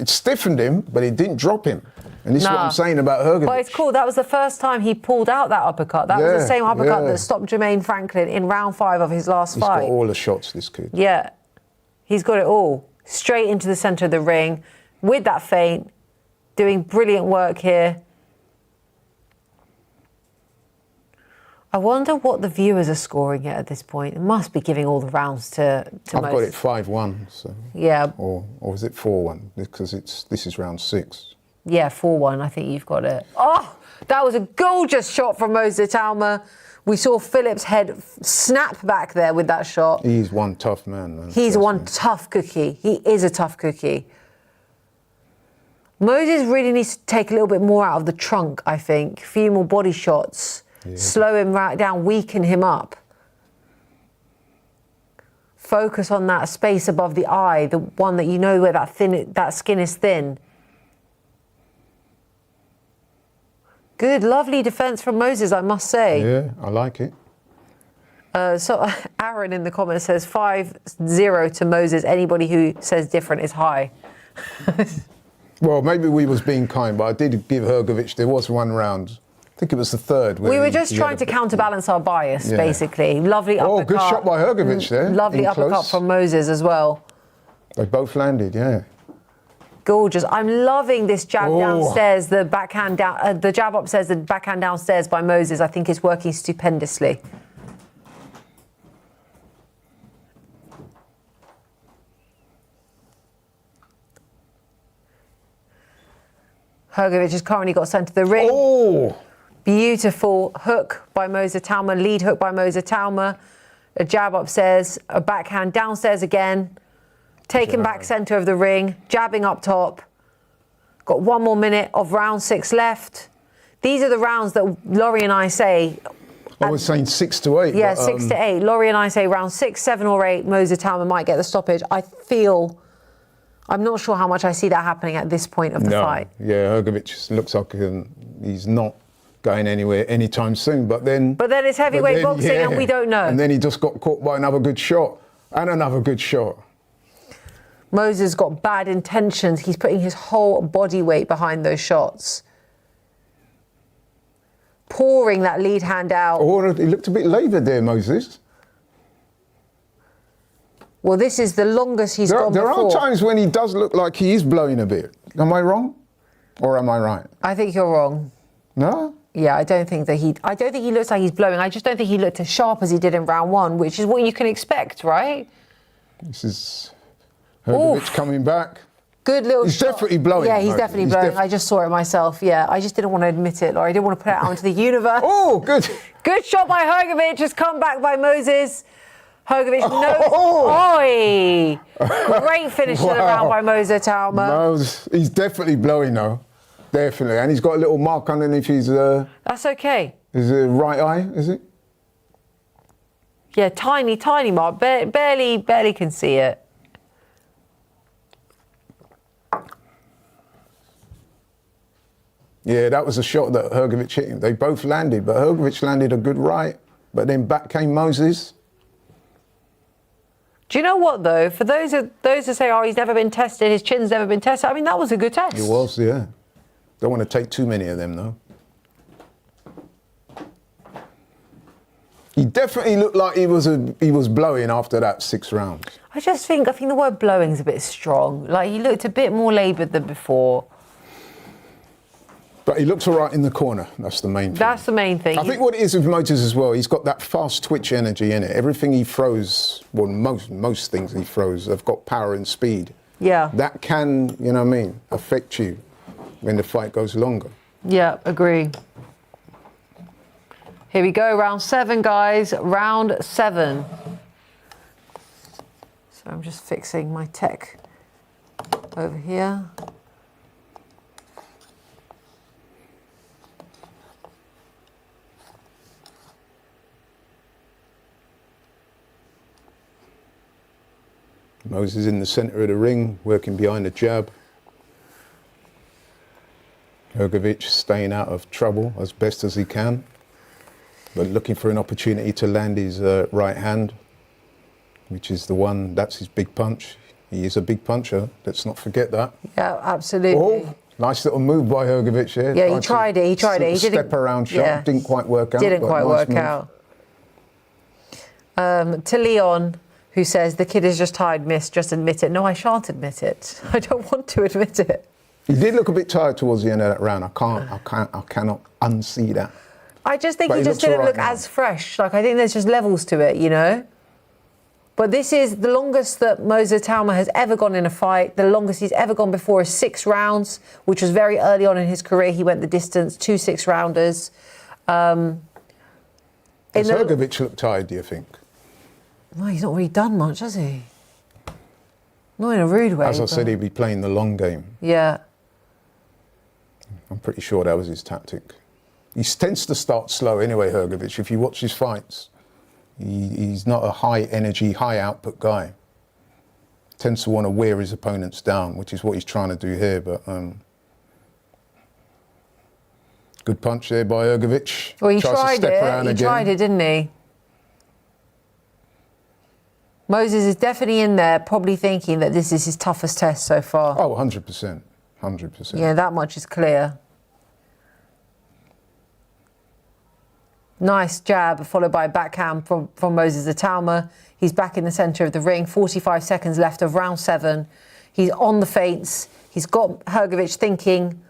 it stiffened him, but it didn't drop him. And this is what I'm saying about Hrgovic. But it's cool. That was the first time he pulled out that uppercut. That was the same uppercut that stopped Jermaine Franklin in round 5 of his last fight. He's got all the shots, this kid. Yeah. He's got it all. Straight into the centre of the ring with that feint. Doing brilliant work here. I wonder what the viewers are scoring it at this point. It must be giving all the rounds to I've got it 5-1. So. Yeah. Or is it 4-1? Because this is round 6. Yeah, 4-1. I think you've got it. Oh, that was a gorgeous shot from Moses Itauma. We saw Filip's head snap back there with that shot. He's one tough man. He's one tough cookie. He is a tough cookie. Moses really needs to take a little bit more out of the trunk, I think. A few more body shots. Yeah. Slow him right down, weaken him up. Focus on that space above the eye, the one that you know where that skin is thin. Good, lovely defence from Moses, I must say. Yeah, I like it. So Aaron in the comments says 5-0 to Moses. Anybody who says different is high. Well, maybe we was being kind, but I did give Hrgovic, there was one round, I think it was the third. We were just trying to counterbalance our bias, basically. Lovely uppercut. Oh, good shot by Hrgovic there. Lovely uppercut from Moses as well. They both landed, yeah. Gorgeous. I'm loving this jab downstairs, the backhand down, the jab upstairs, the backhand downstairs by Moses. I think it's working stupendously. Hrgovic has currently got sent to the ring. Oh! Beautiful hook by Moses Itauma, lead hook by Moses Itauma. A jab upstairs, a backhand downstairs again. Taken back centre of the ring, jabbing up top. Got 1 more minute of round 6 left. These are the rounds that Laurie and I say. I was saying 6 to 8. Yeah, 6 to 8. Laurie and I say round 6, 7 or 8, Moses Itauma might get the stoppage. I feel I'm not sure how much I see that happening at this point of the fight. Yeah, Hrgovic looks like he's not going anywhere anytime soon. But then it's heavyweight boxing, and we don't know. And then he just got caught by another good shot and another good shot. Moses got bad intentions. He's putting his whole body weight behind those shots. Pouring that lead hand out. Oh, he looked a bit laboured there, Moses. Well, this is the longest he's gone There before. are times when he does look like he is blowing a bit. Am I wrong? Or am I right? I think you're wrong. No? Yeah, I don't think he looks like he's blowing. I just don't think he looked as sharp as he did in round one, which is what you can expect, right? This is Hrgovic coming back. Good little He's shot. definitely blowing. Yeah, he's Moses. definitely blowing. I just saw it myself. Yeah, I just didn't want to admit it, or I didn't want to put it out into the universe. Oh, good. Good shot by Hrgovic. Just come back by Moses. Hrgovic knows. Oh. Oi! Great finish to the round by Moses Itauma. He's definitely blowing though. Definitely. And he's got a little mark underneath his That's okay. right eye, is it? Yeah, tiny, tiny mark. Barely can see it. Yeah, that was a shot that Hrgovic hit him. They both landed, but Hrgovic landed a good right. But then back came Moses. Do you know what though? For those who say, "Oh, he's never been tested. His chin's never been tested." I mean, that was a good test. It was, yeah. Don't want to take too many of them though. He definitely looked like he was blowing after that 6 rounds. I think the word blowing's a bit strong. Like, he looked a bit more laboured than before. But he looks all right in the corner. That's the main thing. That's the main thing. I think what it is with Moses as well, he's got that fast twitch energy in it. Everything he throws, well, most things he throws have got power and speed. Yeah. That can, you know what I mean, affect you when the fight goes longer. Yeah, agree. Here we go, round 7, guys. Round 7. So I'm just fixing my tech over here. Moses in the centre of the ring, working behind the jab. Hrgovic staying out of trouble as best as he can, but looking for an opportunity to land his right hand, which is the one, that's his big punch. He is a big puncher, let's not forget that. Yeah, absolutely. Oh, nice little move by Hrgovic here. Yeah, he tried it. He didn't. Step around shot, didn't quite work out. Didn't quite nice work out. To Leon, who says, the kid is just tired, miss, just admit it. No, I shan't admit it. I don't want to admit it. He did look a bit tired towards the end of that round. I cannot unsee that. I just think But he just didn't look now. as fresh. Like, I think there's just levels to it, you know? But this is the longest that Moses Itauma has ever gone in a fight. The longest he's ever gone before is 6 rounds, which was very early on in his career. He went the distance, 2 6-rounders. Does Hrgovic look tired, do you think? No, he's not really done much, has he? Not in a rude way. As I said, he'd be playing the long game. Yeah. I'm pretty sure that was his tactic. He tends to start slow anyway, Hrgovic. If you watch his fights, he's not a high energy, high output guy. Tends to want to wear his opponents down, which is what he's trying to do here. But good punch there by Hrgovic. Well, he Tries to tried step it. around He again. tried it, didn't he? Moses is definitely in there, probably thinking that this is his toughest test so far. Oh, 100%. 100%. Yeah, that much is clear. Nice jab, followed by a backhand from Moses Itauma. He's back in the centre of the ring. 45 seconds left of round 7. He's on the feints. He's got Hrgovic thinking.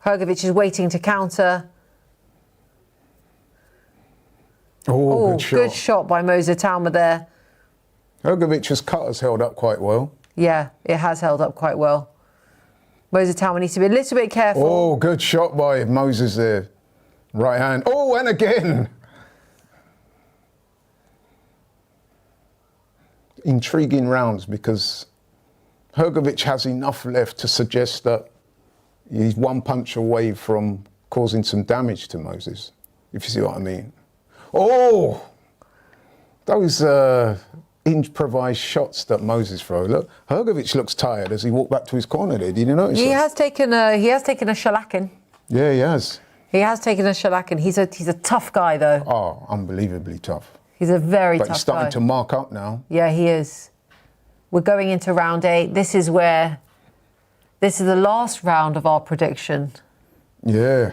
Hrgovic is waiting to counter. Oh, good shot by Moses Itauma there. Hrgovic's cut has held up quite well. Yeah, it has held up quite well. Moses Itauma needs to be a little bit careful. Oh, good shot by Moses there. Right hand. Oh, and again. Intriguing rounds because Hrgovic has enough left to suggest that he's one punch away from causing some damage to Moses, if you see what I mean. Oh, those improvised shots that Moses throws. Look, Hrgovic looks tired as he walked back to his corner there. Did you notice He that? has taken a shellacking. Yeah, he has. He has taken a shellacking. He's a tough guy, though. Oh, unbelievably tough. He's a very But tough he's starting guy. to mark up now. Yeah, he is. We're going into round 8. This is the last round of our prediction. Yeah,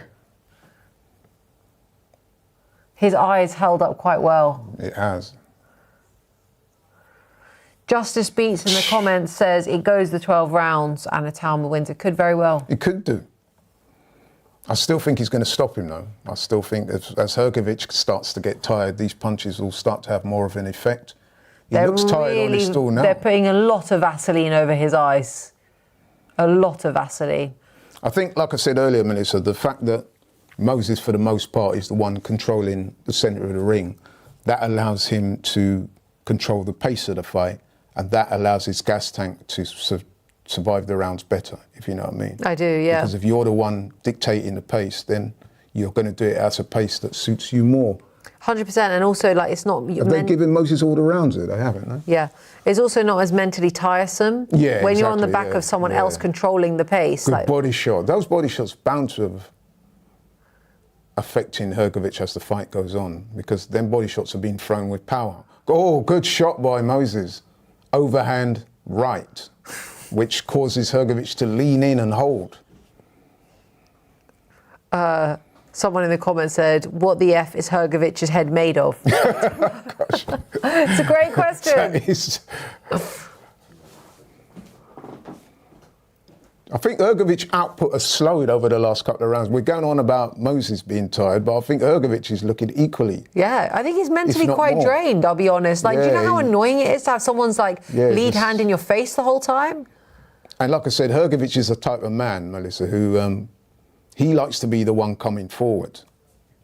His eyes held up quite well. it has. Justice Beats in the comments says it goes the 12 rounds and Itauma wins. It could very well. He could do. I still think he's going to stop him, though. I still think as Hrgovic starts to get tired, these punches will start to have more of an effect. He looks tired on his stool now. They're putting a lot of Vaseline over his eyes. A lot of Vaseline. I think, like I said earlier, Melissa, the fact that Moses, for the most part, is the one controlling the centre of the ring, that allows him to control the pace of the fight, and that allows his gas tank to survive the rounds better, if you know what I mean. I do, yeah. Because if you're the one dictating the pace, then you're going to do it at a pace that suits you more. 100%, and also like it's not. Have they given Moses all the rounds there? They haven't, no? Yeah, it's also not as mentally tiresome. Yeah, when you're on the exactly, back yeah, of someone yeah. else controlling the pace. Good Like, body shot. Those body shots bound to have affecting Hrgovic as the fight goes on, because them body shots are being thrown with power. Oh, good shot by Moses. Overhand right, which causes Hrgovic to lean in and hold. someone in the comments said, "What the F is Hrgovic's head made of?" Gosh. It's a great question. That is... I think Hrgovic output has slowed over the last couple of rounds. We're going on about Moses being tired, but I think Hrgovic is looking equally. Yeah, I think he's mentally not quite more. drained, I'll be honest. Like, do you know Yeah, how annoying it is to have someone's like lead just- hand in your face the whole time? And like I said, Hrgovic is a type of man, Melissa, who he likes to be the one coming forward.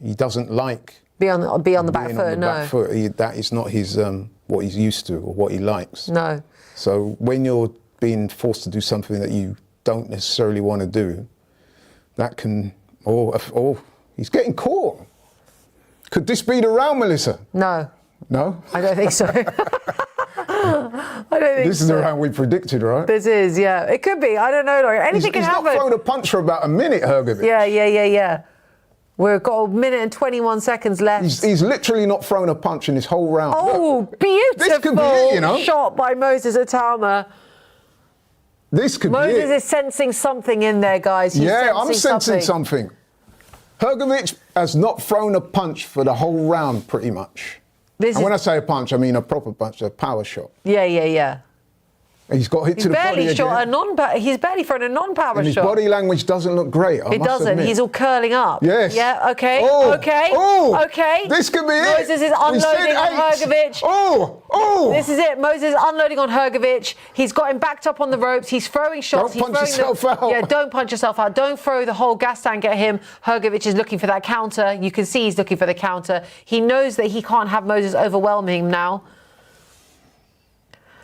He doesn't like Be on the back being foot, on the no. back foot. That is not his what he's used to or what he likes. No. So when you're being forced to do something that you don't necessarily want to do, that can... Oh, he's getting caught. Could this be the round, Melissa? No, No? I don't think so. I don't think This is the round we predicted, right? This is, yeah. It could be. I don't know, Laurie. Anything can He's happen. not thrown a punch for about a minute, Hrgovic. Yeah. We've got a minute and 21 seconds left. He's literally not thrown a punch in this whole round. Oh, Look, beautiful this could be it, you know? shot by Moses Itauma. This could Moses be it. is sensing something in there, guys. He's I'm sensing something. Hrgovic has not thrown a punch for the whole round, pretty much. And when I say a punch, I mean a proper punch, a power shot. Yeah. He's got hit He's to the body again. He's barely thrown a non-power And his shot. body language doesn't look great, I It must doesn't. admit. He's all curling up. Yes. Yeah, okay. Oh, Okay. oh, Okay. This could be it. Moses is We said unloading on 8. Hrgovic. Oh. This is it. Moses is unloading on Hrgovic. He's got him backed up on the ropes. He's throwing shots. Don't punch yourself out. Yeah, don't punch yourself out. Don't throw the whole gas tank at him. Hrgovic is looking for that counter. You can see he's looking for the counter. He knows that he can't have Moses overwhelming him now.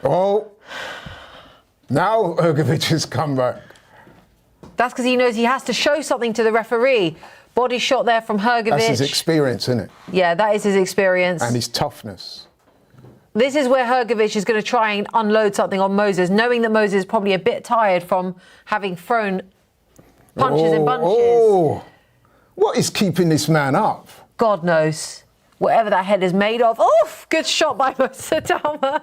Oh. Now Hrgovic has come back. That's because he knows he has to show something to the referee. Body shot there from Hrgovic. That's his experience, isn't it? Yeah, that is his experience. And his toughness. This is where Hrgovic is going to try and unload something on Moses, knowing that Moses is probably a bit tired from having thrown punches and bunches. Oh. What is keeping this man up? God knows. Whatever that head is made of. Oof! Good shot by Moses Itauma.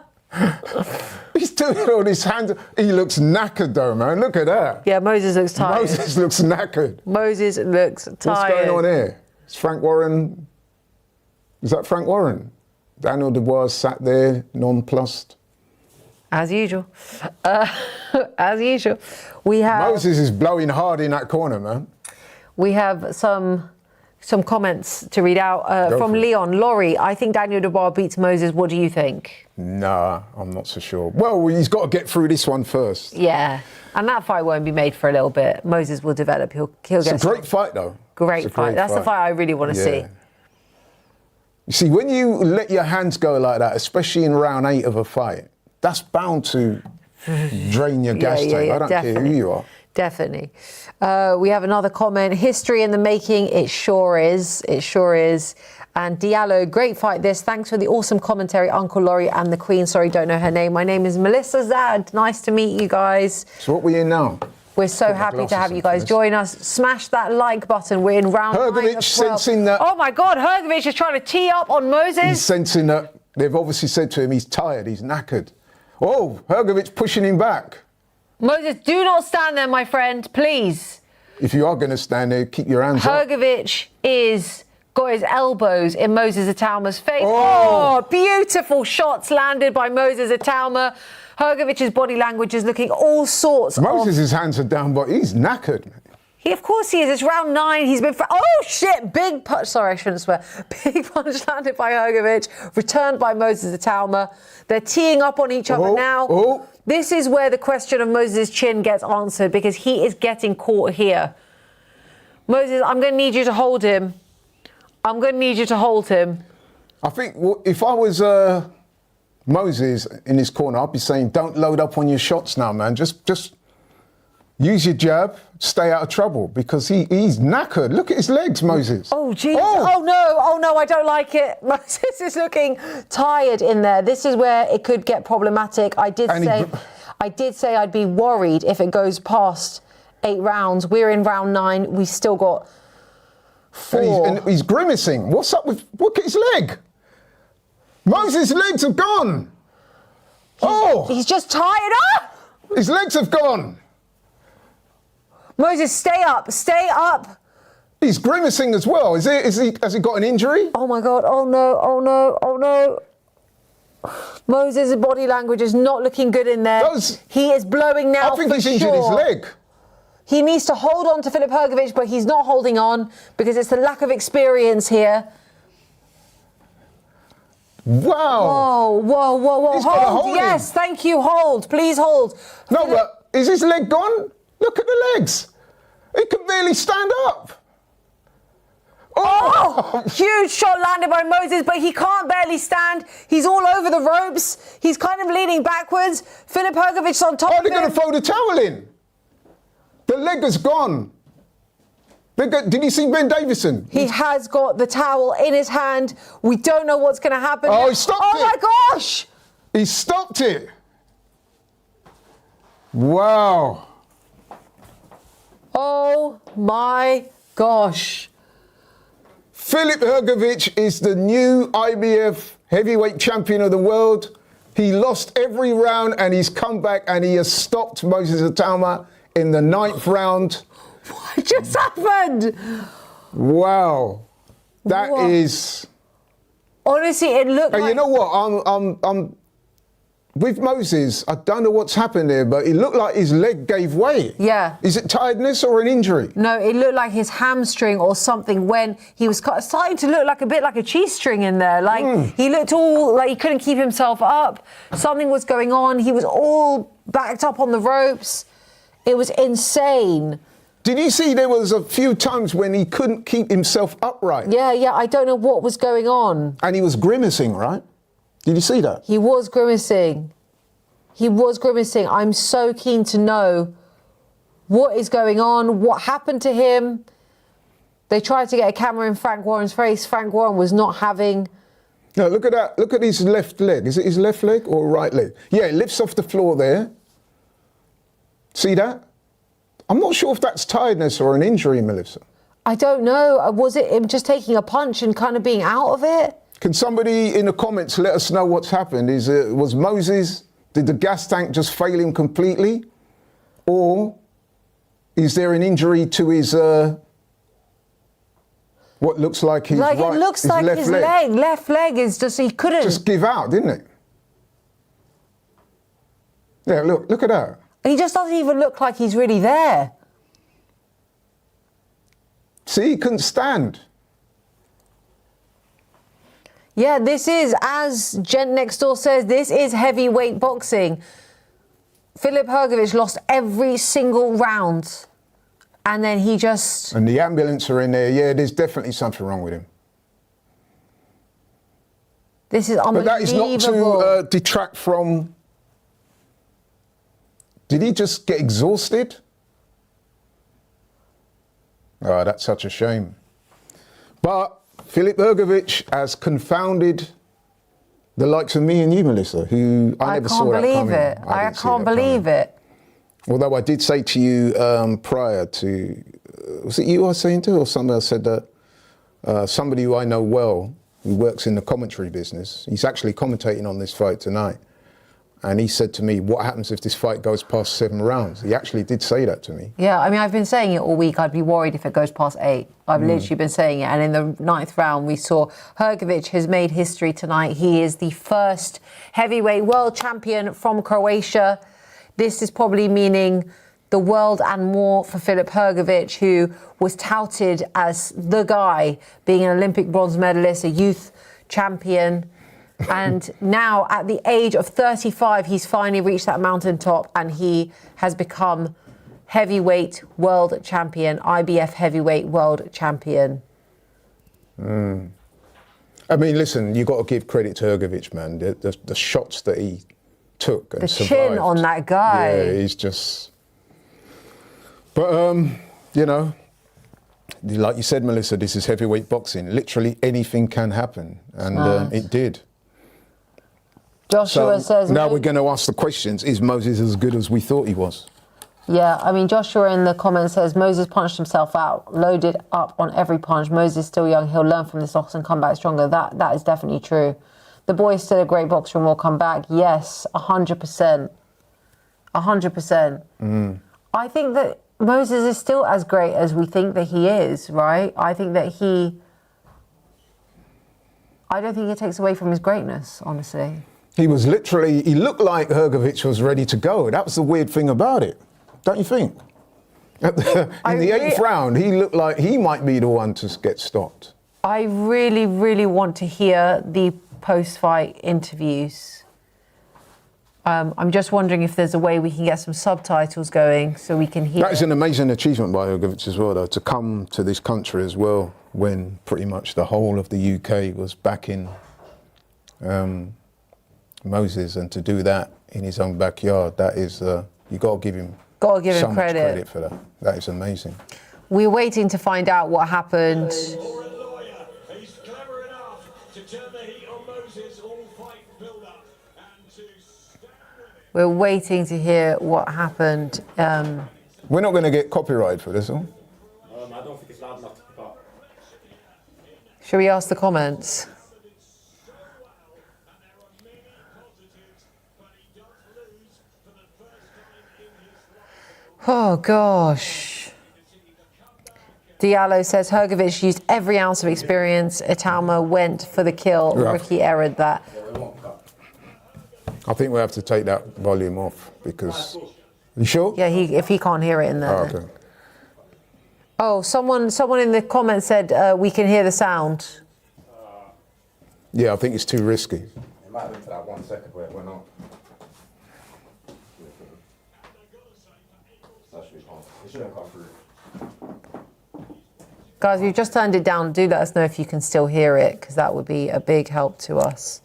He's doing all his hands. He looks knackered, though, man. Look at that. Yeah, Moses looks tired. Moses looks knackered. Moses looks tired. What's going on here? Is Frank Warren... Is that Frank Warren? Daniel Dubois sat there, nonplussed. As usual. As usual. We have... Moses is blowing hard in that corner, man. We have some comments to read out from for it. Leon. Laurie, I think Daniel Dubois beats Moses. What do you think? Nah, I'm not so sure. Well, he's got to get through this one first. Yeah. And that fight won't be made for a little bit. Moses will develop. He'll It's get a great fight, though. Great It's a fight. great That's the fight I really want to see. You see, when you let your hands go like that, especially in round 8 of a fight, that's bound to drain your gas tank. I don't care who you are. Definitely. We have another comment. History in the making. It sure is. It sure is. And Diallo, great fight this. Thanks for the awesome commentary, Uncle Laurie and the Queen. Sorry, don't know her name. My name is Melissa Zad. Nice to meet you guys. So what we in now? We're so happy to have you guys join us. Smash that like button. We're in round 9 of 12. Sensing that. Oh my God, Hrgovic is trying to tee up on Moses. He's sensing that they've obviously said to him he's tired, he's knackered. Oh, Hrgovic pushing him back. Moses, do not stand there, my friend, please. If you are going to stand there, keep your hands up. Hrgovic is got his elbows in Moses Itauma's face. Oh. Oh, beautiful shots landed by Moses Itauma. Hrgovic's body language is looking all sorts of... Moses' hands are down, but he's knackered. Of course he is. It's round 9. He's been... Oh, shit. Big punch. Sorry, I shouldn't swear. Big punch landed by Hrgovic, returned by Moses Itauma. They're teeing up on each other now. Oh. This is where the question of Moses' chin gets answered because he is getting caught here. Moses, I'm going to need you to hold him. I'm going to need you to hold him. I think if I was Moses in his corner, I'd be saying, don't load up on your shots now, man. Just use your jab, stay out of trouble, because he's knackered. Look at his legs, Moses. Oh, jeez. Oh, no, I don't like it. Moses is looking tired in there. This is where it could get problematic. I did say I'd be worried if it goes past 8 rounds. We're in round 9. We've still got 4. And he's grimacing. What's up with... Look at his leg. Moses' legs have gone. He's just tired up. His legs have gone. Moses, stay up. Stay up. He's grimacing as well. Has he got an injury? Oh, my God. Oh, no. Oh, no. Oh, no. Moses' body language is not looking good in there. He is blowing now. I think he's injured his leg. He needs to hold on to Filip Hrgovic, but he's not holding on because it's the lack of experience here. Wow. Whoa. He's gotta Hold. hold Yes, him. thank you. Hold. Please hold. No, but is his leg gone? Look at the legs. He can barely stand up. Oh, huge shot landed by Moses, but he can't barely stand. He's all over the ropes. He's kind of leaning backwards. Filip Hrgovic's on top of him. They're going to throw the towel in. The leg is gone. Did you see Ben Davison? He has got the towel in his hand. We don't know what's going to happen. Oh, he stopped it. Oh, my gosh. He stopped it. Wow. Oh, my gosh. Filip Hrgovic is the new IBF heavyweight champion of the world. He lost every round and he's come back and he has stopped Moses Itauma in the 9th round. What just happened? Wow. That is... Honestly, it looked like... You know what? I'm with Moses, I don't know what's happened there, but it looked like his leg gave way. Yeah. Is it tiredness or an injury? No, it looked like his hamstring or something when he was starting to look like a bit like a cheese string in there. Like he looked all like he couldn't keep himself up. Something was going on. He was all backed up on the ropes. It was insane. Did you see there was a few times when he couldn't keep himself upright? Yeah, I don't know what was going on. And he was grimacing, right? Did you see that? He was grimacing. I'm so keen to know what is going on, what happened to him. They tried to get a camera in Frank Warren's face. Frank Warren was not having... No, look at that. Look at his left leg. Is it his left leg or right leg? Yeah, it lifts off the floor there. See that? I'm not sure if that's tiredness or an injury, Melissa. I don't know. Was it him just taking a punch and kind of being out of it? Can somebody in the comments let us know what's happened? Was Moses, did the gas tank just fail him completely? Or is there an injury to his, what looks like his it looks like his left leg is just, he couldn't. Just give out, didn't it? Yeah, look at that. He just doesn't even look like he's really there. See, he couldn't stand. Yeah, this is, as Gent next door says, this is heavyweight boxing. Filip Hrgovic lost every single round. And then he just... And the ambulance are in there. Yeah, there's definitely something wrong with him. This is unbelievable. But that is not to detract from... Did he just get exhausted? Oh, that's such a shame. But Filip Hrgovic has confounded the likes of me and you, Melissa, who I never saw that coming. I can't believe it. Although I did say to you prior to, was it you I was saying to, or somebody else said that somebody who I know well, who works in the commentary business, he's actually commentating on this fight tonight. And he said to me, what happens if this fight goes past 7 rounds? He actually did say that to me. Yeah, I mean, I've been saying it all week. I'd be worried if it goes past 8. I've literally been saying it. And in the 9th round, we saw Hrgovic has made history tonight. He is the first heavyweight world champion from Croatia. This is probably meaning the world and more for Filip Hrgovic, who was touted as the guy, being an Olympic bronze medalist, a youth champion. And now, at the age of 35, he's finally reached that mountaintop and he has become heavyweight world champion, IBF heavyweight world champion. I mean, listen, you've got to give credit to Hrgovic, man. The shots that he took and survived. The chin on that guy. Yeah, he's just... But, you know, like you said, Melissa, this is heavyweight boxing. Literally anything can happen. And it did. Joshua says... Now we're going to ask the questions. Is Moses as good as we thought he was? Yeah, I mean, Joshua in the comments says, Moses punched himself out, loaded up on every punch. Moses is still young. He'll learn from this loss and come back stronger. That is definitely true. The boy is still a great boxer and will come back. Yes, 100%. 100%. I think that Moses is still as great as we think that he is, right? I think that I don't think it takes away from his greatness, honestly. He was literally, he looked like Hrgovic was ready to go. That was the weird thing about it, don't you think? In the 8th round, he looked like he might be the one to get stopped. I really, really want to hear the post-fight interviews. I'm just wondering if there's a way we can get some subtitles going so we can hear. That is an amazing achievement by Hrgovic as well, though, to come to this country as well when pretty much the whole of the UK was backing Moses, and to do that in his own backyard, that is, you got to give him so much credit for that. That is amazing. We're waiting to find out what happened. We're waiting to hear what happened. We're not going to get copyright for this one. I don't think it's loud enough to keep up. Shall we ask the comments? Oh, gosh. Diallo says Hrgovic used every ounce of experience. Itauma went for the kill. Right. Ricky erred that. I think we have to take that volume off because... You sure? Yeah, if he can't hear it in there. Oh, okay. Oh, someone in the comments said we can hear the sound. Yeah, I think it's too risky. It might have been for that 1 second where it went on. It shouldn't come through. Guys, we've just turned it down. Do let us know if you can still hear it, because that would be a big help to us.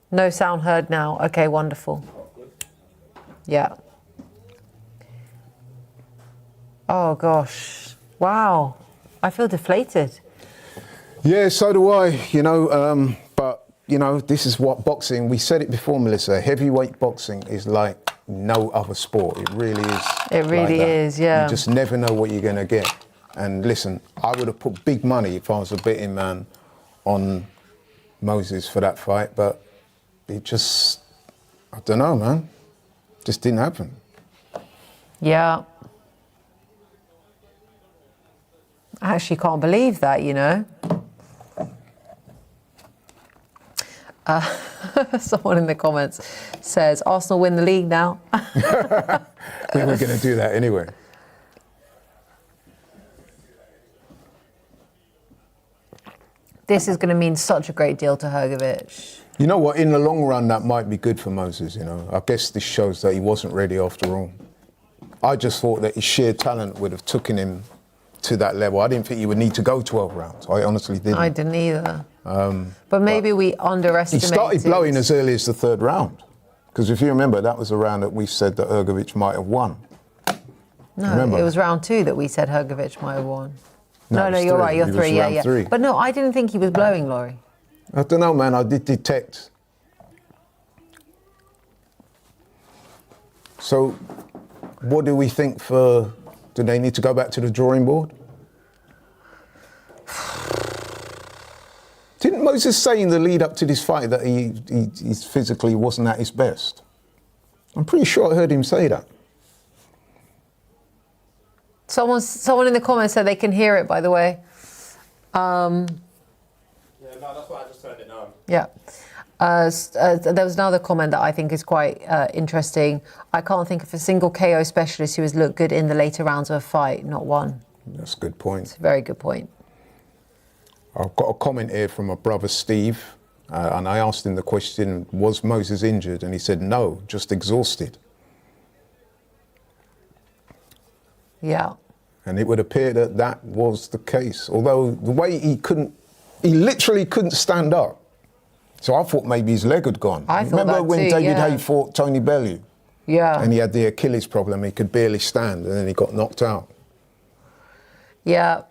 No sound heard now. Okay, wonderful. Yeah. Oh, gosh. Wow. I feel deflated. Yeah, so do I, you know, but, you know, this is what boxing, we said it before, Melissa, heavyweight boxing is like no other sport. It really is. It really like is, yeah. You just never know what you're going to get. And listen, I would have put big money if I was a betting man on Moses for that fight, but it just, I don't know, man. Just didn't happen. Yeah. I actually can't believe that, you know. Someone in the comments says, Arsenal win the league now. We were going to do that anyway. This is going to mean such a great deal to Hrgovic. You know what, in the long run, that might be good for Moses, you know. I guess this shows that he wasn't ready after all. I just thought that his sheer talent would have taken him to that level. I didn't think he would need to go 12 rounds. I honestly didn't. I didn't either. But maybe we underestimated. He started blowing as early as the 3rd round. Because if you remember, that was a round that we said that Hrgovic might have won. No, Remember? it was round 2 that we said Hrgovic might have won. No, No, it was you're 3. right. You're It was 3. Yeah, round yeah. 3. But no, I didn't think he was blowing, Laurie. I don't know, man. I did detect. So, what do we think for? Do they need to go back to the drawing board? Didn't Moses say in the lead up to this fight that he physically wasn't at his best? I'm pretty sure I heard him say that. Someone in the comments said they can hear it, by the way. Yeah, no, that's why I just turned it on. Yeah. There was another comment that I think is quite interesting. I can't think of a single KO specialist who has looked good in the later rounds of a fight. Not one. That's a good point. Very good point. I've got a comment here from my brother Steve, and I asked him the question, was Moses injured? And he said, no, just exhausted. Yeah. And it would appear that that was the case. Although the way he literally couldn't stand up. So I thought maybe his leg had gone. I thought Remember that when too, David yeah. Haye fought Tony Bellew? Yeah. And he had the Achilles problem, he could barely stand, and then he got knocked out. Yeah,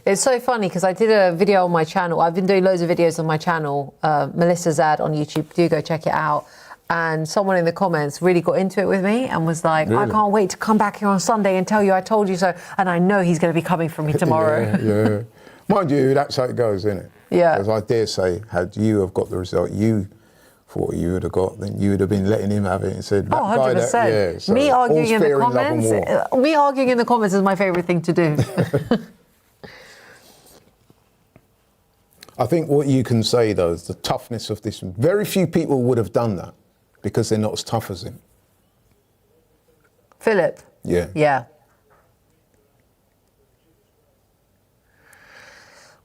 it's so funny because I did a video on my channel. I've been doing loads of videos on my channel, Melissa Zad on YouTube. Do go check it out. And someone in the comments really got into it with me and was like, Really? I can't wait to come back here on Sunday and tell you I told you so. And I know he's going to be coming for me tomorrow. Yeah. Mind you, that's how it goes, isn't it? Yeah. Because I dare say, had you have got the result you thought you would have got, then you would have been letting him have it and said, that Oh, guy 100%. that, yeah. So me arguing all's in the fair in love and comments. war. Me arguing in the comments is my favourite thing to do. I think what you can say, though, is the toughness of this. Very few people would have done that because they're not as tough as him. Philip. Yeah. Yeah.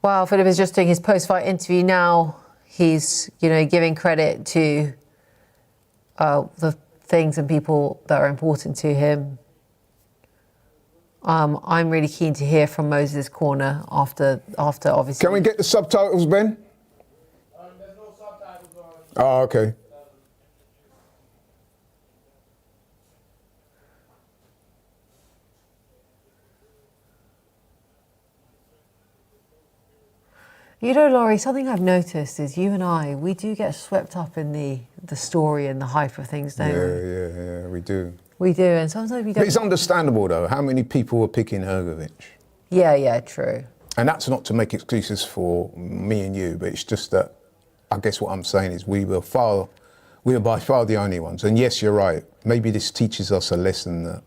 Wow, Philip is just doing his post-fight interview now. He's, giving credit to the things and people that are important to him. I'm really keen to hear from Moses' corner after obviously. Can we get the subtitles, Ben? There's no subtitles on. Oh, okay. Laurie, something I've noticed is you and I, we do get swept up in the story and the hype of things, don't we? Yeah, we do. We do, and sometimes we But don't. it's understandable, though. How many people were picking Hrgovic? Yeah, true. And that's not to make excuses for me and you, but it's just that I guess what I'm saying is we are by far the only ones. And yes, you're right. Maybe this teaches us a lesson that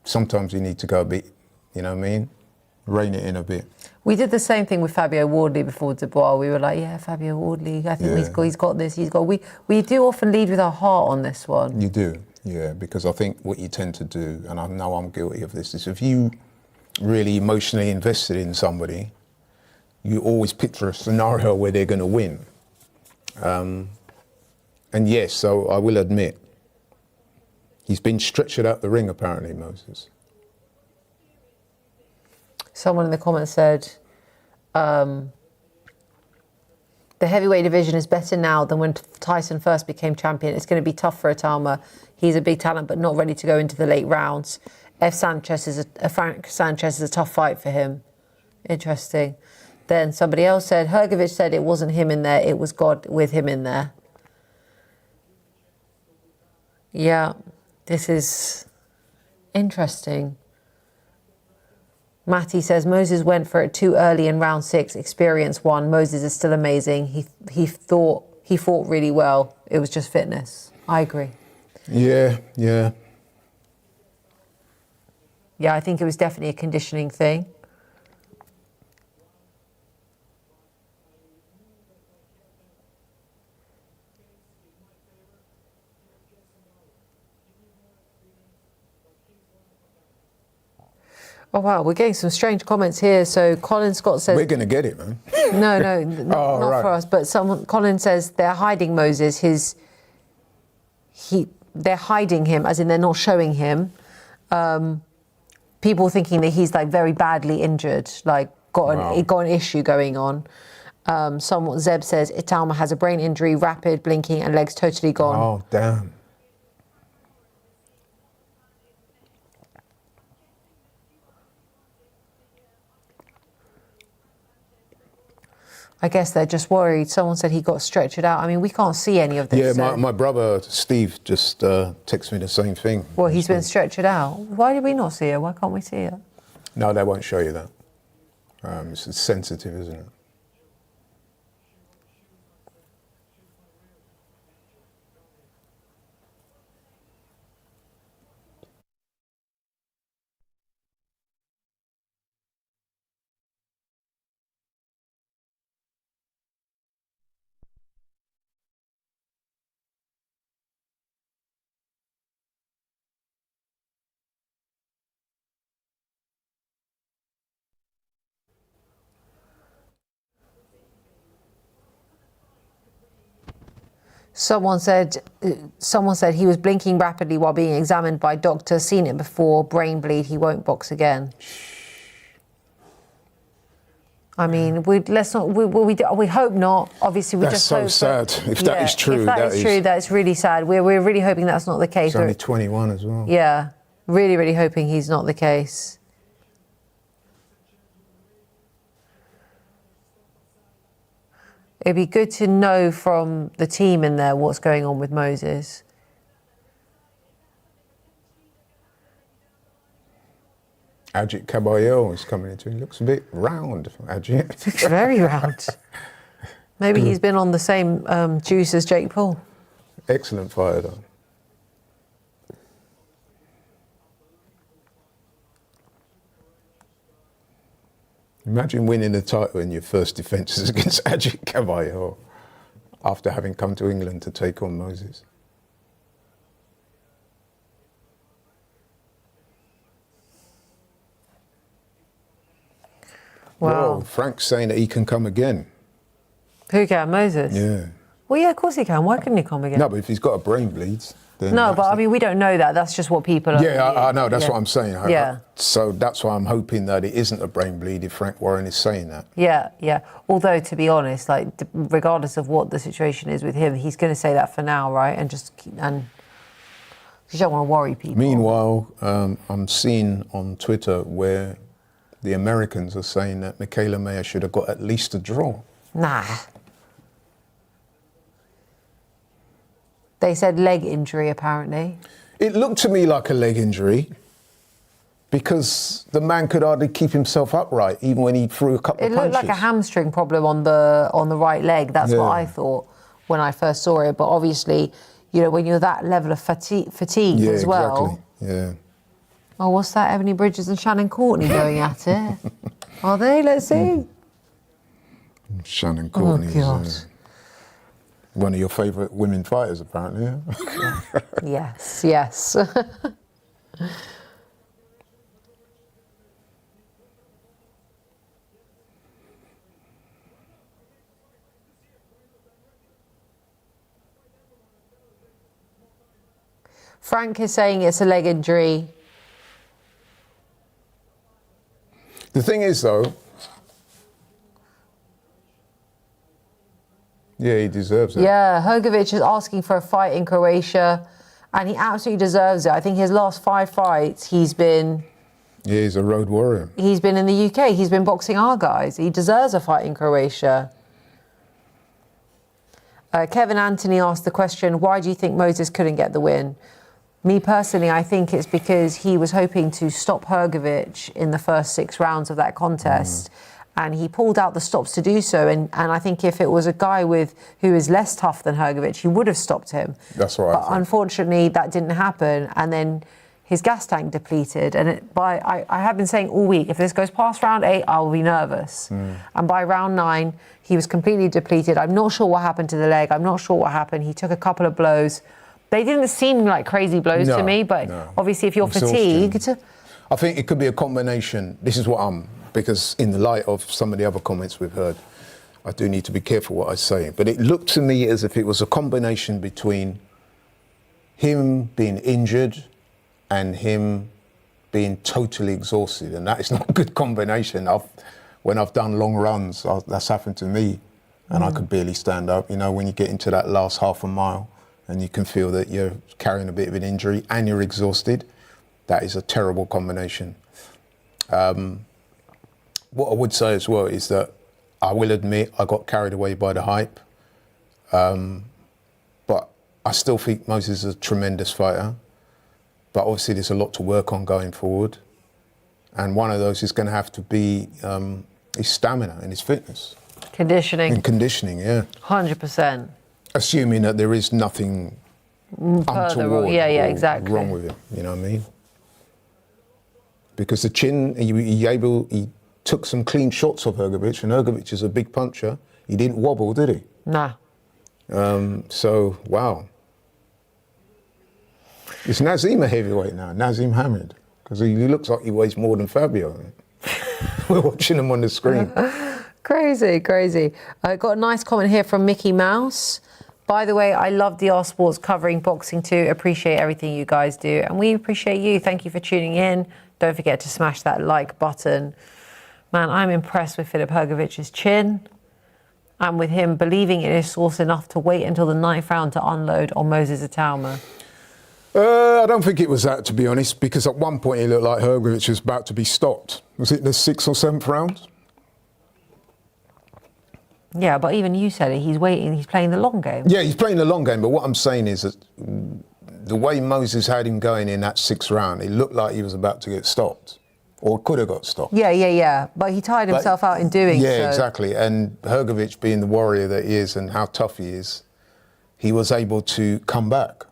sometimes you need to go a bit, you know what I mean? Rein it in a bit. We did the same thing with Fabio Wardley before Dubois. We were like, yeah, Fabio Wardley, I think Yeah. he's got this, we do often lead with our heart on this one. You do, yeah, because I think what you tend to do, and I know I'm guilty of this, is if you really emotionally invested in somebody, you always picture a scenario where they're going to win. And yes, so I will admit, he's been stretched out the ring apparently, Moses. Someone in the comments said, the heavyweight division is better now than when Tyson first became champion. It's going to be tough for Itauma. He's a big talent, but not ready to go into the late rounds. Frank Sanchez is a tough fight for him. Interesting. Then somebody else said, Hrgovic said it wasn't him in there, it was God with him in there. Yeah, this is interesting. Matty says, Moses went for it too early in round 6, experience 1. Moses is still amazing. He fought really well. It was just fitness. I agree. Yeah. Yeah, I think it was definitely a conditioning thing. Oh, wow, we're getting some strange comments here. So Colin Scott says... We're going to get it, man. No, not right. for us. But Colin says they're hiding Moses. They're hiding him, as in they're not showing him. People thinking that he's like very badly injured, like got an issue going on. Zeb says Itauma has a brain injury, rapid, blinking, and legs totally gone. Oh, damn. I guess they're just worried. Someone said he got stretchered out. I mean, we can't see any of this. Yeah, so. my brother Steve just texted me the same thing. Well, he's been stretchered out. Why did we not see it? Why can't we see it? No, they won't show you that. It's sensitive, isn't it? Someone said he was blinking rapidly while being examined by doctor. Seen it before. Brain bleed. He won't box again. I mean, we hope not. Obviously, we That's just so hope sad. If that is true, if that is true, that's really sad. We're really hoping that's not the case. He's only 21 as well. Yeah, really hoping he's not the case. It'd be good to know from the team in there what's going on with Moses. Ajit Caballero is coming into. He looks a bit round, Ajit. Looks very round. Maybe he's been on the same juice as Jake Paul. Excellent fighter, though. Imagine winning the title in your first defences against Ajit Caballero after having come to England to take on Moses. Wow. Well, Frank's saying that he can come again. Who can? Moses? Yeah. Well, yeah, of course he can. Why couldn't he come again? No, but if he's got a brain bleed, then... No, but I mean, we don't know that. That's just what people are... Yeah, I know. That's what I'm saying. Yeah. So that's why I'm hoping that it isn't a brain bleed if Frank Warren is saying that. Yeah. Although, to be honest, like, regardless of what the situation is with him, he's going to say that for now, right? And just keep... And you don't want to worry people. Meanwhile, I'm seeing on Twitter where the Americans are saying that Michaela Mayer should have got at least a draw. Nah. They said leg injury, apparently. It looked to me like a leg injury because the man could hardly keep himself upright even when he threw a couple of punches. It looked like a hamstring problem on the right leg. That's what I thought when I first saw it. But obviously, you know, when you're that level of fatigue as well. Exactly. Yeah. Oh, what's that? Ebony Bridges and Shannon Courtney going at it? Are they? Let's see. Shannon Courtney is one of your favourite women fighters, apparently. Yeah? Yes. Frank is saying it's a leg injury. The thing is, though, yeah, he deserves it. Yeah, Hrgovic is asking for a fight in Croatia, and he absolutely deserves it. I think his last 5 fights, he's been... Yeah, he's a road warrior. He's been in the UK. He's been boxing our guys. He deserves a fight in Croatia. Kevin Anthony asked the question, why do you think Moses couldn't get the win? Me personally, I think it's because he was hoping to stop Hrgovic in the first 6 rounds of that contest. And he pulled out the stops to do so. And I think if it was a guy who is less tough than Hrgovic, he would have stopped him. That's right. But unfortunately, that didn't happen. And then his gas tank depleted. And I have been saying all week, if this goes past round 8, I will be nervous. And by round 9, he was completely depleted. I'm not sure what happened to the leg. I'm not sure what happened. He took a couple of blows. They didn't seem like crazy blows to me, but obviously if you're fatigued... I think it could be a combination. This is what because in the light of some of the other comments we've heard, I do need to be careful what I say. But it looked to me as if it was a combination between him being injured and him being totally exhausted. And that is not a good combination. When I've done long runs, that's happened to me. And I could barely stand up. You know, when you get into that last half a mile and you can feel that you're carrying a bit of an injury and you're exhausted, that is a terrible combination. What I would say as well is that I will admit I got carried away by the hype. But I still think Moses is a tremendous fighter. But obviously there's a lot to work on going forward. And one of those is going to have to be his stamina and his fitness. Conditioning. And conditioning, yeah. 100%. Assuming that there is nothing untoward exactly. wrong with it, you know what I mean? Because the chin, he took some clean shots of Hrgovic, and Hrgovic is a big puncher. He didn't wobble, did he? Nah. So, wow. Is Nazim a heavyweight now? Nazim Hamid? Because he looks like he weighs more than Fabio. We're watching him on the screen. Crazy, crazy. I got a nice comment here from Mickey Mouse. By the way, I love DR Sports covering boxing too. Appreciate everything you guys do. And we appreciate you. Thank you for tuning in. Don't forget to smash that like button. Man, I'm impressed with Filip Hrgovic's chin and with him believing in his source enough to wait until the 9th round to unload on Moses Itauma. I don't think it was that, to be honest, because at one point it looked like Hrgovic was about to be stopped. Was it the 6th or 7th round? Yeah, but even you said it. He's waiting. He's playing the long game. Yeah, he's playing the long game. But what I'm saying is that the way Moses had him going in that 6th round, it looked like he was about to get stopped, or could have got stopped. Yeah. But he tired himself out in doing so. Yeah, exactly. And Hrgovic, being the warrior that he is and how tough he is, he was able to come back.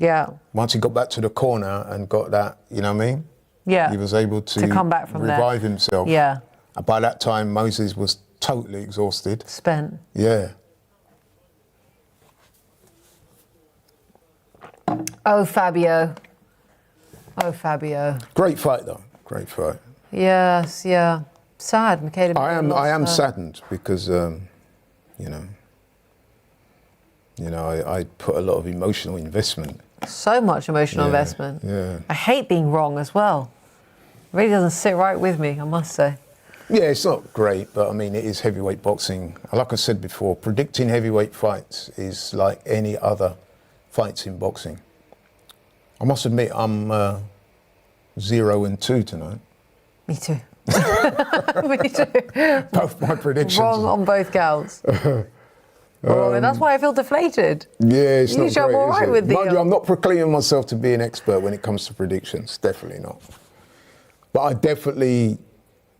Yeah. Once he got back to the corner and got that, you know what I mean? Yeah. He was able to come back from revive there. himself. Yeah. And by that time, Moses was totally exhausted. Spent. Yeah. Oh, Fabio. Oh, Fabio. Great fight, though. Great fight. Yes, yeah. Sad, Michaela. I am saddened because, I put a lot of emotional investment. So much emotional investment. Yeah. I hate being wrong as well. It really doesn't sit right with me, I must say. Yeah, it's not great, but I mean, it is heavyweight boxing. Like I said before, predicting heavyweight fights is like any other fights in boxing. I must admit, I'm 0-2 tonight. Me too. Me too. Both my predictions. Wrong on both counts. And that's why I feel deflated. Yeah, it's not great. I'm all right with Mind you, I'm not proclaiming myself to be an expert when it comes to predictions. Definitely not. But I definitely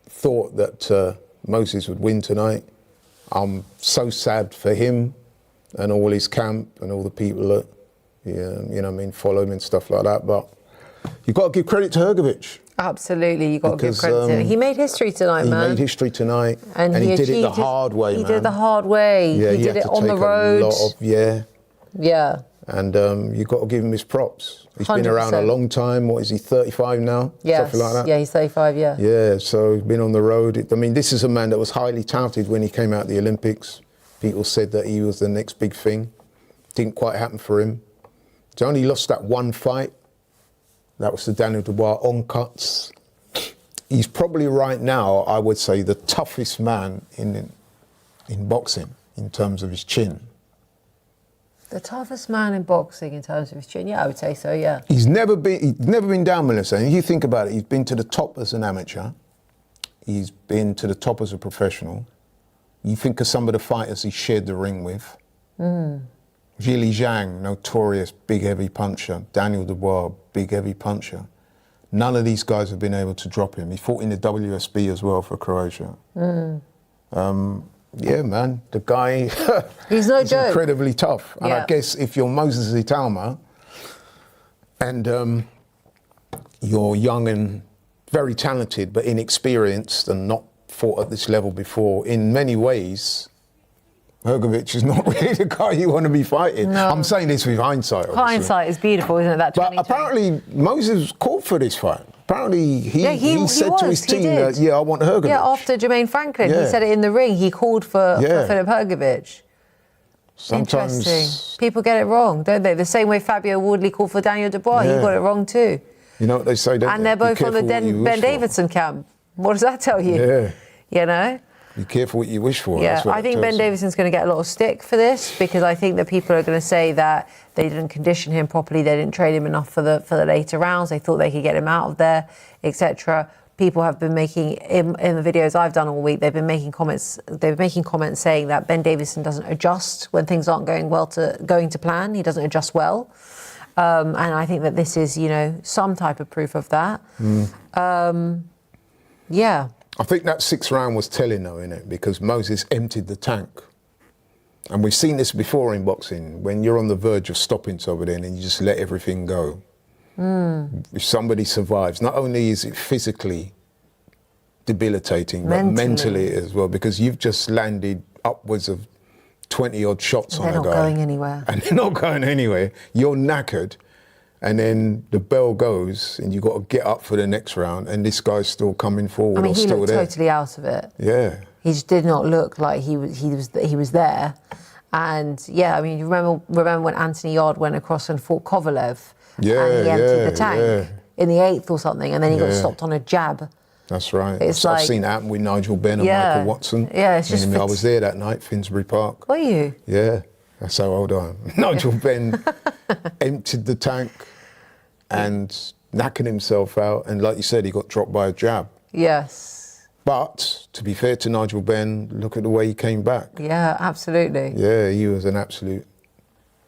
thought that Moses would win tonight. I'm so sad for him and all his camp and all the people that, follow him and stuff like that. But you've got to give credit to Hrgovic. Absolutely, you've got to give credit to him. He made history tonight, man. He made history tonight. And he did it the hard way, man. He did it the hard way. Yeah, he did it on the road. Yeah. And you've got to give him his props. He's 100%. Been around a long time. What is he, 35 now? Yes. Something like that? Yeah, he's 35, yeah. Yeah, so he's been on the road. I mean, this is a man that was highly touted when he came out of the Olympics. People said that he was the next big thing. Didn't quite happen for him. He only lost that one fight. That was the Daniel Dubois on cuts. He's probably right now, I would say, the toughest man in boxing in terms of his chin. The toughest man in boxing in terms of his chin? Yeah, I would say so, yeah. He's never been down, Melissa. And you think about it, he's been to the top as an amateur. He's been to the top as a professional. You think of some of the fighters he shared the ring with. Zhili Zhang, notorious big heavy puncher. Daniel Dubois, big heavy puncher. None of these guys have been able to drop him. He fought in the WSB as well for Croatia. Yeah, man, the guy he's no is joke. Incredibly tough. And Yeah. I guess if you're Moses Itauma and you're young and very talented but inexperienced and not fought at this level before, in many ways, Hrgovic is not really the guy you want to be fighting. No. I'm saying this with hindsight, obviously. Hindsight is beautiful, isn't it? That But 2020. apparently Moses called for this fight. Apparently he said to his team did. that, I want Hrgovic. Yeah, after Jermaine Franklin, he Yeah. said it in the ring. He called for Filip Hrgovic. Sometimes Interesting. People get it wrong, don't they? The same way Fabio Woodley called for Daniel Dubois. He Yeah. got it wrong too. You know what they say, don't And they? they're Be both on the careful what you Ben wish for. Davidson camp. What does that tell you? Yeah. You know? Be careful what you wish for. Yeah, That's what I it think tells Ben you. Davidson's going to get a lot of stick for this because I think that people are going to say that they didn't condition him properly, they didn't train him enough for the later rounds, they thought they could get him out of there, etc. people have been making in the videos I've done all week. They've been making comments. They've been making comments saying that Ben Davison doesn't adjust when things aren't going to plan. He doesn't adjust well, and I think that this is, some type of proof of that. Yeah. I think that 6th round was telling, though, innit? Because Moses emptied the tank. And we've seen this before in boxing, when you're on the verge of stopping somebody and you just let everything go. If somebody survives, not only is it physically debilitating, but mentally as well, because you've just landed upwards of 20-odd shots on a guy. They're not going anywhere. And they're not going anywhere. You're knackered. And then the bell goes, and you've got to get up for the next round, and this guy's still coming forward. I mean, he still looked there. Totally out of it. Yeah, he just did not look like he was there. And yeah, I mean, you remember when Anthony Yard went across and fought Kovalev, and he emptied the tank in the 8th or something, and then he got stopped on a jab. That's right. It's I've seen it happen with Nigel Benn and Michael Watson. Yeah, it's just. I was there that night, Finsbury Park. Were you? Yeah, that's how old I am. Nigel Benn emptied the tank and knackered himself out, and like you said, he got dropped by a jab. Yes. But to be fair to Nigel Benn, look at the way he came back. Yeah, absolutely. Yeah, he was an absolute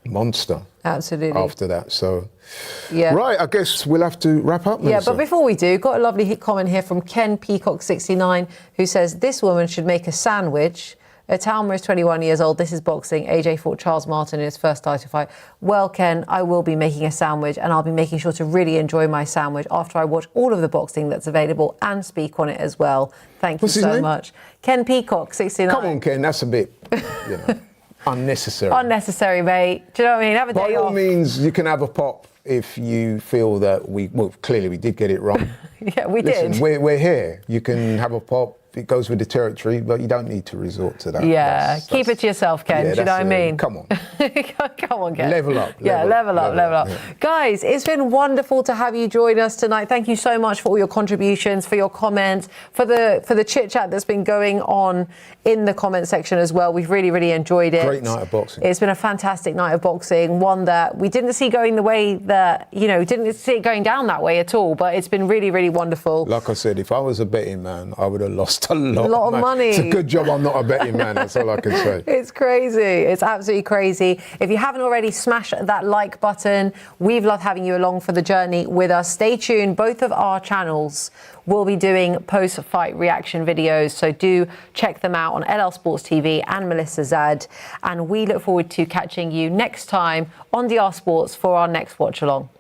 monster. Absolutely. After that, so yeah. Right, I guess we'll have to wrap up, Melissa. Yeah, but before we do, got a lovely hit comment here from Ken Peacock69, who says, this woman should make a sandwich. Itauma is 21 years old. This is boxing. AJ fought Charles Martin in his first title fight. Well, Ken, I will be making a sandwich, and I'll be making sure to really enjoy my sandwich after I watch all of the boxing that's available and speak on it as well. Thank you so much. Ken Peacock, 69. Come on, Ken, that's a bit, unnecessary. Unnecessary, mate. Do you know what I mean? Have a day off. By all means, you can have a pop if you feel that clearly we did get it wrong. Yeah, we did. Listen, we're here. You can have a pop. It goes with the territory, but you don't need to resort to that. Yeah, keep it to yourself, Ken. Yeah, do you know what I mean? Come on. Come on, Ken. Level up. Level up. Yeah. Guys, it's been wonderful to have you join us tonight. Thank you so much for all your contributions, for your comments, for the chit-chat that's been going on in the comment section as well. We've really, really enjoyed it. Great night of boxing. It's been a fantastic night of boxing, one that we didn't see going the way that, didn't see it going down that way at all, but it's been really, really wonderful. Like I said, if I was a betting man, I would have lost a lot of money. It's a good job I'm not a betting man, that's all I can say. It's crazy. It's absolutely crazy. If you haven't already, smash that like button. We've loved having you along for the journey with us. Stay tuned. Both of our channels will be doing post-fight reaction videos, so do check them out on LL Sports TV and Melissa Zad. And we look forward to catching you next time on DR Sports for our next watch along.